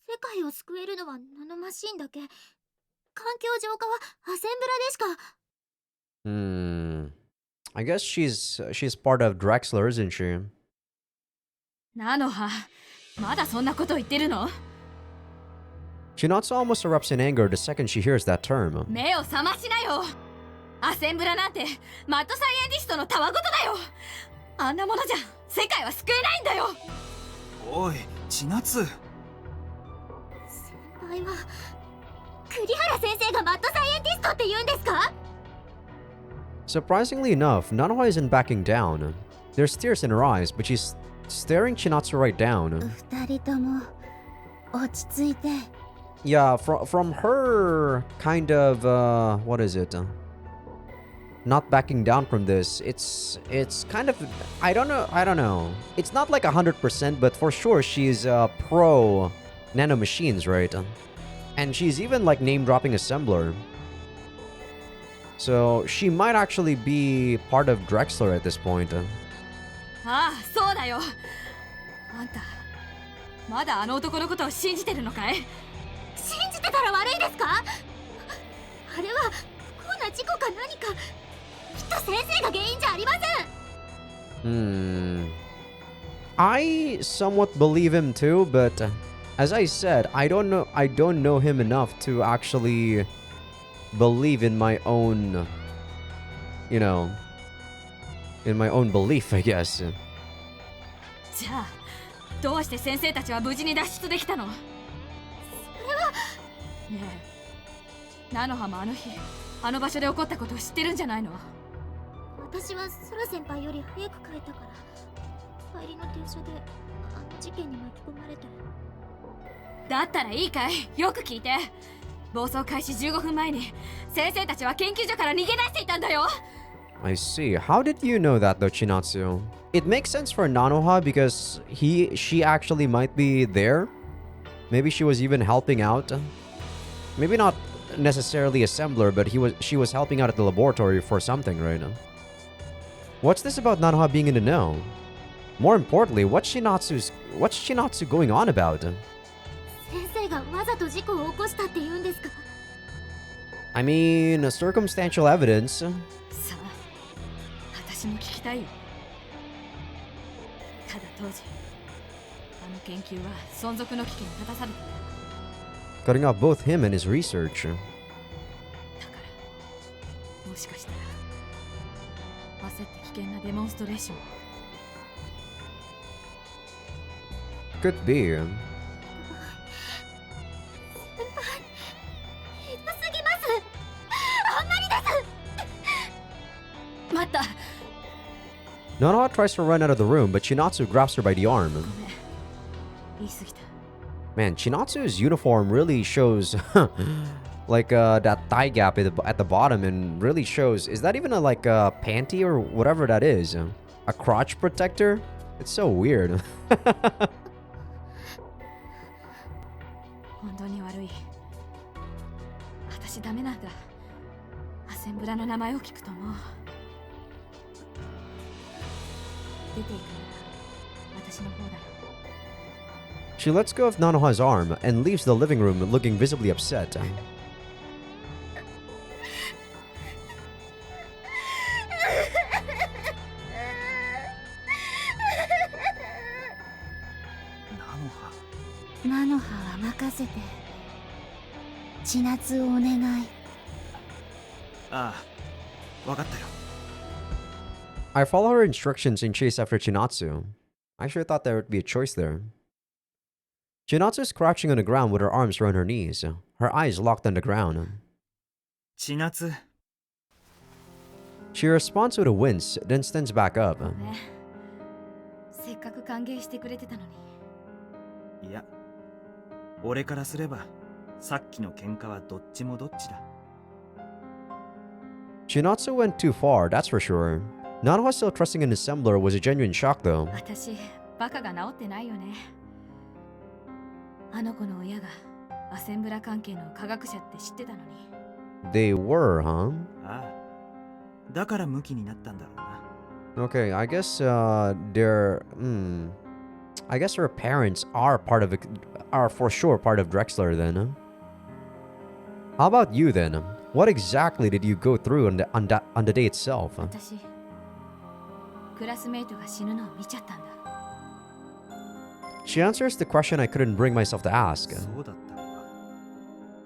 世界を救えるのはナノマシンだけ。環境浄化はアセンブラでしか。I guess she's part of Drexler, isn't she? ナノハ、まだそんなこと言ってるの？ Chinatsu almost erupts in anger the second she hears that term. 目を覚ましなよ。アセンブラなんてマッドサイエンティストのたわごとだよ。あんなものじゃ世界は救えないんだよ。おい、千夏。先輩は栗原先生がマッドサイエンティストって言うんですか？ Surprisingly enough, Nanoha isn't backing down. There's tears in her eyes, but she's staring Chinatsu right down. 二人とも落ち着いて。Yeah, from her kind of what is it? Not backing down from this. It's kind of I don't know. It's not like 100%, but for sure she's pro nanomachines, right? And she's even like name dropping assembler. So she might actually be part of Drexler at this point. ああ、そうだよ。あんたまだあの男のことを信じてるのかい？信じてたら悪いですか？あれは不幸な事故か何か。きっと先生が原因じゃありません。I somewhat believe him too, but as I said, I don't know him enough to actually believe in my own, in my own belief, I guess. じゃあどうして先生たちは無事に脱出できたの？それはねえ、ナノハもあの日あの場所で起こったことを知ってるんじゃないの？私はソラ先輩より早く帰ったから帰りの電車であの事件に巻き込まれて。だったらいいかい？よく聞いて。暴走開始15分前に先生たちは研究所から逃げ出していたんだよ。I see. How did you know that though, Chinatsu? It makes sense for Nanoha because she actually might be there. Maybe she was even helping out. Maybe not necessarily assembler, but she was helping out at the laboratory for something, right? What's this about Nanoha being in the know? More importantly, what's Shinatsu going on about? 先生がわざと事故を起こしたって言うんですか？ I mean, circumstantial evidence. さあ、私も聞きたいよ。ただ当時あの研究は存続の危機に立たされていた。 Cutting off both him and his research. だからもしかしたら焦って危険なデモンストレーションを。 Could be. 待った。 Nanoha tries to run out of the room, but Chinatsu grabs her by the arm. ごめん、言い過ぎた。 Man, Chinatsu's uniform really shows like that thigh gap at the bottom and really shows. Is that even like a panty or whatever that is? A crotch protector? It's so weird. 本当に悪い。私ダメなんだ。アセンブラの名前を聞くともう。出ていくなら私の方だよ。 She lets go of Nanoha's arm and leaves the living room looking visibly upset. Nanoha ナノハは任せて。千夏をお願い。ああ、わかったよ。 I follow her instructions and chase after Chinatsu. I sure thought there would be a choice there. Chinatsu is crouching on the ground with her arms around her knees, her eyes locked on the ground. 千夏。 She responds with a wince, then stands back up. ね、せっかく歓迎してくれてたのに。いや、俺からすればさっきの喧嘩はどっちもどっちだ。Chinatsu went too far, that's for sure. Nanoha still trusting an assembler was a genuine shock though. 私バカが治ってないよね。あの子の親がアセンブラ関係の科学者って知ってたのに。They were, huh? ああ。だからムキになったんだろうな。Okay, I guess I guess her parents are for sure part of Drexler then. Huh? How about you then? What exactly did you go through on the day itself? 私クラスメイトが死ぬのを見ちゃったんだ。 She answers the question I couldn't bring myself to ask. そうだったのか。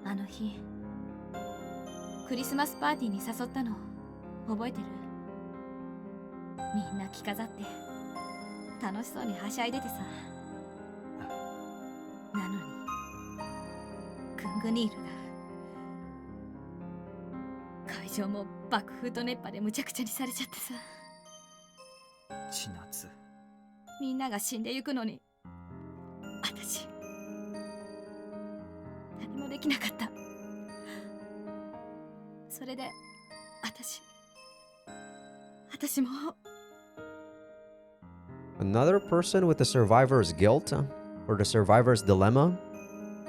あの日クリスマスパーティーに誘ったの覚えてる？みんな着飾って楽しそうにはしゃいでてさ。なのにクングニールが会場も爆風と熱波でむちゃくちゃにされちゃってさ。千夏。みんなが死んでゆくのに私何もできなかった。それで私も Another person with the survivor's guilt or the survivor's dilemma?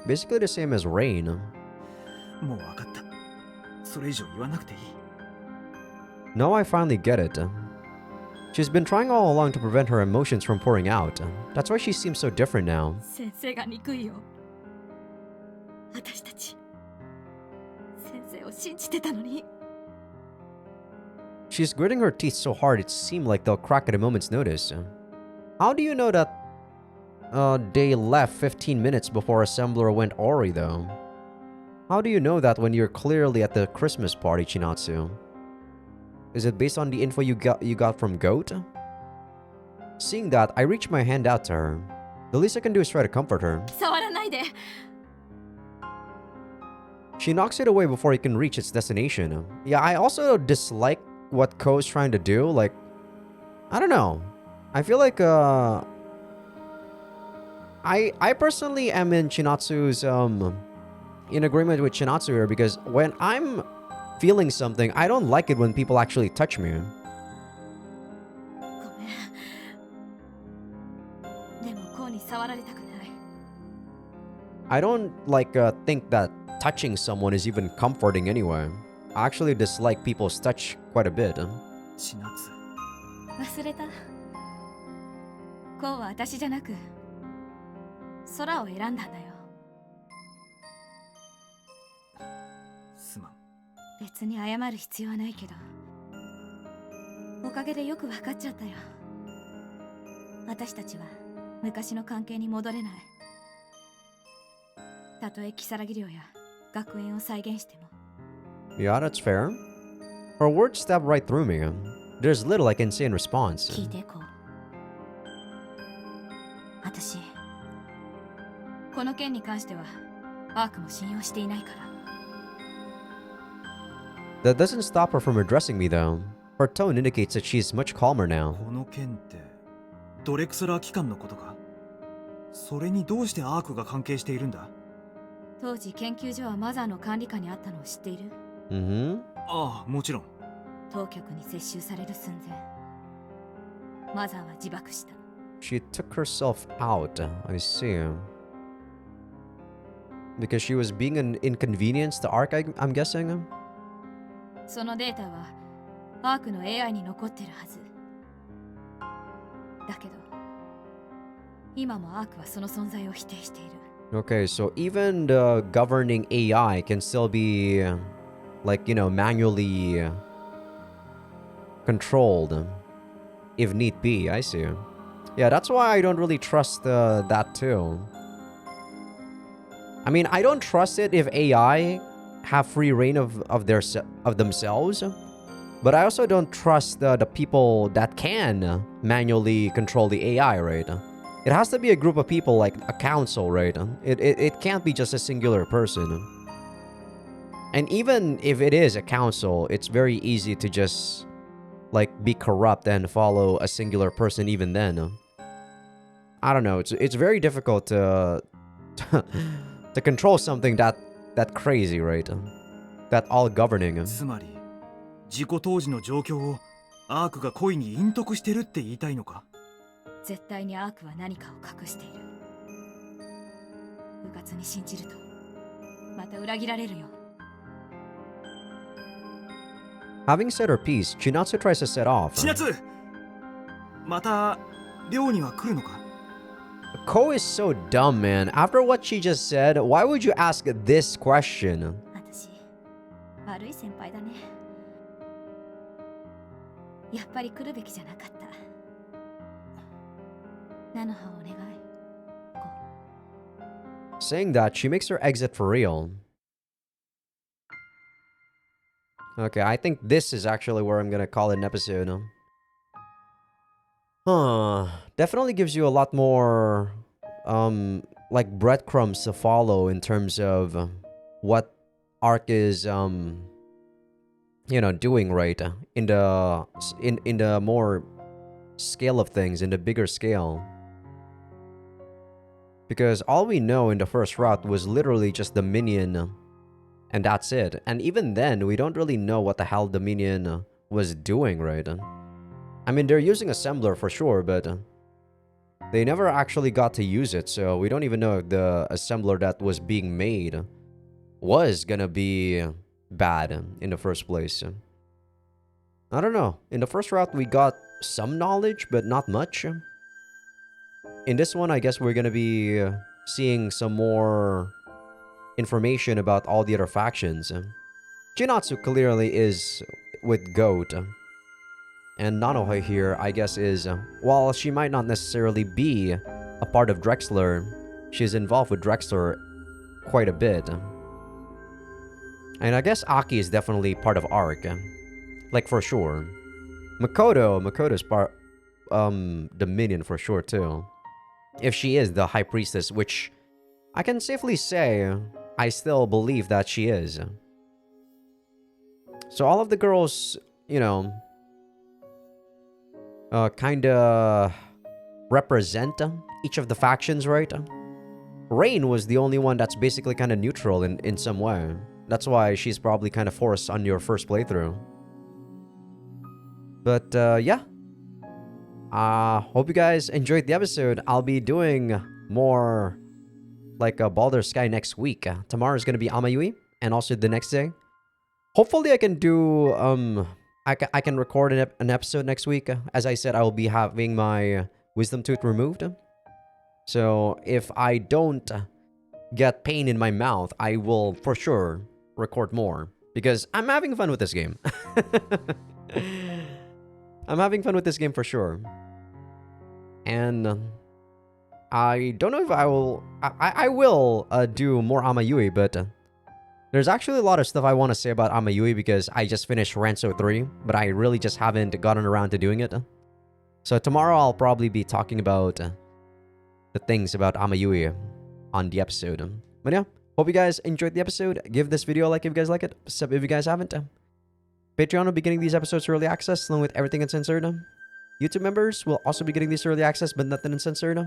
Basically the same as Rain. もう分かった。それ以上言わなくていい。 Now I finally get it. She's been trying all along to prevent her emotions from pouring out. That's why she seems so different now. 先生が憎いよ。私たち先生を信じてたのに。 She's gritting her teeth so hard it seemed like they'll crack at a moment's notice. How do you know that they left 15 minutes before Assembler went Ori though? How do you know that when you're clearly at the Christmas party, Chinatsu? Is it based on the info you got from Goat? Seeing that, I reach my hand out to her. The least I can do is try to comfort her. 触らないで。 She knocks it away before it can reach its destination. Yeah, I also dislike what Ko's trying to do. Like, I don't know. I feel like I personally am in Chinatsu's in agreement with Chinatsu here, because when I'm feeling something, I don't like it when people actually touch me. ごめん。でもこうに触られたくない。 I don't like think that touching someone is even comforting anyway. I actually dislike people's touch quite a bit. 千夏。忘れた。こうは私じゃなく空を選んだんだよ。すまん。別に謝る必要はないけど、おかげでよく分かっちゃったよ。私たちは昔の関係に戻れない。たとえ如月寮や学園を再現しても。 Yeah, that's fair. Her words stab right through me. There's little I can say in response. 聞いてこう。私この件に関してはアークも信用していないから。 That doesn't stop her from addressing me though. Her tone indicates that she's much calmer now. この件ってドレクスラー機関のことか。それにどうしてアークが関係しているんだ？当時研究所はマザーの管理下にあったのを知っている？ Mm-hmm. ああ、もちろん。当局に接収される寸前、マザーは自爆した。 She took herself out. I see. Because she was being an inconvenience to Ark, I'm guessing? そのデータはアークの AI に残ってるはず。だけど今もアークはその存在を否定している。 Okay, so even the governing AI can still be, like, you know, manually controlled if need be. I see. Yeah, that's why I don't really trust that too. I mean, I don't trust it if AI have free reign of themselves, but I also don't trust the people that can manually control the AI, right? It has to be a group of people, like a council, right? It can't be just a singular person. And even if it is a council, it's very easy to just, like, be corrupt and follow a singular person even then. I don't know, it's very difficult to to control something that crazy, right? That all governing. つまり事故当時の状況をアークが恋に隠匿してるって言いたいのか？絶対にアークは何かを隠している。うかつに信じるとまた裏切られるよ。 Having said her piece, Chinatsu tries to set off. 千夏、また寮には来るのか？ Ko is so dumb, man. After what she just said, why would you ask this question? 私悪い先輩だね。やっぱり来るべきじゃなかった。菜の葉をお願い。 Saying that, she makes her exit for real. Okay, I think this is actually where I'm gonna call it an episode. Definitely gives you a lot more, like breadcrumbs to follow in terms of what arc is, you know, doing right in the more scale of things, in the bigger scale. Because all we know in the first route was literally just the minion, and that's it. And even then, we don't really know what the hell the minion was doing, right? I mean, they're using assembler for sure, but they never actually got to use it, so we don't even know if the assembler that was being made was gonna be bad in the first place. I don't know. In the first route, we got some knowledge, but not much. In this one, I guess we're gonna be seeing some more information about all the other factions. Chinatsu clearly is with Goat. And Nanoha here, I guess, is, while she might not necessarily be a part of Drexler, she's involved with Drexler quite a bit. And I guess Aki is definitely part of Arc. Like, for sure. Makoto's part, the minion for sure, too. If she is the High Priestess, which I can safely say I still believe that she is. So all of the girls, you know, kinda represent each of the factions, right? Rain was the only one that's basically kind of neutral in some way. That's why she's probably kind of forced on your first playthrough. But yeah. Hope you guys enjoyed the episode. I'll be doing more like Baldr Sky next week. Tomorrow is going to be Amayui, and also the next day. Hopefully I can do, I can record an episode next week. As I said, I will be having my wisdom tooth removed. So if I don't get pain in my mouth, I will for sure record more. Because I'm having fun with this game. I'm having fun with this game for sure. And I don't know if I will... I will do more Amayui, but... there's actually a lot of stuff I want to say about Amayui because I just finished Ranso 3, but I really just haven't gotten around to doing it. So tomorrow I'll probably be talking about the things about Amayui on the episode. But yeah, hope you guys enjoyed the episode. Give this video a like if you guys like it. Sub if you guys haven't. Patreon will be getting these episodes early access along with everything uncensored. YouTube members will also be getting this early access but nothing uncensored.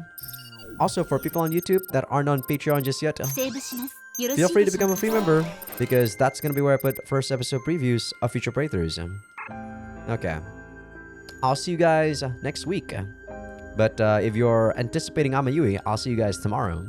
Also, for people on YouTube that aren't on Patreon just yet, feel free to become a free member because that's going to be where I put first episode previews of future playthroughs. Okay. I'll see you guys next week. But if you're anticipating Amayui, I'll see you guys tomorrow.